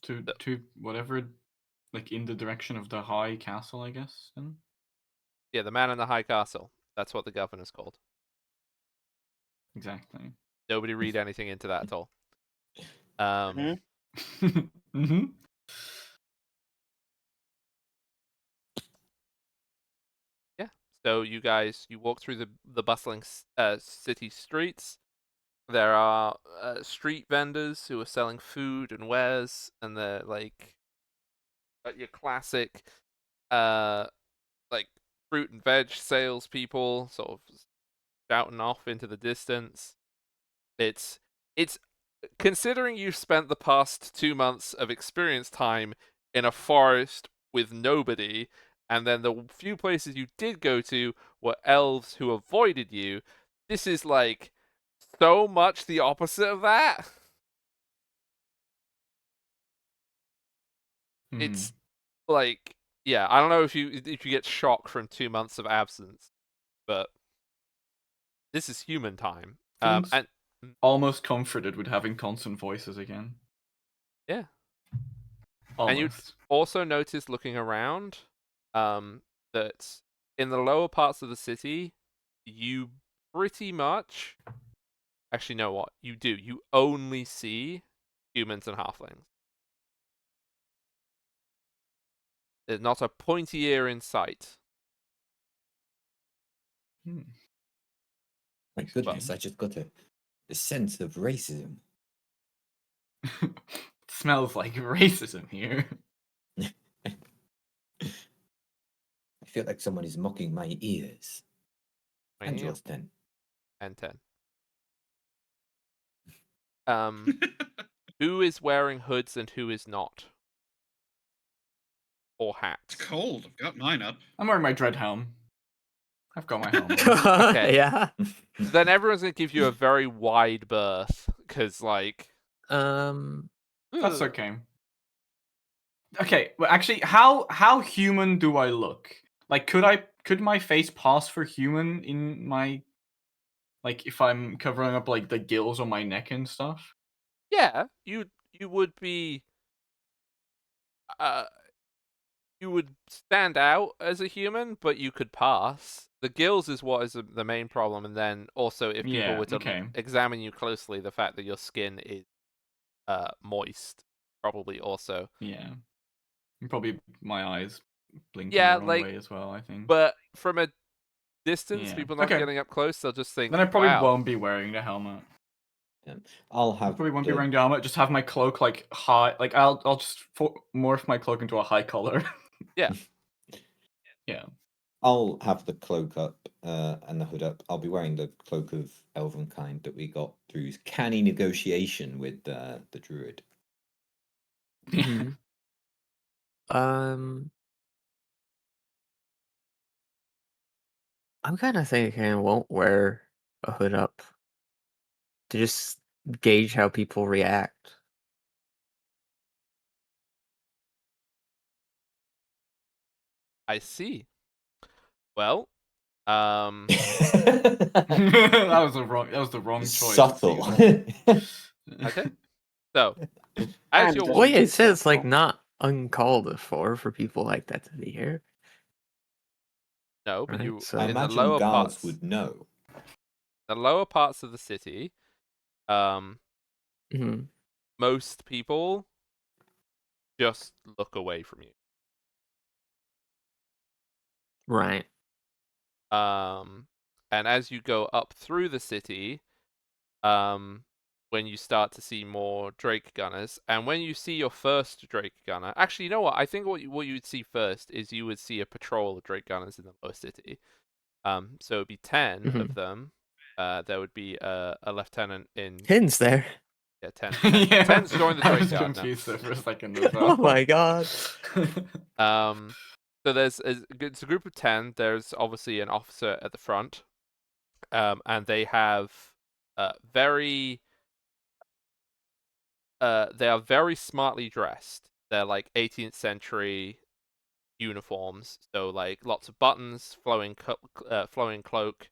To whatever, like in the direction of the high castle, I guess. Then. Yeah, the man in the high castle. That's what the governor's called. Exactly. Nobody read anything into that at all. Mm-hmm. Yeah. So you guys, you walk through the bustling city streets. There are street vendors who are selling food and wares, and they're like your classic like fruit and veg salespeople, sort of shouting off into the distance. It's considering you've spent the past 2 months of experience time in a forest with nobody, and then the few places you did go to were elves who avoided you. This is like so much the opposite of that. It's like, yeah, I don't know if you get shock from 2 months of absence, but this is human time. Feelings And almost comforted with having constant voices again. yeah. Almost. And you also notice looking around that in the lower parts of the city, you pretty much actually know what you do. You only see humans and halflings. There's not a pointy ear in sight. My goodness, I just got a sense of racism. It smells like racism here. I feel like someone is mocking my ears. And yours, 10. And 10. Who is wearing hoods and who is not? Or hats? It's cold. I've got mine up. I'm wearing my dread helm. I've got my helm on. Okay. Yeah. Then everyone's gonna give you a very wide berth, because like That's okay. Okay, well, actually, how human do I look? Like, could my face pass for human in my, like, if I'm covering up like the gills on my neck and stuff? Yeah, you would be you would stand out as a human, but you could pass. The gills is what is the main problem, and then also if people Yeah, were to okay. examine you closely, the fact that your skin is moist probably also. Yeah. And probably my eyes blinking Yeah, the wrong like, way as well, I think. but from a distance, Yeah. people not Okay. getting up close, they'll just think, Then I probably wow. won't be wearing the helmet. I'll I have probably won't be the wearing the helmet. Just have my cloak like high. Like I'll just morph my cloak into a high collar. Yeah. Yeah. I'll have the cloak up and the hood up. I'll be wearing the cloak of Elvenkind that we got through canny negotiation with the druid. Mhm. I'm kind of thinking I won't wear a hood up to just gauge how people react. I see. Well, That was the wrong choice. Subtle. okay. So, as And you're Well, yeah, walking, it says like subtle. not uncalled for people like that to be here. no, but Right, you so- I in the imagine lower guards parts, would know. the lower parts of the city, Mhm. most people just look away from you. Right. And as you go up through the city, when you start to see more Drake gunners, and when you see your first Drake gunner, actually, you know what? I think what you would see first is you would see a patrol of Drake gunners in the lower city. So it'd be 10 of Mhm. them. There would be a lieutenant in 10's there. yeah 10. Yeah. 10's joined the I Drake was Guard now. confused there for a second as Oh well. my god. So it's a group of 10. There's obviously an officer at the front, and they have very they are very smartly dressed. They're like 18th century uniforms, so like lots of buttons, flowing cloak.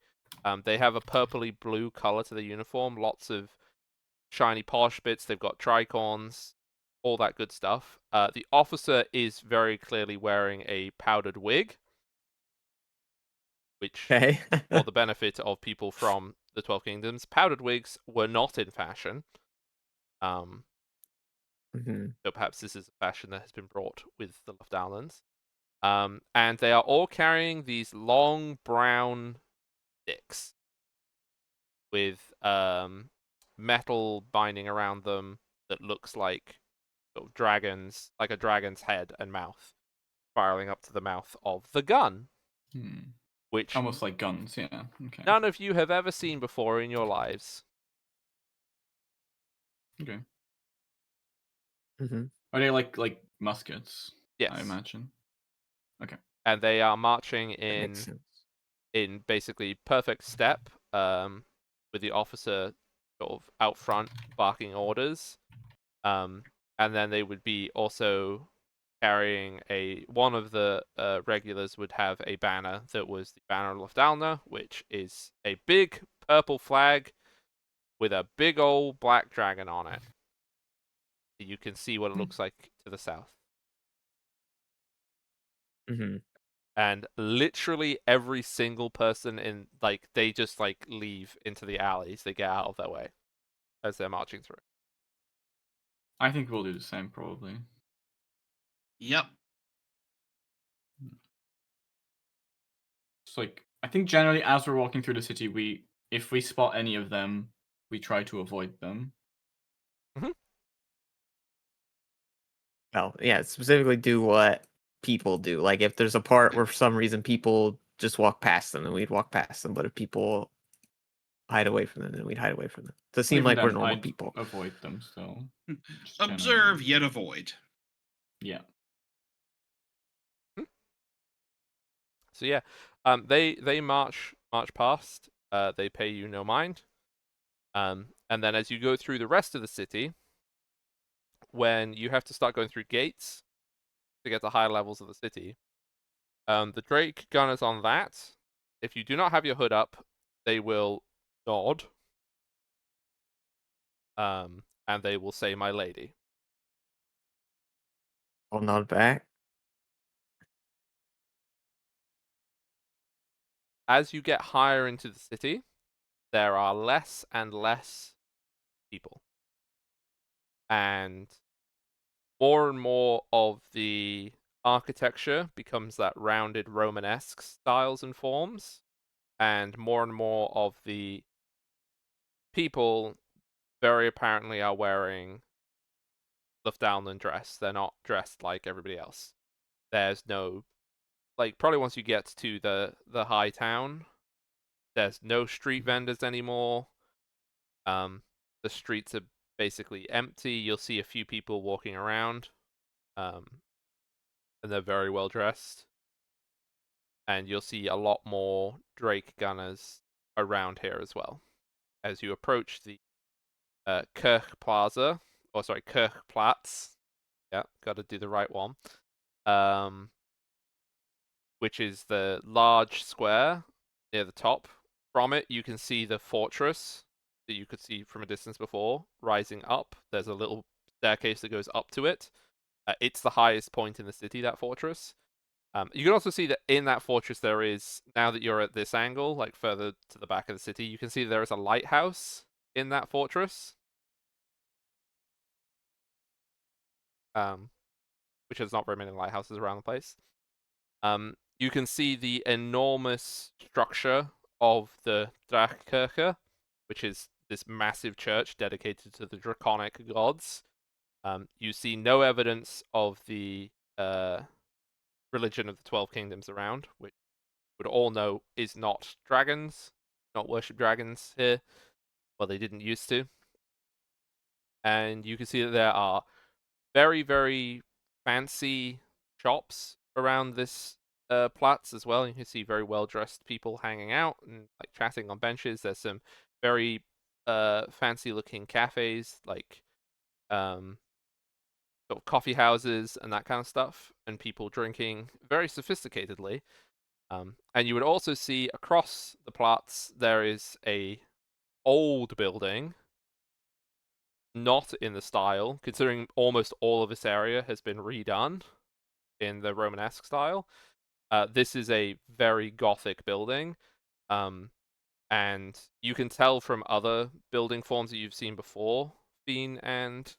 They have a purpley blue color to the uniform, lots of shiny polish bits. They've got tricorns, all that good stuff. The officer is very clearly wearing a powdered wig, which, Okay. for the benefit of people from the 12 Kingdoms, powdered wigs were not in fashion. Mhm. So perhaps this is a fashion that has been brought with the Lofdownlands. And they are all carrying these long brown sticks with metal binding around them that looks like sort of dragons, like a dragon's head and mouth, spiraling up to the mouth of the gun, which Almost like guns, yeah. Okay. none of you have ever seen before in your lives. Okay. Mhm. Are they like muskets? Yes. I imagine. Okay. And they are marching That makes sense. in basically perfect step, with the officer sort of out front barking orders. And then they would be also carrying one of the regulars would have a banner that was the banner of Lofdalna, which is a big purple flag with a big old black dragon on it. You can see what it looks like to the south. Mhm. And literally every single person in, like, they just like leave into the alleys. They get out of their way as they're marching through. I think we'll do the same probably. Yep. It's like I think generally as we're walking through the city, if we spot any of them, we try to avoid them. Well, yeah, specifically do what people do. Like if there's a part where for some reason people just walk past them, then we'd walk past them. But if people hide away from them, then we'd hide away from them. Does seem Even like we're then, normal I'd people. avoid them still. Just Observe generally. yet avoid. Yeah. So yeah, they march past. They pay you no mind. And then as you go through the rest of the city, when you have to start going through gates to get to higher levels of the city, the Drake gunners on that, if you do not have your hood up, they will nod. And they will say, "My lady." I'll nod back. As you get higher into the city, there are less and less people. And more and more of the architecture becomes that rounded Romanesque styles and forms, and more of the people very apparently are wearing Lufthansa dress. They're not dressed like everybody else. There's no, like, probably once you get to the high town, there's no street vendors anymore. The streets are basically empty. You'll see a few people walking around, and they're very well dressed. And you'll see a lot more Drake gunners around here as well. As you approach the Kirchplatz, yeah, got to do the right one. Which is the large square near the top. From it, you can see the fortress that you could see from a distance before rising up. There's a little staircase that goes up to it. It's the highest point in the city, that fortress. You can also see that in that fortress there is, now that you're at this angle, like further to the back of the city, you can see there is a lighthouse in that fortress. Which has not very many lighthouses around the place. You can see the enormous structure of the Drachkirche, which is this massive church dedicated to the draconic gods. You see no evidence of the religion of the 12 kingdoms around, which would all know is not dragons, not worship dragons here. Well, they didn't used to. And you can see that there are very, very fancy shops around this Platz as well. You can see very well dressed people hanging out and like chatting on benches. There's some very fancy looking cafes, like sort of coffee houses and that kind of stuff, and people drinking very sophisticatedly. And you would also see across the Platz there is a old building, not in the style, considering almost all of this area has been redone in the Romanesque style. This is a very Gothic building, and you can tell from other building forms that you've seen before, Fiend and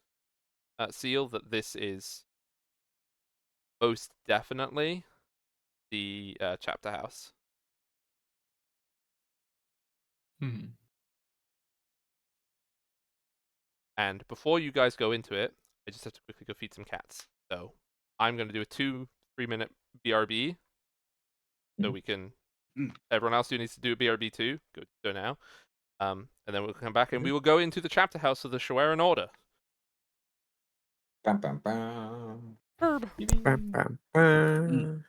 Seal, that this is most definitely the chapter house. And before you guys go into it, I just have to quickly go feed some cats. So I'm going to do a 2-3 minute BRB. So we can. Everyone else who needs to do a BRB too, go now. And then we'll come back and we will go into the chapter house of the Showeran Order. Bam, bam, bam. Herb. Bam, bam, bam.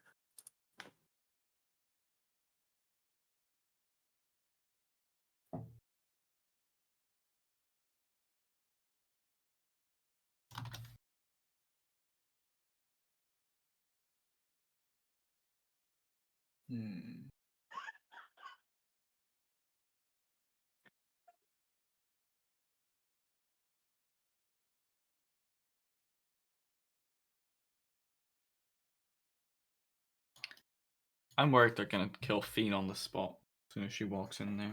I'm worried they're gonna kill Fiend on the spot as soon as she walks in there.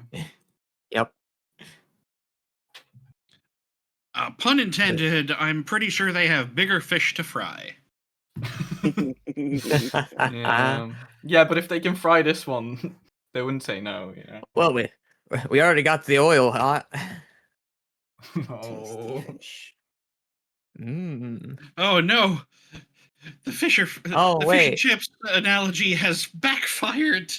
Yep. Pun intended, I'm pretty sure they have bigger fish to fry. Yeah, but if they can fry this one, they wouldn't say no, you know. Well, we already got the oil hot. Oh. Fish. Oh no! The fish and wait. chips analogy has backfired.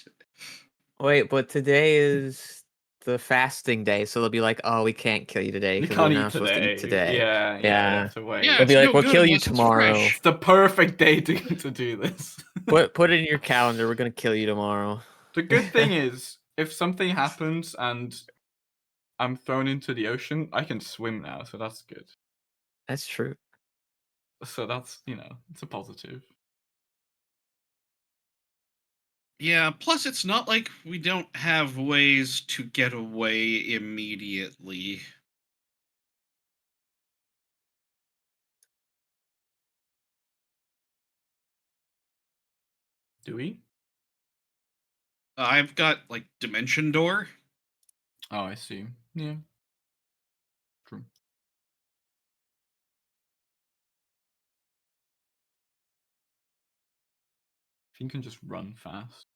Wait, but today is the fasting day, so they'll be like, "Oh, we can't kill you today You because can't we're eat not supposed to eat today." Yeah, you have to wait. Yeah, They'll be it's like, no "We'll good kill you unless it's tomorrow." fresh. It's the perfect day to do this. Put it in your calendar. We're gonna kill you tomorrow. The good thing is, if something happens and I'm thrown into the ocean, I can swim now, so that's good. That's true. So that's, it's a positive. Yeah, plus it's not like we don't have ways to get away immediately. Do we? I've got, like, Dimension Door. Oh, I see. Yeah. True. Fiend can just run fast.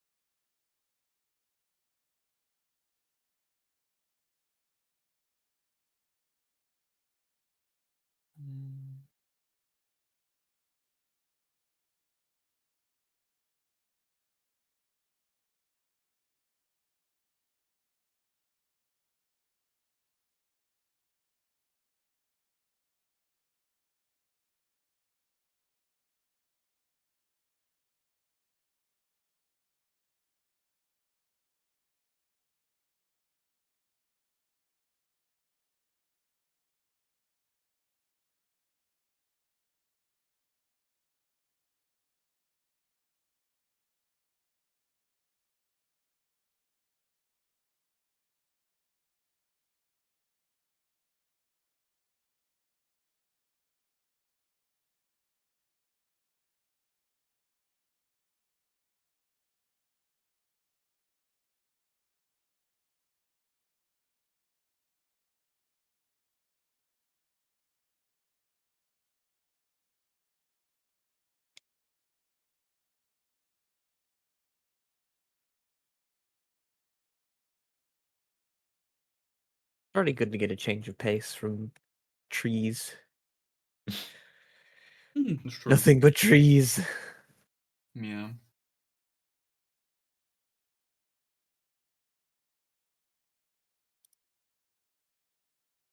Pretty good to get a change of pace from trees. That's true. Nothing but trees. Yeah.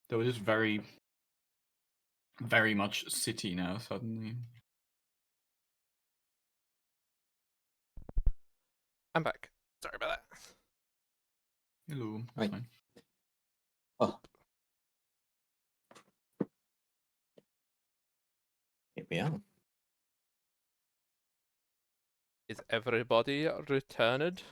Though it is very, very much city now, suddenly. I'm back. Sorry about that. Hello, that's Right. fine. Oh. Here we are. Is everybody returned?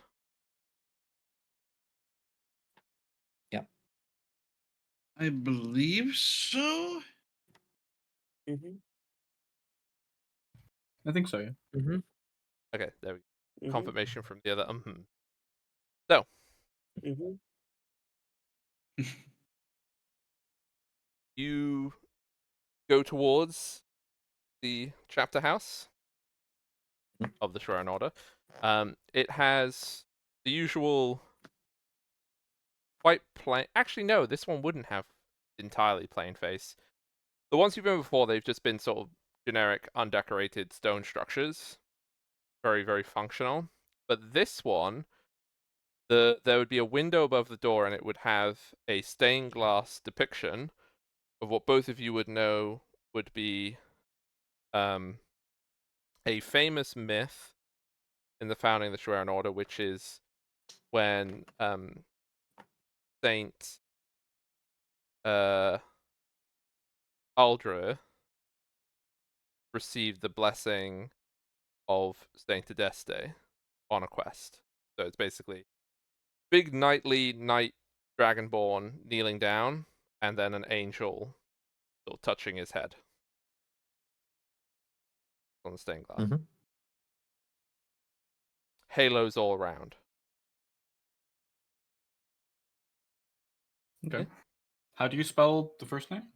I believe so. Mm-hmm. I think so, yeah. Mm-hmm. Okay, there we go. Mm-hmm. Confirmation from the other. So, Mm-hmm. you go towards the chapter house of the Shrine Order. It has the usual quite plain. Actually, no, this one wouldn't have entirely plain face. The ones you've been before, they've just been sort of generic, undecorated stone structures. Very, very functional. But this one, there would be a window above the door, and it would have a stained glass depiction of what both of you would know would be a famous myth in the founding of the Shredder Order, which is when Saint Aldra received the blessing of Saint Adeste on a quest. So it's basically big knightly knight dragonborn kneeling down, and then an angel sort of touching his head on the stained glass. Mhm. Halos all around. Okay. Yeah. How do you spell the first name?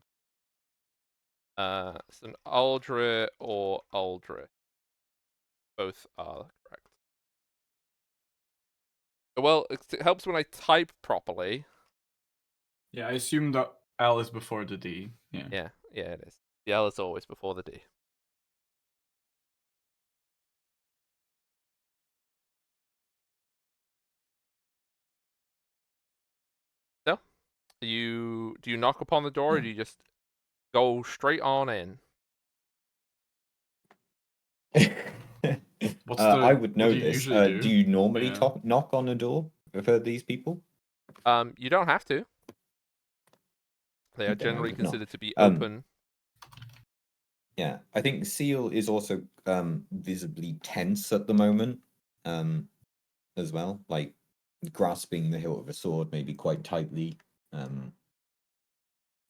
It's an Aldra or Aldrich. Both are correct. Well, it helps when I type properly. Yeah, I assume that L is before the D. Yeah. Yeah, it is. The L is always before the D. So, do you knock upon the door, or do you just go straight on in? What's I the- would what know do you this. usually do? Do you normally Yeah. knock on a door for these people? You don't have to. They are Then I generally would not. considered to be open. Yeah, I think Seal is also visibly tense at the moment, as well, like grasping the hilt of a sword maybe quite tightly.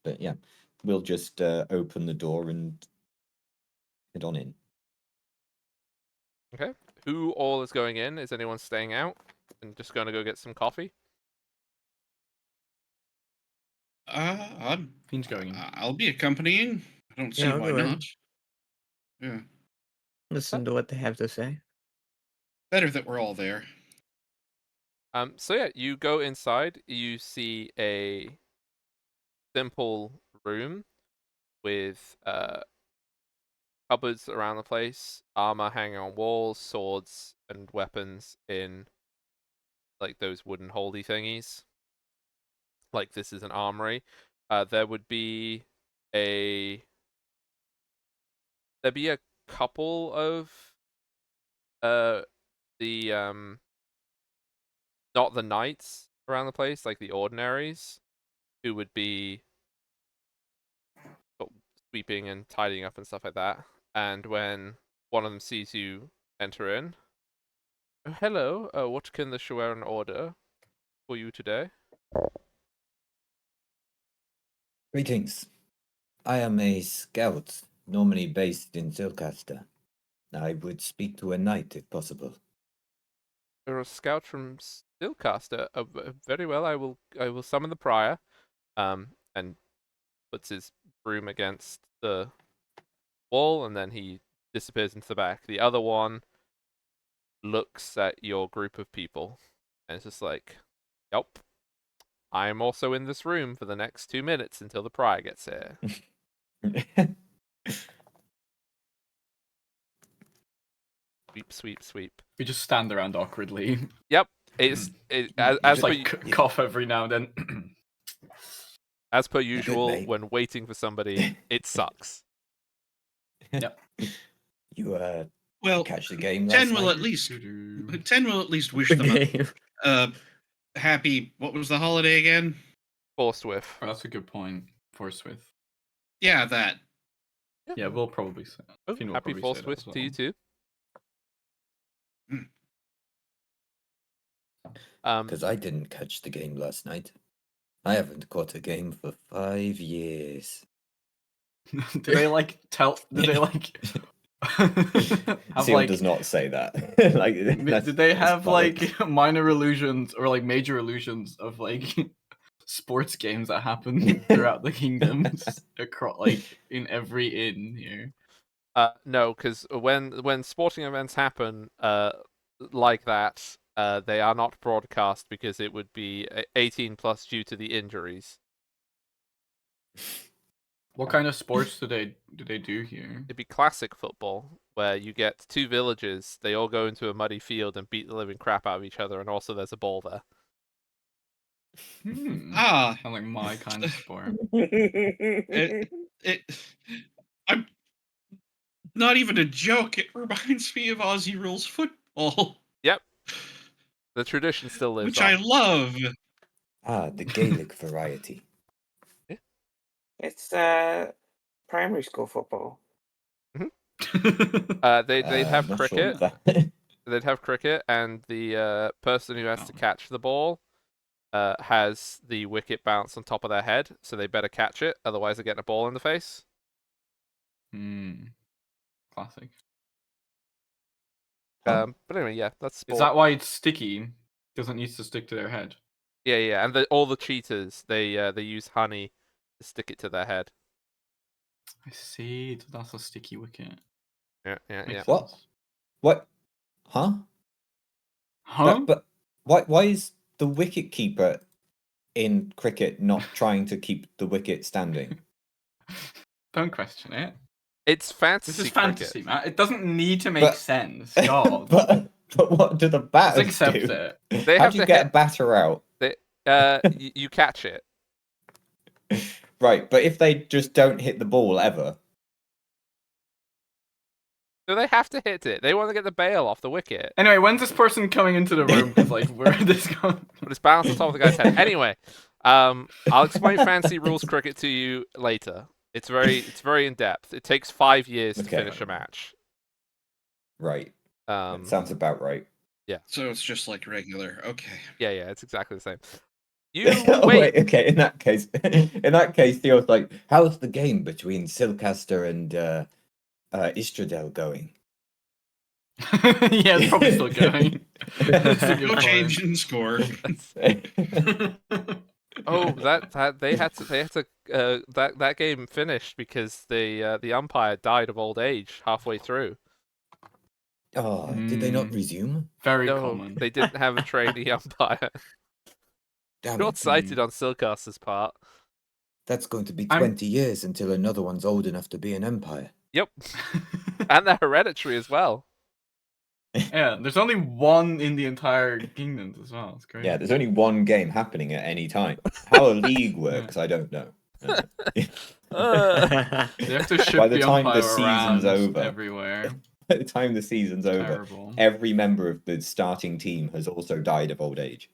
But yeah, we'll just open the door and head on in. Okay. Who all is going in? Is anyone staying out and just going to go get some coffee? Fiend's going in. I'll be accompanying. I don't see Yeah, I'll why go in. not. Yeah. Listen to what they have to say. Better that we're all there. So yeah, you go inside. You see a simple room with cupboards around the place, armor hanging on walls, swords and weapons in like those wooden holdy thingies. Like this is an armory. There would be a there'd be a couple of the not the knights around the place, like the ordinaries, who would be sweeping and tidying up and stuff like that. And when one of them sees you enter in, oh, hello, what can the Shuaren order for you today? Greetings. I am a scout, normally based in Zilcaster. I would speak to a knight if possible. You're a scout from Stillcaster. Very well. I will summon the prior. And puts his broom against the wall, and then he disappears into the back. The other one looks at your group of people, and it's just like, "Yup, I'm also in this room for the next 2 minutes until the prior gets here." Sweep, sweep, sweep. We just stand around awkwardly. Yep, as Just per like cough every now and then. as per Good, usual mate. when waiting for somebody, it sucks. Yep. You Well, catch the game last 10 will night? at least 10 will at least wish them Game. a happy. What was the holiday again? Forthwith. Oh, that's a good point. Forthwith. Yeah, that. Yeah, we'll probably say. Oh, Finn will happy probably say that Forthwith as well. to you too. Hmm. Because I didn't catch the game last night. I haven't caught a game for 5 years. Did they like tell? Did they like have Seal like? does not say that. Like, Did they that's have bollocks. like minor illusions or like major illusions of like sports games that happen throughout the kingdoms across like in every inn here? No, because when sporting events happen, like that, they are not broadcast because it would be 18 plus due to the injuries. What kind of sports do they do here? It'd be classic football, where you get two villages, they all go into a muddy field and beat the living crap out of each other, and also there's a ball there. Ah, Sound like my kind of sport. it. I'm not even a joke. It reminds me of Aussie rules football, Yep. The tradition still lives which on. I love. Ah, the Gaelic variety. It's primary school football. They'd have Not sure cricket. of that. They'd have cricket, and the person who has to catch the ball has the wicket bounce on top of their head, so they better catch it, otherwise they're getting a ball in the face. Classic. Huh? But anyway, yeah, that's sport. Is that why it's sticky? Because it needs to stick to their head. Yeah, and all the cheaters, they use honey to stick it to their head. I see. That's a sticky wicket. Yeah. Makes What? sense. What? Huh? Huh? But why is the wicket keeper in cricket not trying to keep the wicket standing? Don't question it. It's fantasy This is cricket. fantasy, man. It doesn't need to make But- sense. God. but what do the Just batters accept do? it. They How have do you to get hit. a batter out? You catch it. Right, but if they just don't hit the ball ever, So they have to hit it. They want to get the bail off the wicket. Anyway, when's this person coming into the room? Because like, where did this go? But it's balanced on top of the guy's head. Anyway, I'll explain fancy rules cricket to you later. It's very in depth. It takes 5 years to Okay. finish a match. right? Um, That sounds about right. So it's just like regular. Okay. yeah, it's exactly the same. You Oh, wait. okay. In that case, Theo's like, how's the game between Silcaster and Istradel going? Yeah, it's probably still going. It's a good No point. change in score. Oh, that they had to that game finished because the umpire died of old age halfway through. Oh, did they not Hmm. resume? Very No, common. they didn't have a trainee umpire. Damn it. Short-sighted on Silcaster's part. That's going to be I'm- 20 years until another one's old enough to be an empire. Yep, and they're hereditary as well. Yeah, there's only one in the entire kingdom as well. It's crazy. Yeah, there's only one game happening at any time. How a league works, I don't know. They have to By ship the the time the umpire season's around over, everywhere. by the time the season's over, Terrible. every member of the starting team has also died of old age.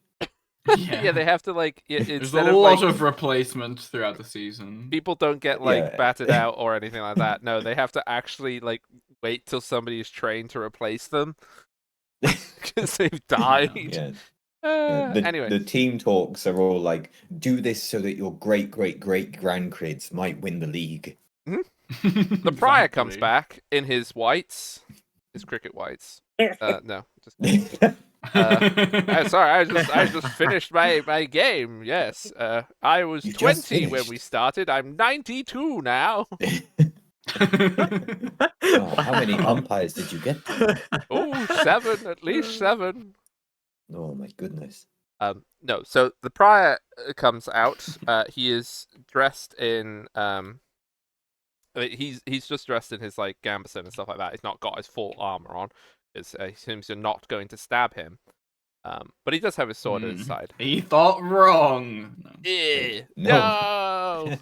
Yeah, they have to like There's a instead of lot like of replacements throughout the season. people don't get like Yeah. batted out or anything like that. No, they have to actually like wait till somebody is trained to replace them because they've died. Yeah. Yeah, Anyway, the team talks are all like, do this so that your great grandkids might win the league. the prior comes back in his whites, his cricket whites. No, just sorry, I just finished my game. Yes, I was You just 20 when we finished? started. I'm 92 now. Oh, how many umpires did you get? Oh, 7, at least 7. Oh my goodness. No, so the prior comes out. He is dressed in I mean, he's just dressed in his like gambeson and stuff like that. He's not got his full armor on because he seems you're not going to stab him. But he does have his sword at his side. He thought wrong. No. No.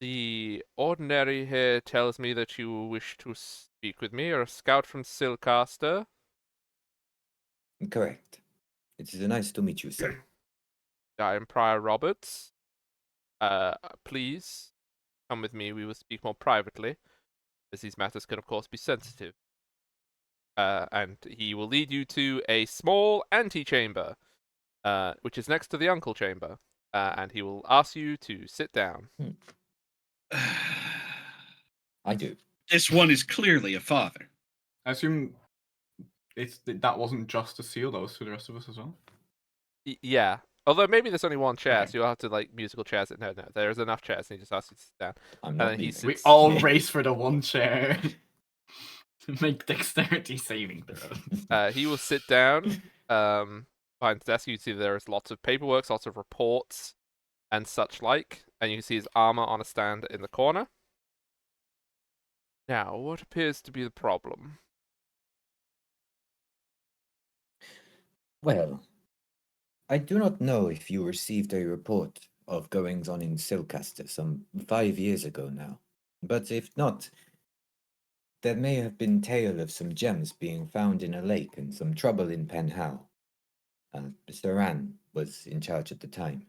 The ordinary here tells me that you wish to speak with me. You're a scout from Silcaster. Correct. It is nice to meet you, sir. I am Prior Roberts. Please come with me. We will speak more privately, as these matters can, of course, be sensitive. And he will lead you to a small antechamber, which is next to the uncle chamber. And he will ask you to sit down. I do. This one is clearly a father. I assume that wasn't just to seal those to the rest of us as well. Yeah. Although maybe there's only one chair, Okay. so you'll have to like musical chairs. No, there's enough chairs, and he just asks you to sit down. I'm And not then he leaving. We sits. all race for the one chair. Make dexterity saving throws. He will sit down behind the desk. You can see there's lots of paperwork, lots of reports, and such like. And you can see his armor on a stand in the corner. Now, what appears to be the problem? Well, I do not know if you received a report of goings on in Silcaster some 5 years ago now, but if not, there may have been tale of some gems being found in a lake and some trouble in Penhal. Saran was in charge at the time.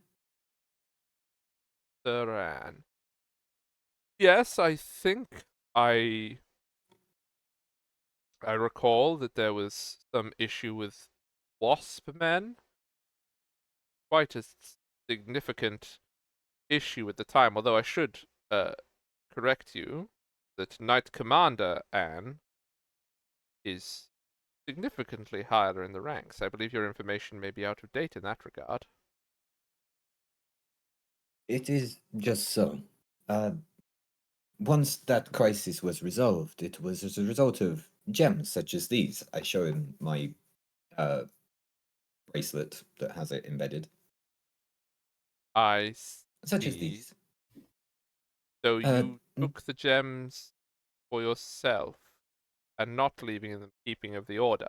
Saran. Yes, I think I recall that there was some issue with wasp men. Quite a significant issue at the time, although I should correct you that Knight Commander Anne is significantly higher in the ranks. I believe your information may be out of date in that regard. It is just so. Once that crisis was resolved, it was as a result of gems such as these. I show him my bracelet that has it embedded. I Such as see. these. So you took the gems for yourself and not leaving in the keeping of the order.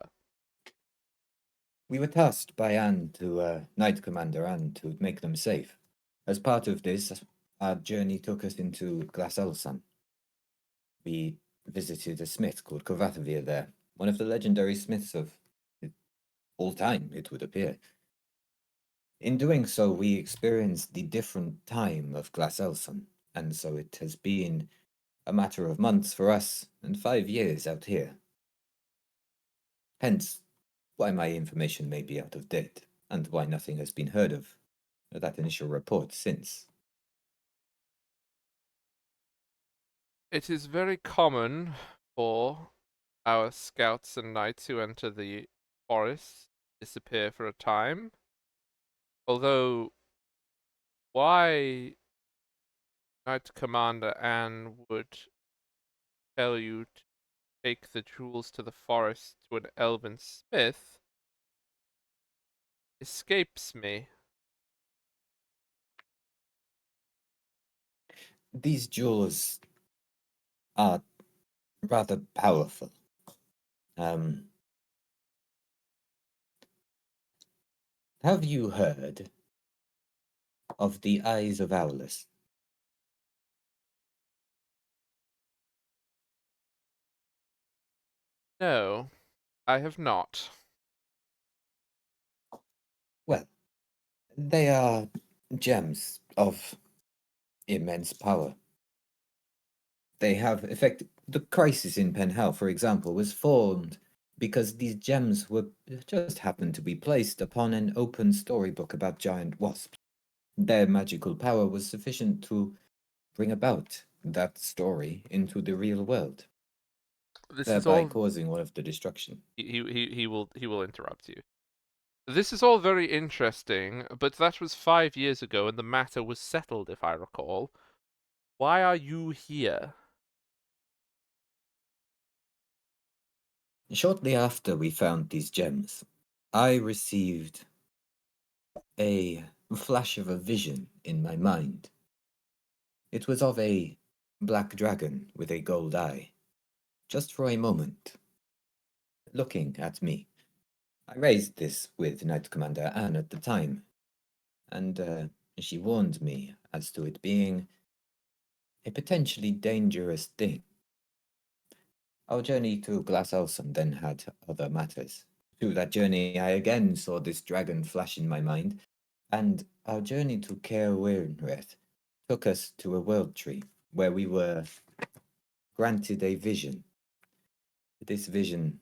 We were tasked by Anne to, Knight Commander Anne, to make them safe. As part of this, our journey took us into Glaselsan. We visited a smith called Kovathvir there, one of the legendary smiths of all time, it would appear. In doing so, we experienced the different time of Glaselsan, and so it has been a matter of months for us and 5 years out here. Hence, why my information may be out of date, and why nothing has been heard of that initial report since. It is very common for our scouts and knights who enter the forest disappear for a time. Although, why Knight Commander Anne would tell you to take the jewels to the forest to an elven smith escapes me. These jewels are rather powerful. Have you heard of the Eyes of Owlus? No, I have not. Well, they are gems of immense power. They have affected the crisis in Penhal, for example, was formed because these gems were just happened to be placed upon an open storybook about giant wasps. Their magical power was sufficient to bring about that story into the real world, This is thereby all. causing all of the destruction. He will interrupt you. This is all very interesting, but that was 5 years ago, and the matter was settled, if I recall. Why are you here? Shortly after we found these gems, I received a flash of a vision in my mind. It was of a black dragon with a gold eye, just for a moment, looking at me. I raised this with Knight Commander Anne at the time, and she warned me as to it being a potentially dangerous thing. Our journey to Glass Elson then had other matters. Through that journey, I again saw this dragon flash in my mind, and our journey to Caer Wyrnreth took us to a world tree where we were granted a vision. This vision,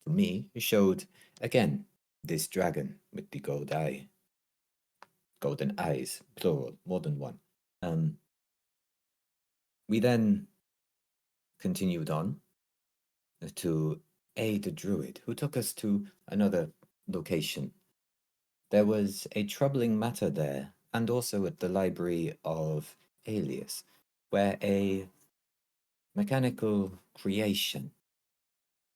to me, showed again this dragon with the golden eyes, plural, more than one. We then continued on to aid a druid who took us to another location. There was a troubling matter there, and also at the library of Alias, where a mechanical creation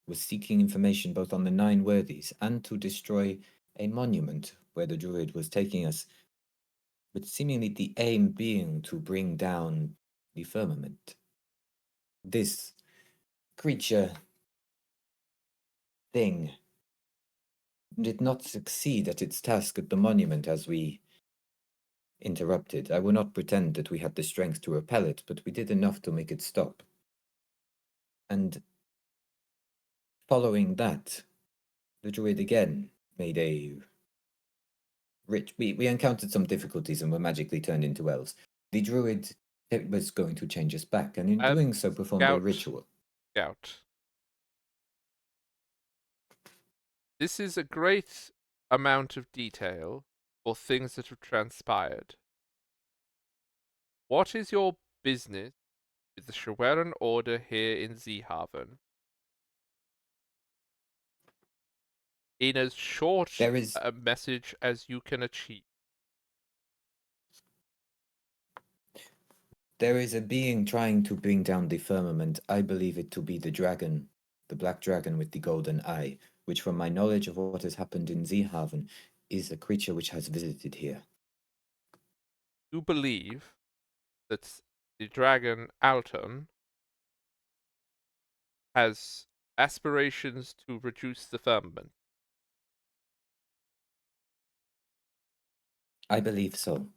was seeking information both on the Nine Worthies and to destroy a monument where the druid was taking us, with seemingly the aim being to bring down the firmament. This creature thing did not succeed at its task at the monument as we interrupted. I will not pretend that we had the strength to repel it, but we did enough to make it stop. And following that, the druid again made a we encountered some difficulties and were magically turned into elves. The druid was going to change us back, and in doing so performed a ritual. Scout. This is a great amount of detail for things that have transpired. What is your business with the Shaweren Order here in Zeehaven? In as short There is a message as you can achieve. There is a being trying to bring down the firmament. I believe it to be the dragon, the black dragon with the golden eye, which from my knowledge of what has happened in Zeehaven, is a creature which has visited here. You believe that the dragon Alton has aspirations to reduce the firmament. I believe so.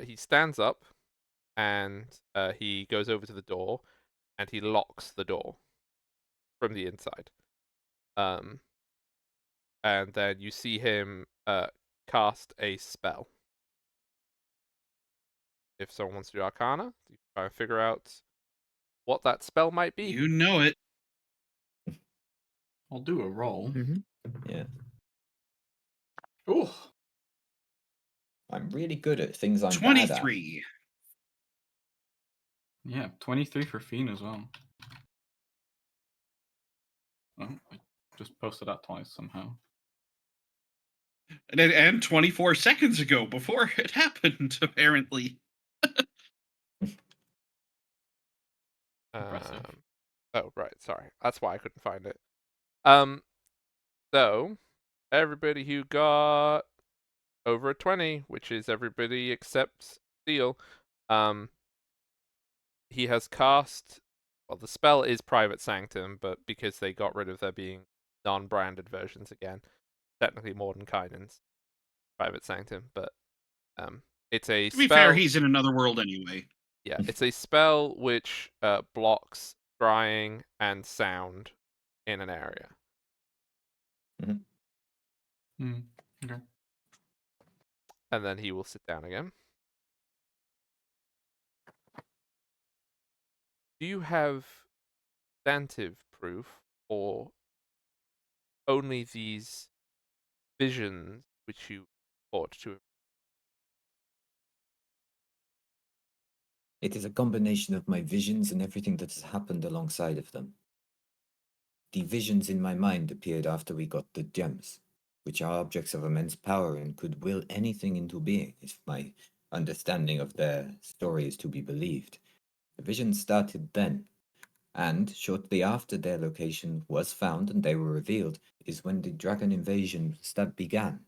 He stands up and he goes over to the door and he locks the door from the inside. And then you see him cast a spell. If someone wants to do Arcana, you can try and figure out what that spell might be. You know it. I'll do a roll. Yeah. Ooh. I'm really good at things I'm bad at. 23. Yeah, 23 for Fiend as well. Oh, I just posted that twice somehow. And 24 seconds ago, before it happened, apparently. Oh, right. Sorry. That's why I couldn't find it. So everybody who got over a 20, which is everybody except Steel, he has cast. Well, the spell is Private Sanctum, but because they got rid of there being non-branded versions again, technically Mordenkainen's Private Sanctum, but it's a To be fair, spell. he's in another world anyway. Yeah, it's a spell which blocks scrying and sound in an area. Okay. And then he will sit down again. Do you have substantive proof or only these visions which you ought to have? It is a combination of my visions and everything that has happened alongside of them. The visions in my mind appeared after we got the gems, which are objects of immense power and could will anything into being, if my understanding of their story is to be believed. The visions started then, and shortly after their location was found and they were revealed, is when the dragon invasion began.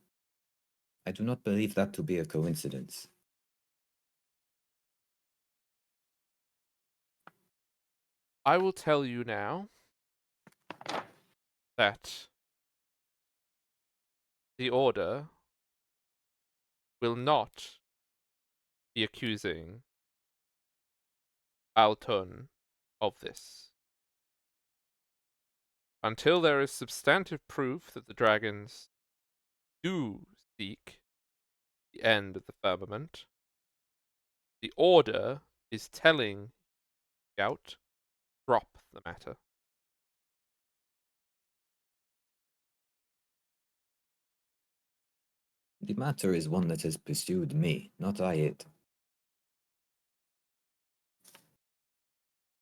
I do not believe that to be a coincidence. I will tell you now that the Order will not be accusing Altun of this. Until there is substantive proof that the dragons do seek the end of the firmament, the Order is telling Scout, drop the matter. The matter is one that has pursued me, not I it.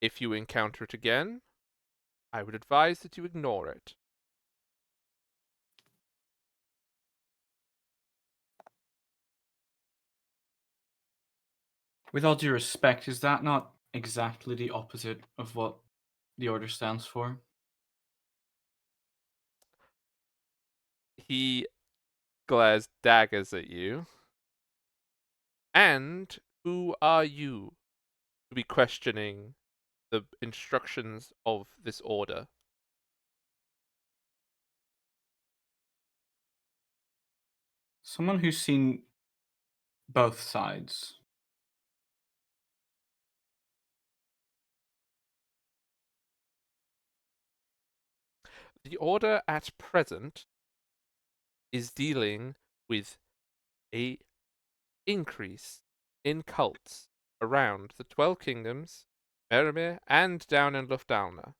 If you encounter it again, I would advise that you ignore it. With all due respect, is that not exactly the opposite of what the Order stands for? He glares daggers at you. And who are you to be questioning the instructions of this Order? Someone who's seen both sides. The Order at present is dealing with a increase in cults around the 12 Kingdoms, Merimir, and down in Luftalna.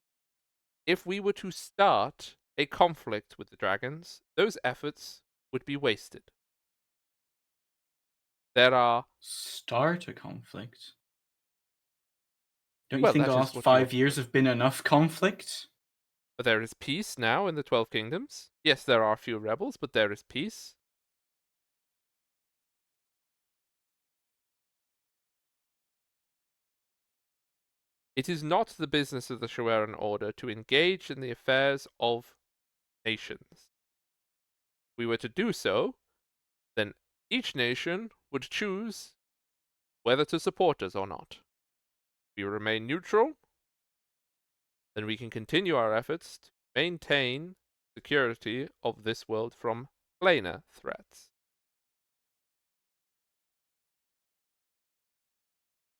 If we were to start a conflict with the dragons, those efforts would be wasted. There are... Start a conflict? Don't you Well, think the that is last what 5 years have been enough conflict? But there is peace now in the 12 Kingdoms. Yes, there are a few rebels, but there is peace. It is not the business of the Showeran Order to engage in the affairs of nations. If we were to do so, then each nation would choose whether to support us or not. If we remain neutral, then we can continue our efforts to maintain security of this world from planar threats.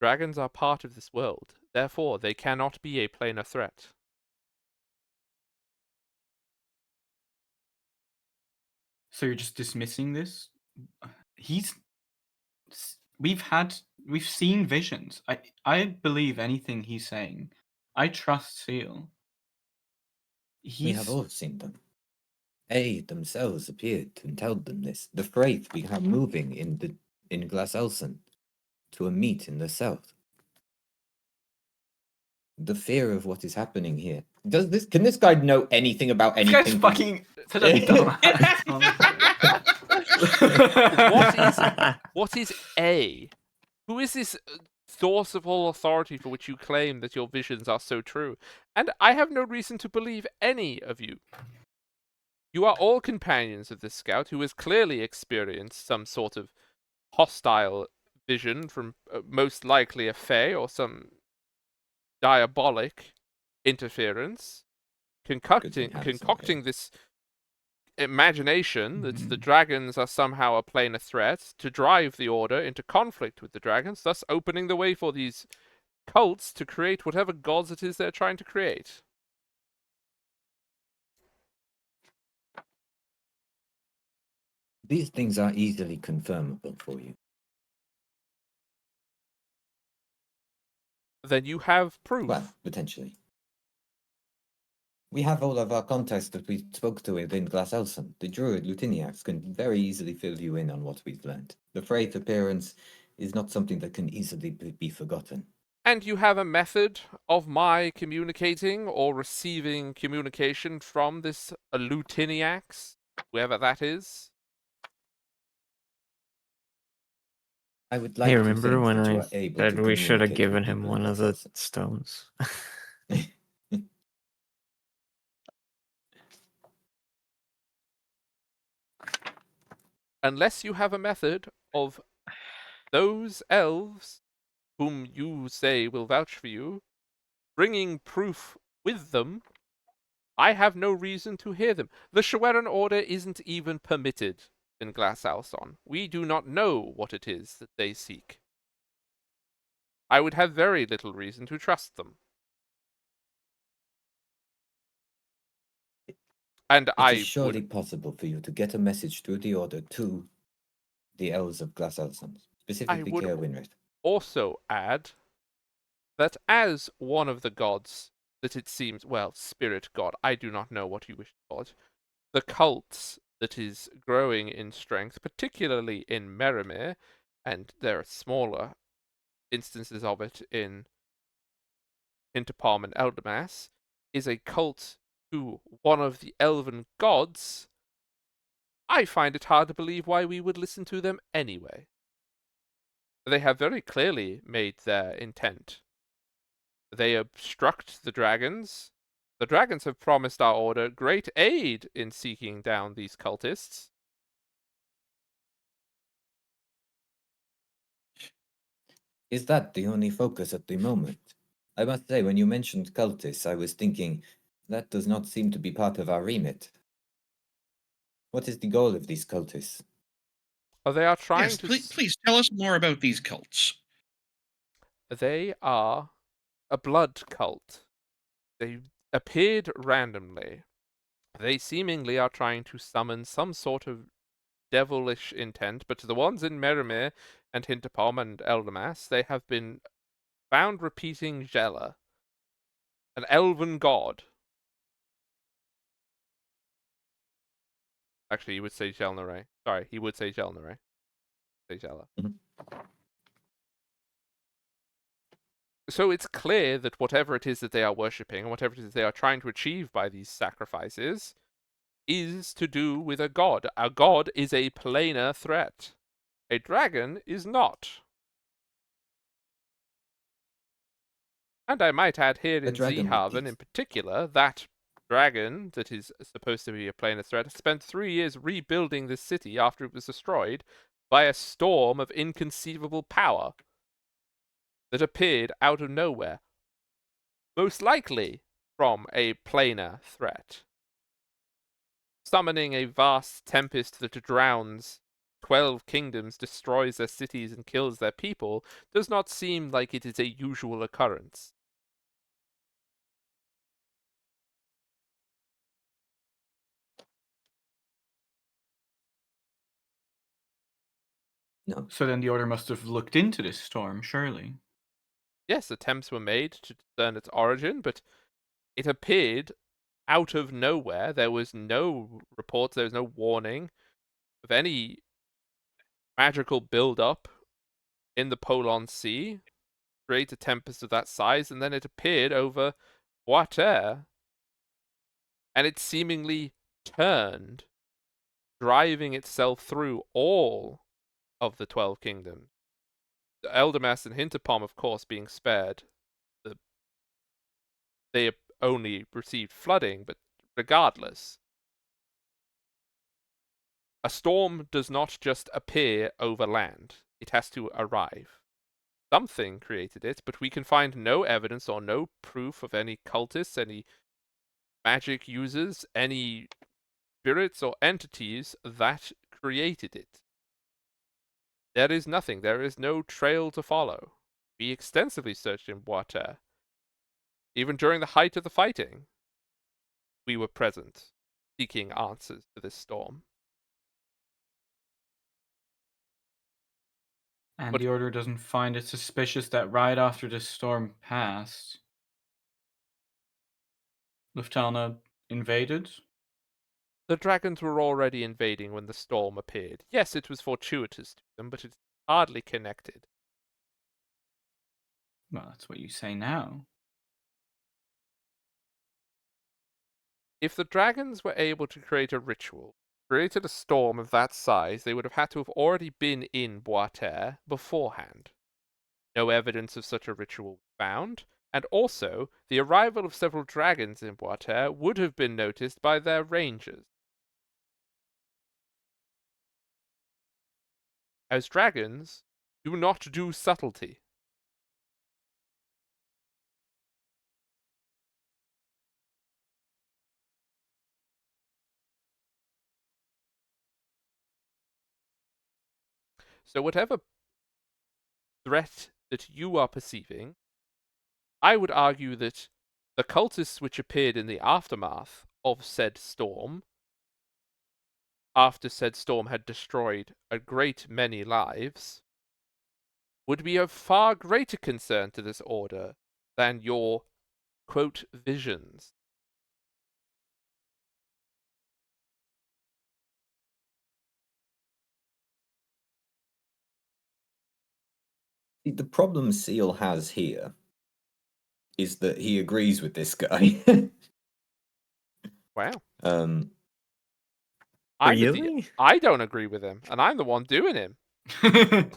Dragons are part of this world, therefore they cannot be a planar threat. So you're just dismissing this? We've seen visions. I believe anything he's saying. I trust Seal. We have all seen them. They themselves appeared and told them this. The Wraith began moving in Glas Elson to a meet in the south. The fear of what is happening here. Can this guy know anything about This anything? guy's fucking such a dumbass. What is A? Who is this source of all authority for which you claim that your visions are so true, and I have no reason to believe any of you. You are all companions of this scout who has clearly experienced some sort of hostile vision from most likely a fae or some diabolic interference, concocting this imagination that the dragons are somehow a planar threat to drive the Order into conflict with the dragons, thus opening the way for these cults to create whatever gods it is they're trying to create. These things are easily confirmable for you. Then you have proof. Well, potentially. We have all of our contacts that we spoke to within Glass Elson. The druid Lutiniacs can very easily fill you in on what we've learned. The Frey's appearance is not something that can easily be forgotten. And you have a method of my communicating or receiving communication from this Lutiniacs, whoever that is? I would like Hey, to remember think when that you I are able said to we should have communicate given with him people one in of Glass the stones? Elson. Unless you have a method of those elves, whom you say will vouch for you, bringing proof with them, I have no reason to hear them. The Shaweran Order isn't even permitted in Glass Alson. We do not know what it is that they seek. I would have very little reason to trust them. And It I is surely would possible for you to get a message through the Order to the elves of Glass Elson, specifically would Kaer Winrith. also add that as one of the gods that it seems, well, spirit god, I do not know what you wish to call it, the cults that is growing in strength, particularly in Merimir, and there are smaller instances of it in Interpalm and Eldermass, is a cult to one of the elven gods. I find it hard to believe why we would listen to them anyway. They have very clearly made their intent. They obstruct the dragons. The dragons have promised our order great aid in seeking down these cultists. Is that the only focus at the moment? I must say, when you mentioned cultists, I was thinking, that does not seem to be part of our remit. What is the goal of these cultists? They are trying Yes, to... please tell us more about these cults. They are a blood cult. They appeared randomly. They seemingly are trying to summon some sort of devilish intent, but the ones in Merimir and Hinterpalm and Eldermass, they have been found repeating Jela, an elven god. Actually, he would say Jelnare. Sorry, he would say Jelnare. Say Jela. So it's clear that whatever it is that they are worshipping, and whatever it is they are trying to achieve by these sacrifices, is to do with a god. A god is a planar threat. A dragon is not. And I might add here in Zeehaven in particular, that dragon that is supposed to be a planar threat spent 3 years rebuilding this city after it was destroyed by a storm of inconceivable power that appeared out of nowhere. Most likely from a planar threat. Summoning a vast tempest that drowns 12 kingdoms, destroys their cities, and kills their people does not seem like it is a usual occurrence. No. So then the Order must have looked into this storm, surely. Yes, attempts were made to discern its origin, but it appeared out of nowhere. There was no reports, there was no warning of any magical build-up in the Polon Sea, create a tempest of that size, and then it appeared over Water, and it seemingly turned, driving itself through all of the 12 kingdoms. Eldermas and Hinterpom, of course, being spared, they only received flooding, but regardless, a storm does not just appear over land. It has to arrive. Something created it, but we can find no evidence or no proof of any cultists, any magic users, any spirits or entities that created it. There is nothing. There is no trail to follow. We extensively searched in Bois-Terre. Even during the height of the fighting, we were present, seeking answers to this storm. And But- the Order doesn't find it suspicious that right after the storm passed, Lufthansa invaded? The dragons were already invading when the storm appeared. Yes, it was fortuitous to them, but it's hardly connected. Well, that's what you say now. If the dragons were able to create a ritual, created a storm of that size, they would have had to have already been in Bois-Terre beforehand. No evidence of such a ritual was found, and also the arrival of several dragons in Bois-Terre would have been noticed by their rangers. As dragons do not do subtlety. So whatever threat that you are perceiving, I would argue that the cultists which appeared in the aftermath of said storm, after said storm had destroyed a great many lives, would be of far greater concern to this order than your, quote, visions. The problem Seal has here is that he agrees with this guy. Wow. Really? I don't agree with him, and I'm the one doing him. I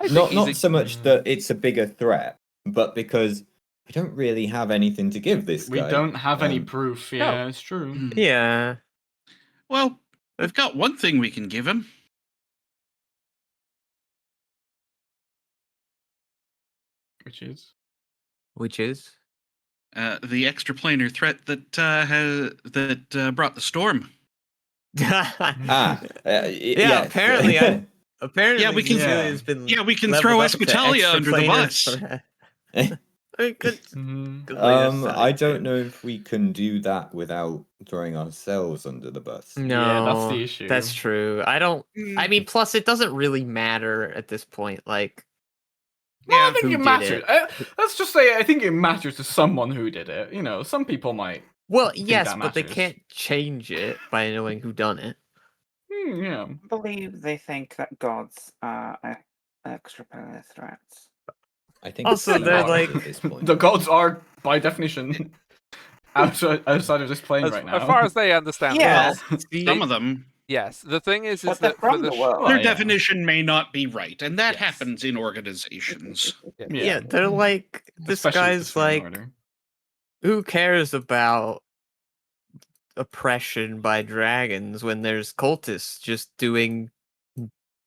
think not so much that it's a bigger threat, but because we don't really have anything to give this We guy. don't have any Um, proof. Yeah, it's true. Yeah. Well, we've got one thing we can give him. Which is? Which is? The extraplanar threat that brought the storm. Yeah, yes. apparently apparently Yeah, we can- Cecilia's been Yeah, we can leveled throw up to Esquitalia under the extraplanar bus. threat. I mean, good Mhm. way to size I don't it. know if we can do that without throwing ourselves under the bus. No, Yeah, that's the issue. That's true. I mean, plus it doesn't really matter at this point. Like, No, I Yeah, think who it did matters. it? Let's just say I think it matters to someone who did it. You know, some people might. well, think yes, that but they matters. can't change it by knowing who done it. Yeah. I believe they think that gods are extraplanar threats. I think Also, Seal they're is like- at this point. The gods are, by definition, outside of this plane right now. As far as they understand the Yeah. world. See, Some of them, Yes. The thing is But they're that for from the the world. Well, their yeah. definition may not be right, and that Yes. happens in organizations. yeah, they're like this Especially with the guy's String like, Order. who cares about oppression by dragons when there's cultists just doing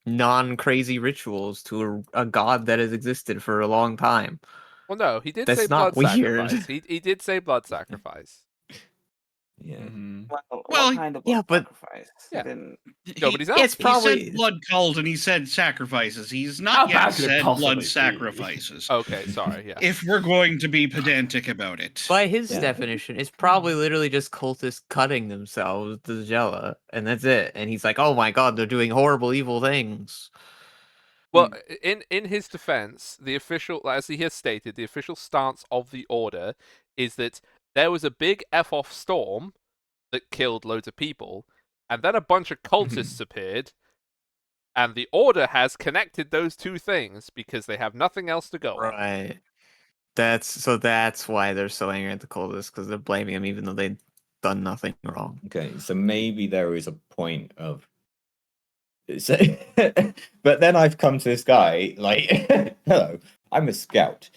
non-crazy rituals to a god that has existed for a long time? Well, no, he did That's say not blood weird. sacrifice. He did say blood sacrifice. Yeah. Mhm. Well, Well, what kind of yeah, blood but- sacrifice? Yeah. He didn't. Nobody's he, else. It's probably he said blood cult and he said sacrifices. He's How not bad yet could it said possibly blood be? sacrifices. Okay, sorry. Yeah. If we're going to be pedantic about it. by his Yeah. definition, it's probably literally just cultists cutting themselves with the Gela, and that's it. And he's like, "Oh my god, they're doing horrible, evil things." Well, in his defense, the official, as he has stated, the official stance of the order is that there was a big F-off storm that killed loads of people, and then a bunch of cultists appeared, and the order has connected those two things because they have nothing else to go on. Right. That's why they're so angry at the cultists, because they're blaming him even though they've done nothing wrong. Okay, so maybe there is a point of So, but then I've come to this guy like, hello, I'm a scout.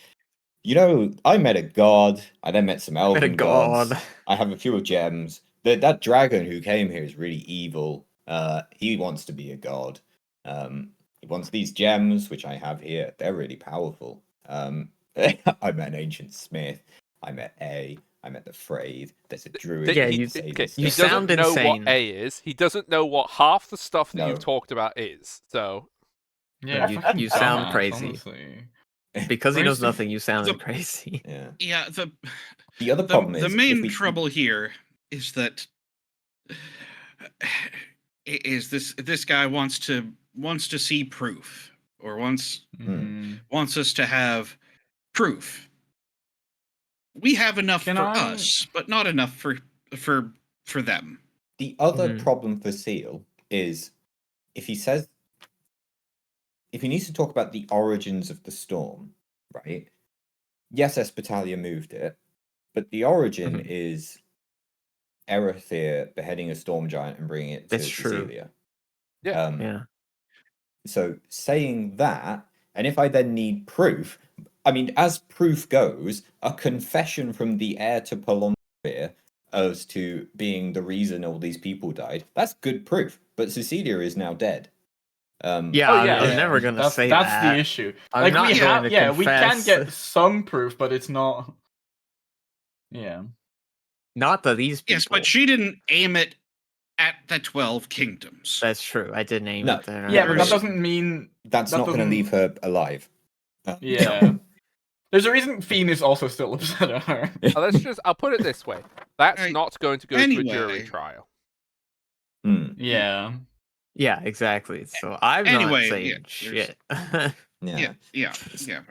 You know, I met a god. I then met some elven gods. god. I have a few gems. That dragon who came here is really evil. He wants to be a god. He wants these gems, which I have here. They're really powerful. I met an ancient smith. I met A. I met the Frayed. There's a druid. Yeah, who you- says Okay, stuff. you he doesn't sound know what insane. A is. He doesn't know what half the stuff that No. you've talked about is. So Yeah, You- fucking you sound dumbass, crazy. honestly. Because he knows Crazy. nothing, you sound The- crazy. Yeah. Yeah, The other problem the is main if we trouble here is that this guy wants to see proof, or wants us to have proof. We have enough Can for I- us, but not enough for them. The other Mhm. problem for Seal is if he says if he needs to talk about the origins of the storm, right? Yes, Espitalia moved it, but the origin Mhm. is Erethir beheading a storm giant and bringing it to That's true. Cecilia. Yeah. Yeah. So saying that, and if I then need proof, I mean, as proof goes, a confession from the heir to Palomir as to being the reason all these people died, that's good proof. But Cecilia is now dead. Yeah, Oh, yeah. I'm never gonna that's, say that's that. the issue. I'm Like not we going have, to yeah, we can confess. get some proof, but it's not. Yeah. Not that these people. Yes, but she didn't aim it at the 12 kingdoms. That's true. I did name No. it there. Yeah, but that There's- doesn't mean. That's That not going to doesn't- leave her alive. Yeah. There's a reason Fiend is also still upset at her. I'll put it this way. That's Right. not going to go to a jury Anyway. trial. Yeah. Yeah, exactly. So I'm Anyway, not saying yeah, shit. Yeah.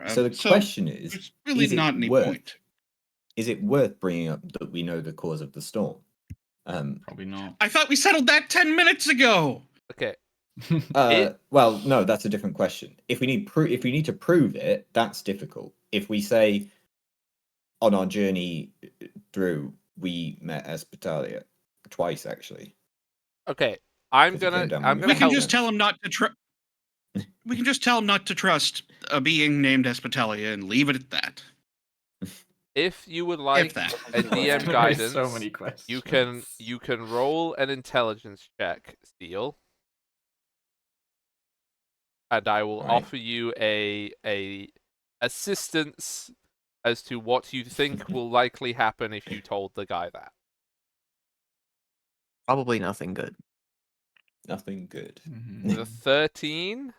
So the question is, there's really is it not any worth- point. is it worth bringing up that we know the cause of the storm? Probably not. I thought we settled that 10 minutes ago. Okay. Well, no, that's a different question. If we need if we need to prove it, that's difficult. If we say on our journey through, we met Espitalia twice, actually. Okay. I'm 'Cause he came gonna down I'm with gonna We can help. just tell him not to trust. We can just tell him not to trust a being named Espitalia and leave it at that. If you would like that. a There's DM guidance, so many questions. you can roll an intelligence check, Steel, and I will Right. offer you a assistance as to what you think will likely happen if you told the guy that. Probably nothing good. Nothing good. Mhm. The 13.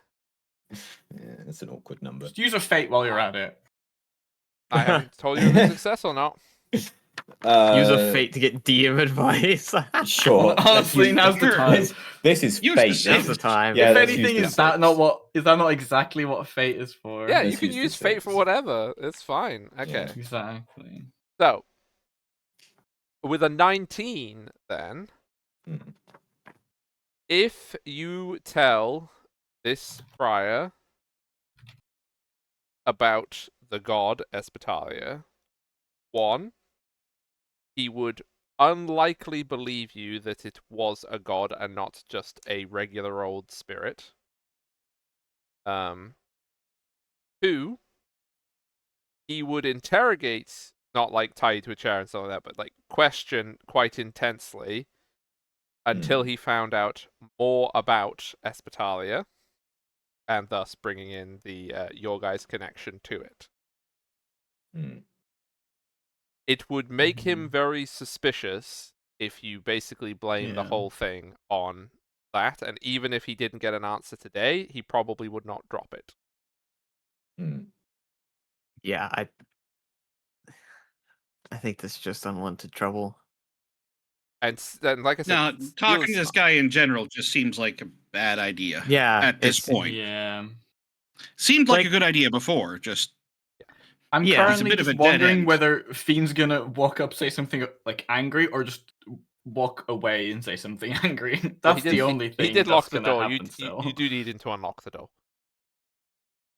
Yeah, that's an awkward number. Just use a fate while you're at it. I haven't told you if it's success or not. Use a fate to get DM advice. Sure. let's Honestly, use- now's the time. This is Use fate. the This same- Now's the is- time. Yeah, If let's anything, use is the that not six. what? Is that not exactly what fate is for? Yeah, Let's you can use the use fate for six. whatever. It's fine. Okay. Yeah. Exactly. So, with a 19, then, Hmm. if you tell this prior about the god Espitalia, 1, he would unlikely believe you that it was a god and not just a regular old spirit. 2, he would interrogate, not like tie you to a chair and stuff like that, but like question quite intensely until he found out more about Espitalia, and thus bringing in the your guys' connection to it. Hmm. It would make him Mhm. very suspicious if you basically blame the Yeah. whole thing on that, and even if he didn't get an answer today, he probably would not drop it. Hmm. Yeah, I think this is just unwanted trouble. And then, like I said, Now, Steel talking is to this smart. guy in general just seems like a bad idea. Yeah, At this it's- point, Yeah. seemed like Like- a good idea before. Just I'm Yeah. It's a currently bit of just a dead wondering end. whether Fiend's gonna walk up, say something like angry, or just walk away and say something angry. Well, That's he did- the only thing. He did that's lock the gonna door. happen You still. do need him to unlock the door.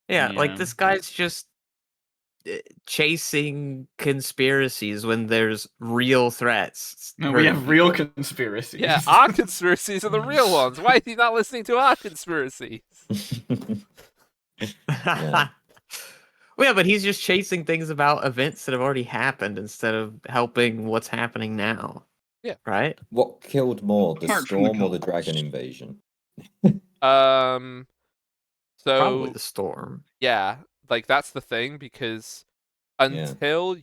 Yeah, like Yeah. this guy's just chasing conspiracies when there's real threats. No, we hurting have real people. conspiracies. Yeah, our conspiracies are the real ones. Why is he not listening to our conspiracies? Yeah. Well, yeah, but he's just chasing things about events that have already happened instead of helping what's happening now. Yeah. Right? What killed more, the Apart from the storm or the ghosts. dragon invasion? Probably So the storm. yeah, like that's the thing because Yeah. until they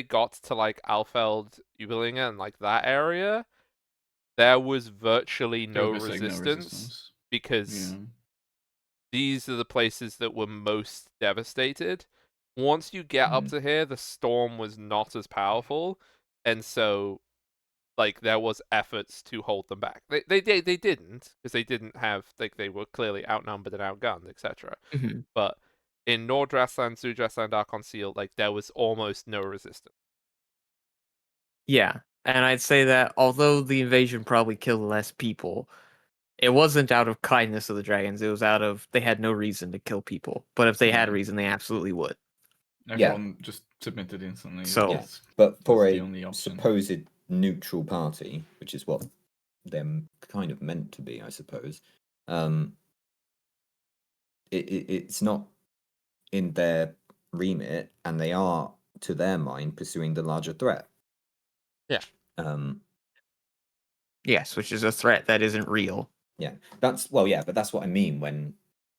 got to like Alfeld, Ublinga, and like that area, there was virtually There no was, like, no resistance. because Yeah. these are the places that were most devastated. Once you get up Mhm. to here, the storm was not as powerful, and so like there was efforts to hold them back. They didn't because they didn't have like they were clearly outnumbered and outgunned, etc. Mhm. But in Nordrasland, Zudrasland, Archon Seal, like there was almost no resistance. Yeah. And I'd say that although the invasion probably killed less people, it wasn't out of kindness of the dragons. It was out of they had no reason to kill people. But if they had a Yeah. reason, they absolutely would. Everyone just submitted instantly. So- Yeah. That's- But for that's the a only option. supposed neutral party, which is what they're kind of meant to be, I suppose, it's not in their remit, and they are, to their mind, pursuing the larger threat. Yeah. Yes, which is a threat that isn't real. Yeah. But that's what I mean when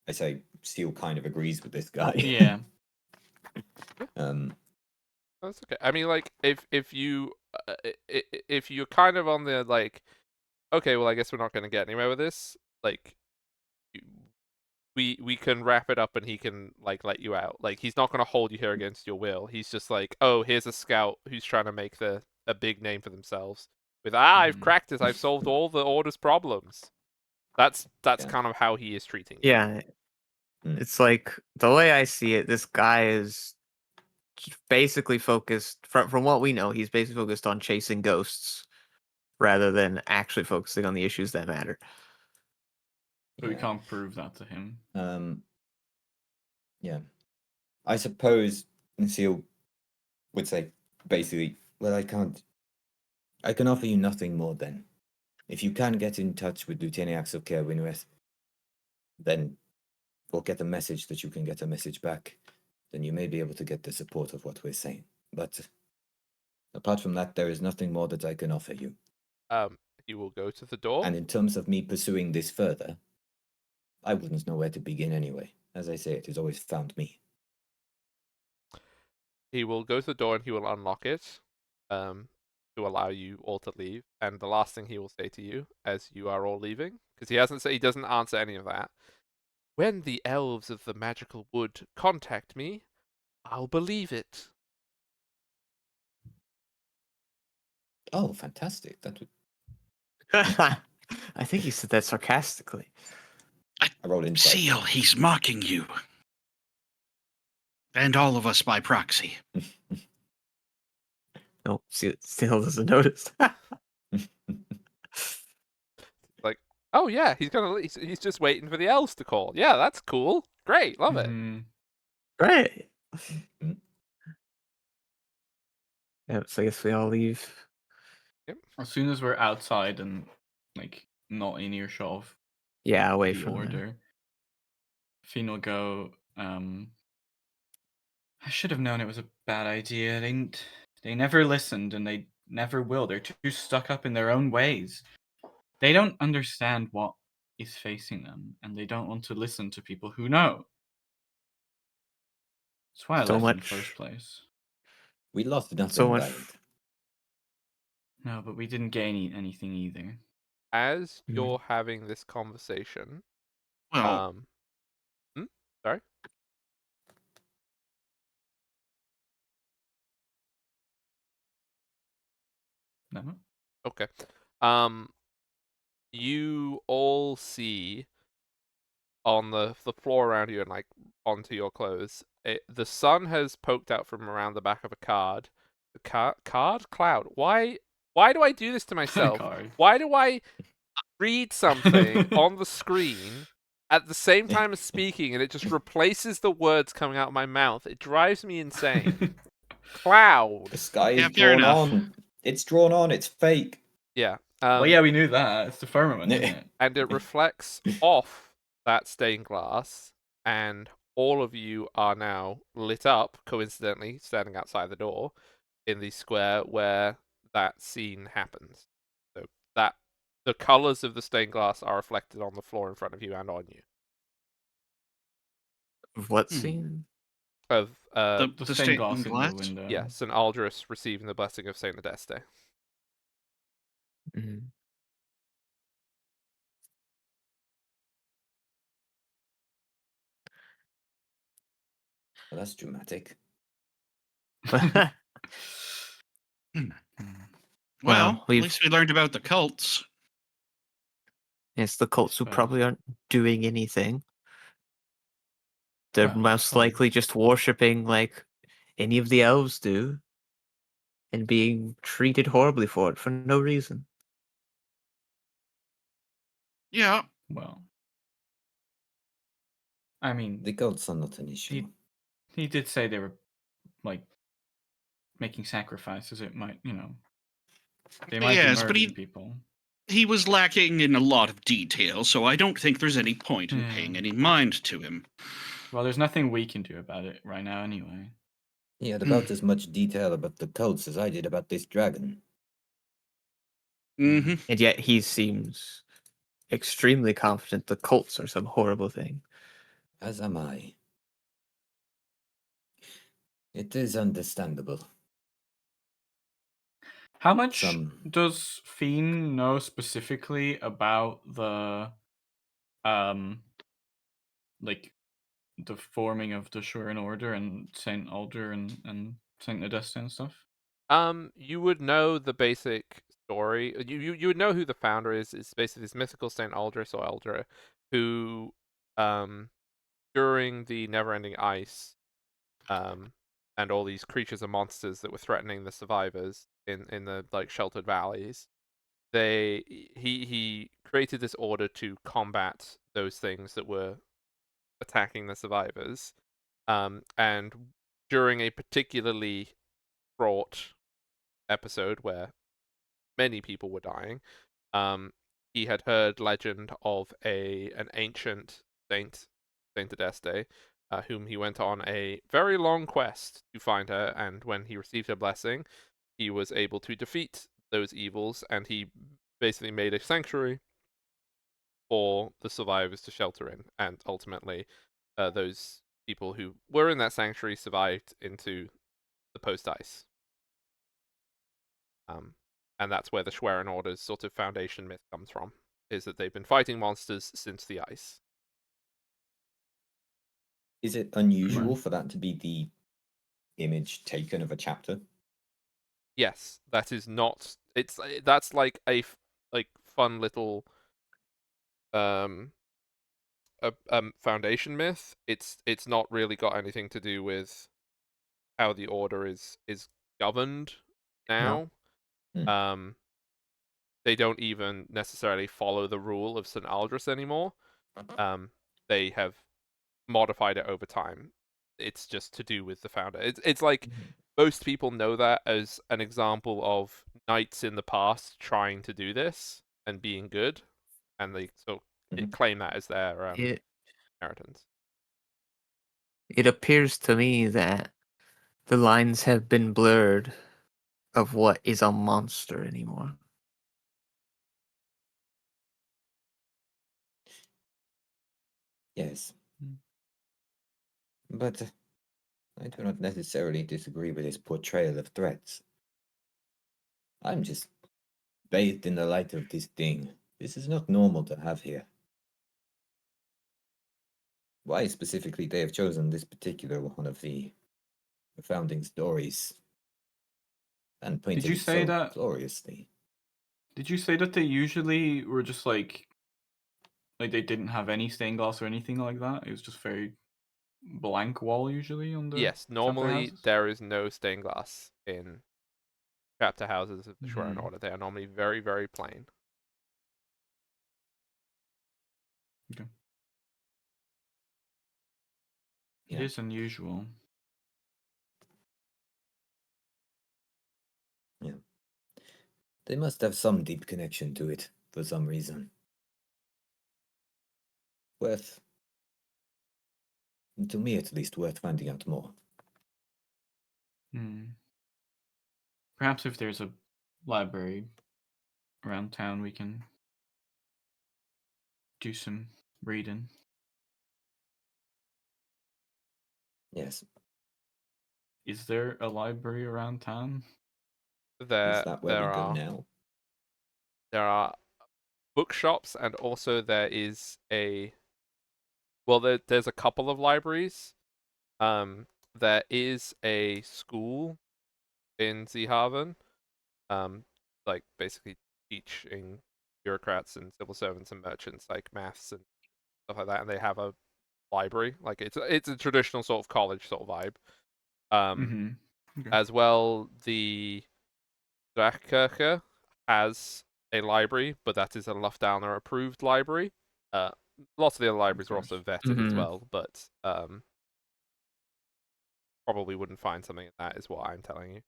I say Seal kind of agrees with this guy. Yeah. That's okay. I mean, like if you're kind of on the like, okay, well, I guess we're not going to get anywhere with this. Like, we can wrap it up and he can like let you out. Like, he's not going to hold you here against your will. He's just like, oh, here's a scout who's trying to make a big name for themselves. With I've Mhm. cracked it. I've solved all the Order's problems. That's Yeah. kind of how he is treating you. Yeah. Mm. It's like the way I see it, this guy is basically focused from what we know, he's basically focused on chasing ghosts rather than actually focusing on the issues that matter. But we Yeah. can't prove that to him. Yeah. I suppose Seal would say basically, well, I can offer you nothing more then. If you can get in touch with Lieutenant Axel Kerwinweth, then or get a message that you can get a message back, then you may be able to get the support of what we're saying. But apart from that, there is nothing more that I can offer you. He will go to the door. And in terms of me pursuing this further, I wouldn't know where to begin anyway. As I say, it has always found me. He will go to the door and he will unlock it, to allow you all to leave. And the last thing he will say to you as you are all leaving, because he doesn't answer any of that. When the elves of the magical wood contact me, I'll believe it. Oh, fantastic! That would I think he said that sarcastically. I roll insight. Seal, he's mocking you. And all of us by proxy. No, still doesn't notice. Like, oh yeah, he's just waiting for the elves to call. Yeah, that's cool. Great, love it. Mhm. Right. Mhm. Yeah, so I guess we all leave. As soon as we're outside and like not in earshot of Yeah, away the from order, Finn will go. I should have known it was a bad idea. They never listened, and they never will. They're too stuck up in their own ways. They don't understand what is facing them, and they don't want to listen to people who know. That's why I So left in the much- first place. We lost nothing So much- by it. No, but we didn't gain anything either. As Mhm. you're having this conversation, Well, sorry. No. Okay. You all see on the floor around you and like onto your clothes, the sun has poked out from around the back of a card. The cloud. Why do I do this to myself? Card. Why do I read something on the screen at the same time as speaking, and it just replaces the words coming out of my mouth. It drives me insane. Cloud. The sky is Yeah, fair drawn enough. on. It's drawn on. It's fake. Yeah. Well, yeah, we knew that. It's the firmament, isn't it? And it reflects off that stained glass, and all of you are now lit up, coincidentally, standing outside the door in the square where that scene happens. So that the colors of the stained glass are reflected on the floor in front of you and on you. What Hmm. scene? Of The The stained stained glass in glass? the window. yeah, St. Aldris receiving the blessing of Saint Adeste. Mhm. Well, that's dramatic. Hmm. Well, Well, at we've- least we learned about the cults. It's the cults who Fair. probably aren't doing anything. They're Well, most some. likely just worshipping like any of the elves do and being treated horribly for it for no reason. Yeah. Well, I mean, The gods are not an issue. he did say they were like making sacrifices. It might, they might be Yes, but murdering people. he was lacking in a lot of detail, so I don't think there's any point in paying any mind to him. Well, there's nothing we can do about it right now, anyway. He had about as much detail about the cults as I did about this dragon. Mm-hmm. And yet he seems extremely confident the cults are some horrible thing. As am I. It is understandable. How much Some does Fiend know specifically about the, like, the forming of the Shurin Order and Saint Alder and Saint Nadesta and stuff? You would know the basic story. You would know who the founder is. It's basically this mythical Saint Aldris or Eldra, who, during the Never-Ending Ice, and all these creatures and monsters that were threatening the survivors in the like sheltered valleys, he created this order to combat those things that were attacking the survivors. And during a particularly fraught episode where many people were dying, he had heard legend of an ancient saint, Saint Adeste, whom he went on a very long quest to find her, and when he received her blessing, he was able to defeat those evils, and he basically made a sanctuary for the survivors to shelter in, and ultimately, those people who were in that sanctuary survived into the post-ice. And that's where the Schwerin Order's sort of foundation myth comes from, is that they've been fighting monsters since the ice. Is it unusual for that to be the image taken of a chapter? Yes, that is not. That's like a fun little foundation myth. It's not really got anything to do with how the order is governed now. No. They don't even necessarily follow the rule of St. Aldris anymore. They have modified it over time. It's just to do with the founder. It's like most people know that as an example of knights in the past trying to do this and being good, and they claim that as their inheritance. It appears to me that the lines have been blurred of what is a monster anymore. Yes. But I do not necessarily disagree with his portrayal of threats. I'm just bathed in the light of this thing. This is not normal to have here. Why specifically they have chosen this particular one of the founding stories and painted you it say so that- gloriously. Did you say that they usually were just like they didn't have any stained glass or anything like that? It was just very blank wall usually on the Yes, chapter normally houses? there is no stained glass in chapter houses of the Schwerin Mhm. Order. They are normally very, very plain. Okay. It Yeah. is unusual. Yeah. They must have some deep connection to it for some reason. Worth, to me at least, worth finding out more. Perhaps if there's a library around town, we can do some reading. Yes. Is there a library around town? Is There that where we go are now? there are bookshops, and also there is there's a couple of libraries. There is a school in Zeehaven, like basically teaching bureaucrats and civil servants and merchants like maths and stuff like that, and they have a library. Like it's a traditional sort of college sort of vibe. Okay. As well, the Drachkirche has a library, but that is a Lufthansa approved library. Lots of the other libraries are course. also vetted as Mhm. well, but probably wouldn't find something in that, is what I'm telling you.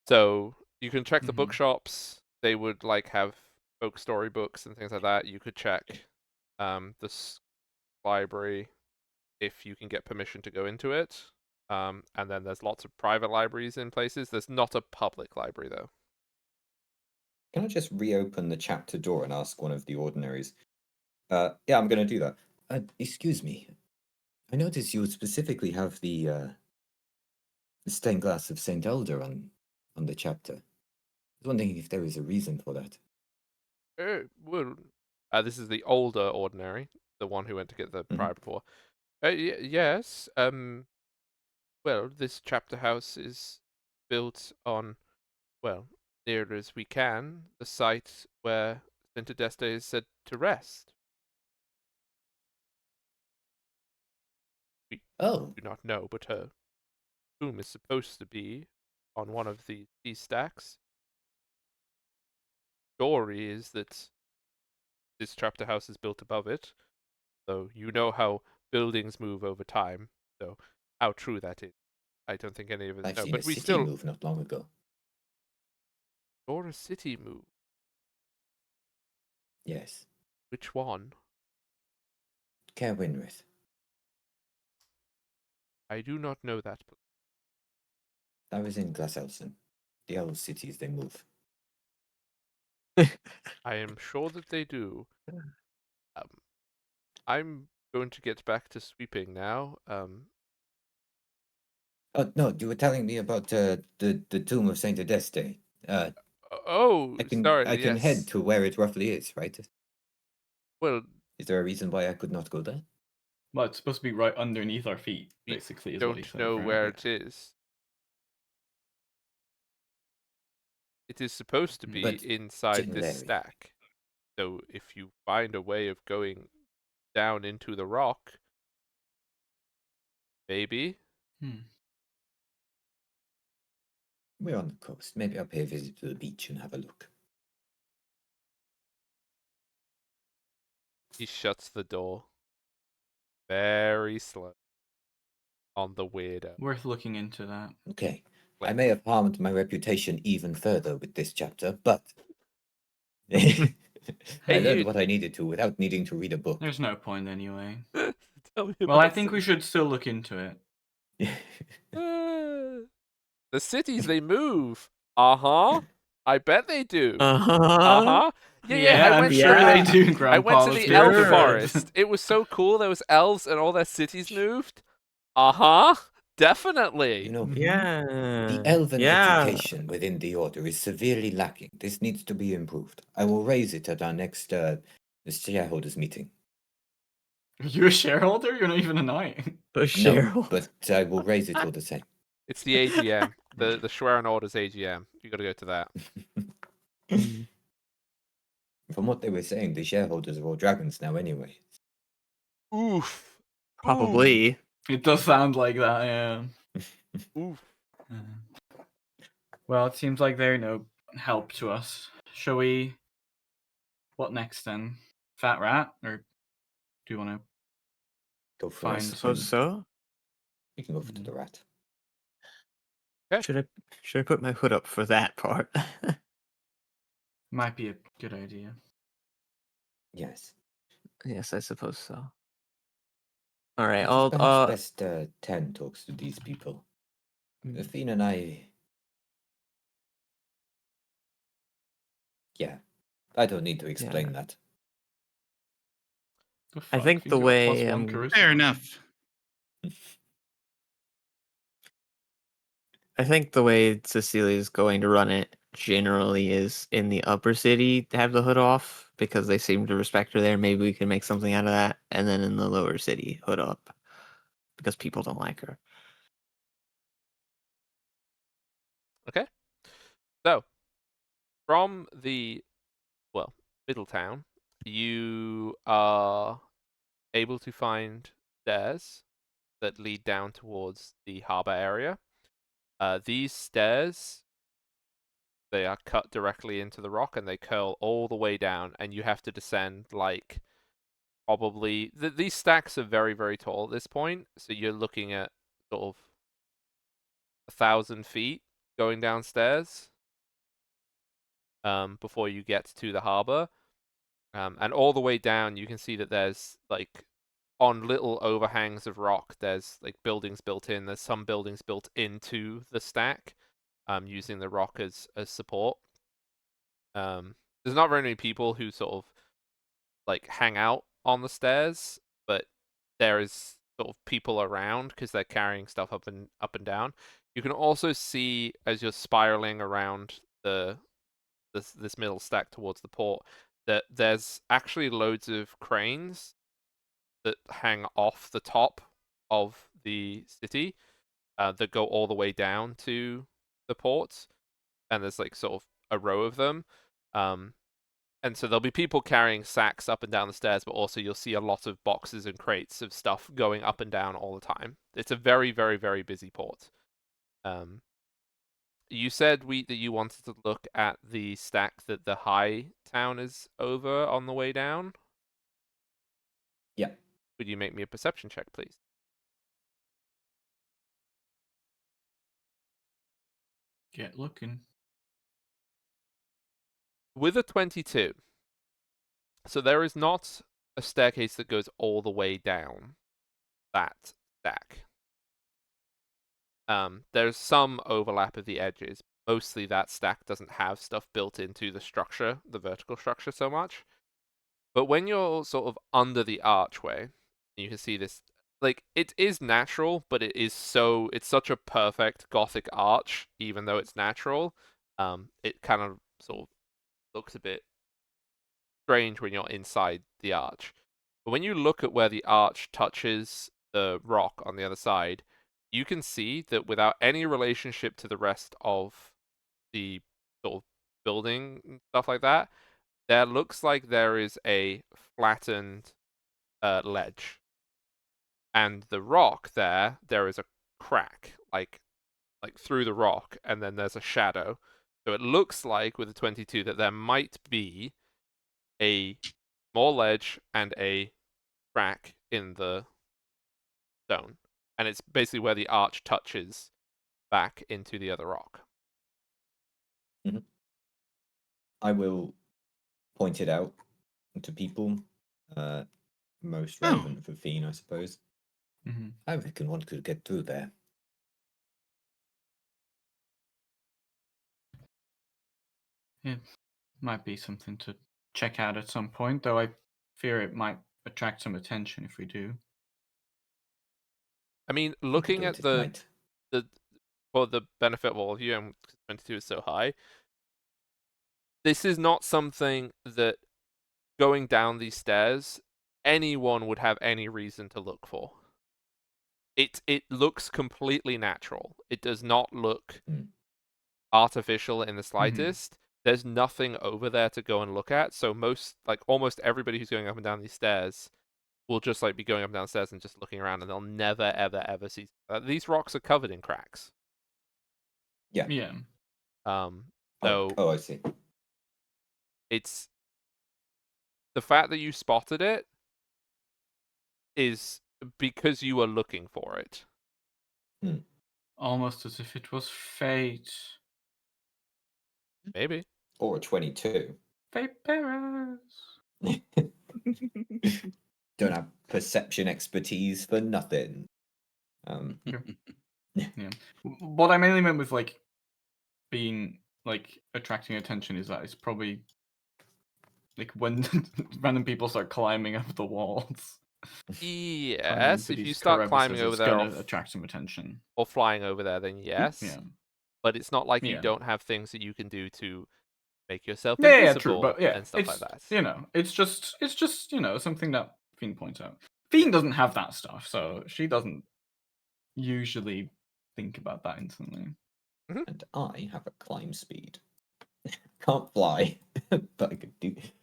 So you can check the Mhm. bookshops. They would like have folk story books and things like that. You could check the library if you can get permission to go into it. And then there's lots of private libraries in places. There's not a public library though. Can I just reopen the chapter door and ask one of the ordinaries? Yeah, I'm going to do that. Excuse me. I noticed you specifically have the stained glass of Saint Elder on the chapter. I was wondering if there was a reason for that. Well, this is the older ordinary, the one who went to get the Mhm. prior before. Yes. Well, this chapter house is built on, well, near as we can, the site where Saint Adeste is said to rest. We Oh, do not know, but her tomb is supposed to be on one of these stacks. Story is that this chapter house is built above it, though you know how buildings move over time, so how true that is, I don't think any of us I've know. seen a But we city still move not long ago. or a city move. Yes, Which one? Caer Winrith. I do not know that. I was in Glaselson. The old cities, they move. I am sure that they do. I'm going to get back to sweeping now. Oh, no, you were telling me about the tomb of Saint Adeste. Oh, I sorry. can head Yes. to where it roughly is, right? Well, Is there a reason why I could not go there? Well, it's supposed to be right underneath our feet, we basically, is what he don't said. know where apparently. it is. It is supposed to be But inside this generally. stack. So if you find a way of going down into the rock, maybe. We're on the coast. Maybe I'll pay a visit to the beach and have a look. He shuts the door very slow on the weirdo. Worth looking into that. Okay. I Click. may have harmed my reputation even further with this chapter, but I learned you- what I needed to without needing to read a book. There's no point anyway. Tell me Well, I about think we should still look into it. The cities, they move. Uh-huh. I bet they do. Uh-huh. Uh-huh. Yeah, I I'm went sure to they the, do, I Grandpa. went to Let's the be elf sure. forest. It was so cool. There was elves and all their cities moved. Uh-huh. Definitely. You know, Yeah. the elven Yeah. education within the order is severely lacking. This needs to be improved. I will raise it at our next shareholders meeting. Are you a shareholder? You're not even a knight. A No, Cheryl. but I will raise it all the same. It's the AGM. the Schwerin Orders AGM. You got to go to that. From what they were saying, the shareholders are all dragons now anyway. Oof. Probably. It does sound like that, yeah. Oof. Well, it seems like they're no help to us. Shall we? What next then? Fat rat, or do you want to Go for find it. Suppose some so. We can go for the rat. Should I put my hood up for that part? Might be a good idea. Yes. Yes, I suppose so. All right, It is I'll perhaps best 10 talks to these people. Mm. Finn and I. Yeah. I don't need to explain that. The I fuck? think He's the got way +1 charisma. Fair enough. I think the way Cecilia's going to run it generally is in the upper city to have the hood off because they seem to respect her there. Maybe we can make something out of that, and then in the lower city, hood up because people don't like her. Okay. So, from the middle town, you are able to find stairs that lead down towards the harbor area. These stairs, they are cut directly into the rock and they curl all the way down, and you have to descend like probably these stacks are very, very tall at this point, so you're looking at sort of 1,000 feet going downstairs before you get to the harbor. And all the way down, you can see that there's like on little overhangs of rock, there's like buildings built in. There's some buildings built into the stack, using the rock as support. There's not very many people who sort of like hang out on the stairs, but there is sort of people around because they're carrying stuff up and down. You can also see as you're spiraling around this middle stack towards the port that there's actually loads of cranes that hang off the top of the city that go all the way down to the port, and there's like sort of a row of them. And so there'll be people carrying sacks up and down the stairs, but also you'll see a lot of boxes and crates of stuff going up and down all the time. It's a very, very, very busy port. You said that you wanted to look at the stack that the high town is over on the way down. Yeah. Would you make me a perception check, please? Get looking. With a 22. So there is not a staircase that goes all the way down that stack. There's some overlap of the edges. Mostly that stack doesn't have stuff built into the structure, the vertical structure so much. But when you're sort of under the archway, you can see this, like, it is natural, but it's such a perfect Gothic arch, even though it's natural. It kind of sort of looks a bit strange when you're inside the arch. But when you look at where the arch touches the rock on the other side, you can see that without any relationship to the rest of the sort of building and stuff like that, there looks like there is a flattened ledge. And the rock there is a crack, like through the rock, and then there's a shadow. So it looks like with the 22 that there might be a small ledge and a crack in the stone. And it's basically where the arch touches back into the other rock. Mm-hmm. I will point it out to people. Most relevant for Fiend, I suppose. Mm-hmm. I reckon one could get through there. Yeah, might be something to check out at some point, though I fear it might attract some attention if we do. I mean, We could looking do at it night. for the benefit of all of you, and 22 is so high, this is not something that going down these stairs anyone would have any reason to look for. It looks completely natural. It does not look artificial in the slightest. There's nothing over there to go and look at. So almost everybody who's going up and down these stairs will just like be going up and down stairs and just looking around, and they'll never ever ever see. These rocks are covered in cracks. Yeah. Yeah. So I see. it's the fact that you spotted it is because you were looking for it. Almost as if it was fate. Maybe. Or a 22. Fate Paris. Don't have perception expertise for nothing. Yeah. What I mainly meant with like being like attracting attention is that it's probably like when random people start climbing up the walls. Yes, if you these start climbing crevices, over it's there gonna attract some attention. or flying over there, then yes. Yeah. But it's not like you Yeah. don't have things that you can do to make yourself Yeah, invisible true, but yeah, and stuff it's like that. it's just something that Fiend points out. Fiend doesn't have that stuff, so she doesn't usually think about that instantly. And I have a climb speed. Can't fly, but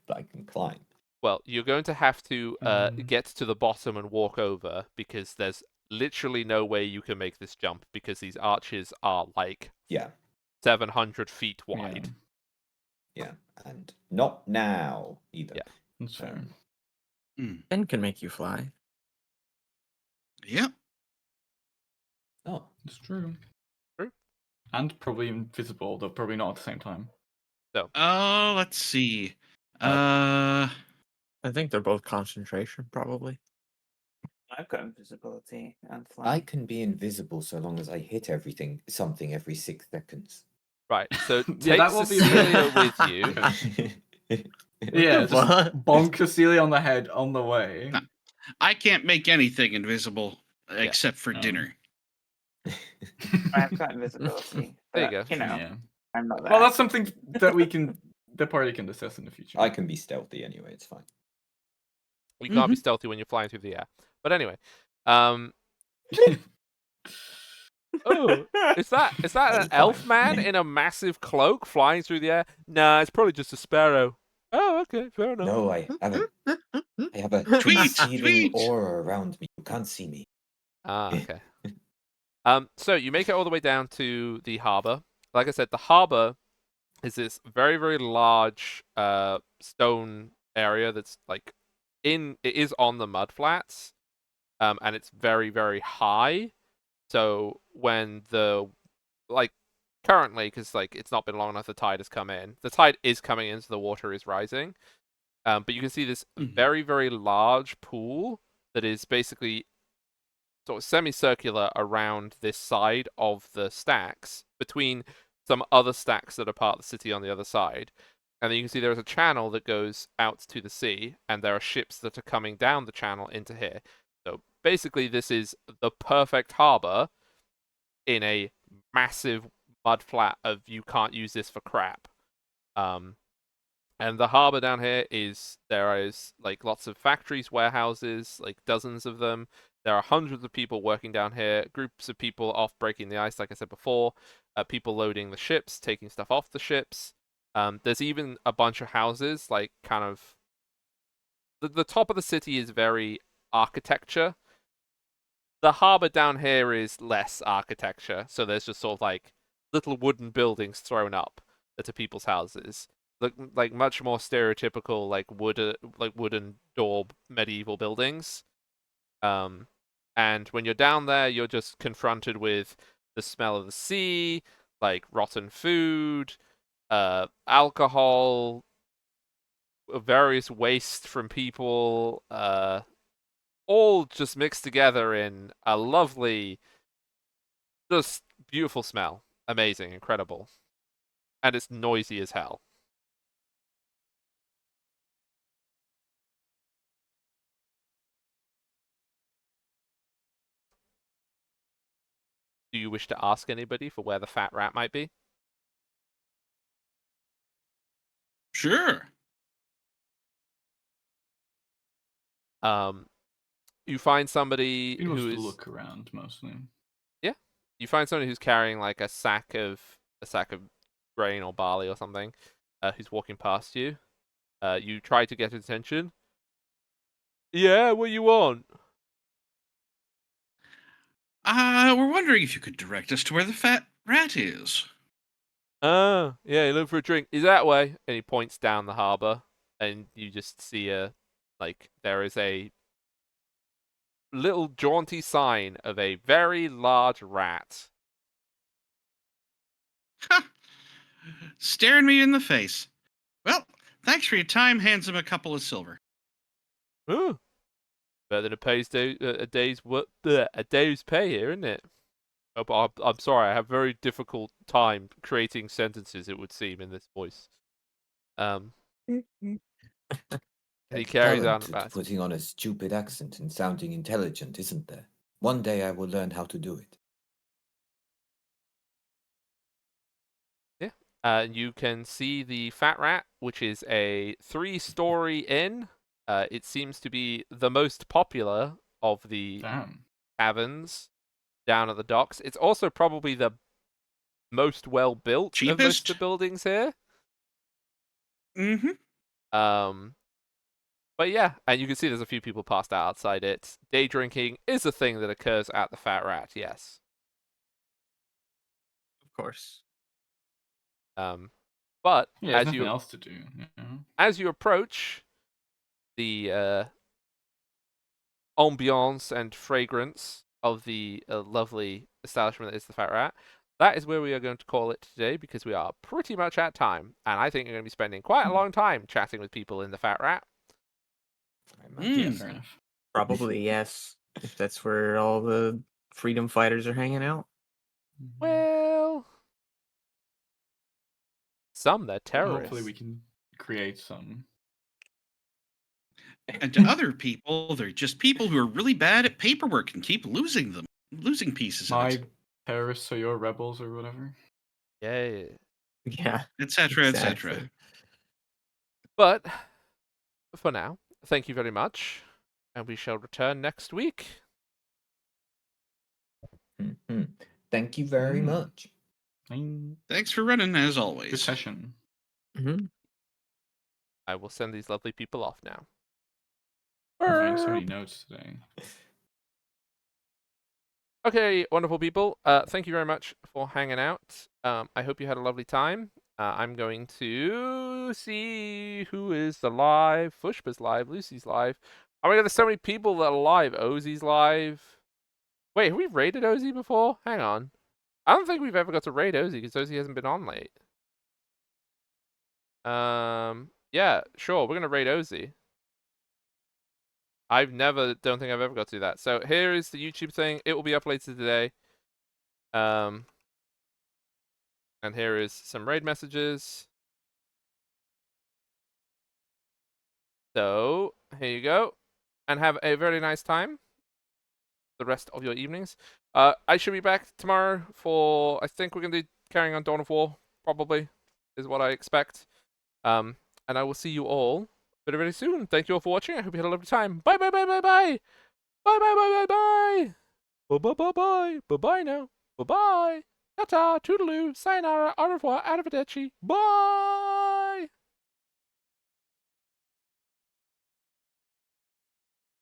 I can climb. Well, you're going to have to get to the bottom and walk over because there's literally no way you can make this jump because these arches are like 700 feet wide. Yeah, and not now either. Yeah. That's fair. Ben can make you fly. Yep. Oh, It's true. True. And probably invisible, though probably not at the same time. Oh, let's see. I think they're both concentration, probably. I've got invisibility and I flying. can be invisible so long as I hit something every 6 seconds. Right, so Yeah, take that will be- Cecilia with you. Yeah, just What? bonk Cecilia on the head on the way. I can't make anything invisible except for dinner. I've got invisibility. There you but, go. Yeah. I'm not there. Well, that's something that the party can discuss in the future. I can be stealthy anyway, it's fine. You can't be stealthy when you're flying through the air. But anyway, oh, is that an elf man in a massive cloak flying through the air? Nah, it's probably just a sparrow. Oh, okay, fair enough. No, I have a Tweet, concealing tweet. aura around me. You can't see me. Ah, okay. So you make it all the way down to the harbor. Like I said, the harbor is this very, very large stone area that's like it is on the mud flats, and it's very, very high. So when currently, because like it's not been long enough, the tide has come in. The tide is coming in, so the water is rising. But you can see this very, very large pool that is basically sort of semicircular around this side of the stacks between some other stacks that are part of the city on the other side. And then you can see there is a channel that goes out to the sea, and there are ships that are coming down the channel into here. So basically, this is the perfect harbor in a massive mud flat of you can't use this for crap. And the harbor down here there is like lots of factories, warehouses, like dozens of them. There are hundreds of people working down here, groups of people off breaking the ice, like I said before, people loading the ships, taking stuff off the ships. There's even a bunch of houses, like kind of the top of the city is very architecture. The harbor down here is less architecture, so there's just sort of like little wooden buildings thrown up that are people's houses. Look like much more stereotypical, like wooden door medieval buildings. And when you're down there, you're just confronted with the smell of the sea, like rotten food, alcohol, various waste from people, all just mixed together in a lovely, just beautiful smell. Amazing, incredible. And it's noisy as hell. Do you wish to ask anybody for where the fat rat might be? Sure. You find somebody He wants who to is look around mostly. Yeah. You find somebody who's carrying like a sack of grain or barley or something, who's walking past you. You try to get his attention. Yeah, what you want? We're wondering if you could direct us to where the fat rat is. Oh, yeah, you look for a drink. Is that way? And he points down the harbor, and you just see there is a little jaunty sign of a very large rat. Ha! Staring me in the face. Well, thanks for your time. Hands him a couple of silver. Ooh, better than a day's pay here, isn't it? Oh, but I'm sorry, I have very difficult time creating sentences. It would seem in this voice. And he There's carries on talent to about. putting on a stupid accent and sounding intelligent, isn't there? One day I will learn how to do it. Yeah. You can see the Fat Rat, which is a 3-story inn. It seems to be the most popular of the Damn. taverns down at the docks. It's also probably the most well built of most of the Cheapest? buildings here. Mm-hmm. But yeah, and you can see there's a few people passed out outside it. Day drinking is a thing that occurs at the Fat Rat, yes. Of course. But Yeah, there's nothing else to do. as you approach the ambiance and fragrance of the lovely establishment that is the Fat Rat, that is where we are going to call it today because we are pretty much at time, and I think you're going to be spending quite a long time chatting with people in the Fat Rat. I imagine Yeah, Mm. fair enough. Probably, yes. If that's where all the freedom fighters are hanging out. Well, some they're terrorists. Hopefully we can create some. And to other people, they're just people who are really bad at paperwork and keep losing pieces of My it, terrorists are your rebels or whatever. Yeah. Yeah. etc., etc. Exactly. But for now, thank you very much, and we shall return next week. Mhm. Thank you very much. Thanks for running, as Good always. session. Mm-hmm. I will send these lovely people off now. Writing so many notes today. Okay, wonderful people. Thank you very much for hanging out. I hope you had a lovely time. I'm going to see who is live. Fushba's live. Lucy's live. Oh my god, there's so many people that are live. Ozzy's live. Wait, have we raided Ozzy before? Hang on. I don't think we've ever got to raid Ozzy because Ozzy hasn't been on late. Yeah, sure. We're gonna raid Ozzy. Don't think I've ever got to do that. So here is the YouTube thing. It will be up later today. And here is some raid messages. So here you go, and have a very nice time. The rest of your evenings. I should be back tomorrow for. I think we're gonna be carrying on Dawn of War. Probably is what I expect. And I will see you all very very soon. Thank you all for watching. I hope you had a lovely time. Bye bye bye bye bye. Bye bye bye bye bye. Bye bye bye bye. Bye bye now. Bye bye. Ta-ta, toodaloo, sayonara, au revoir, arrivederci. Bye!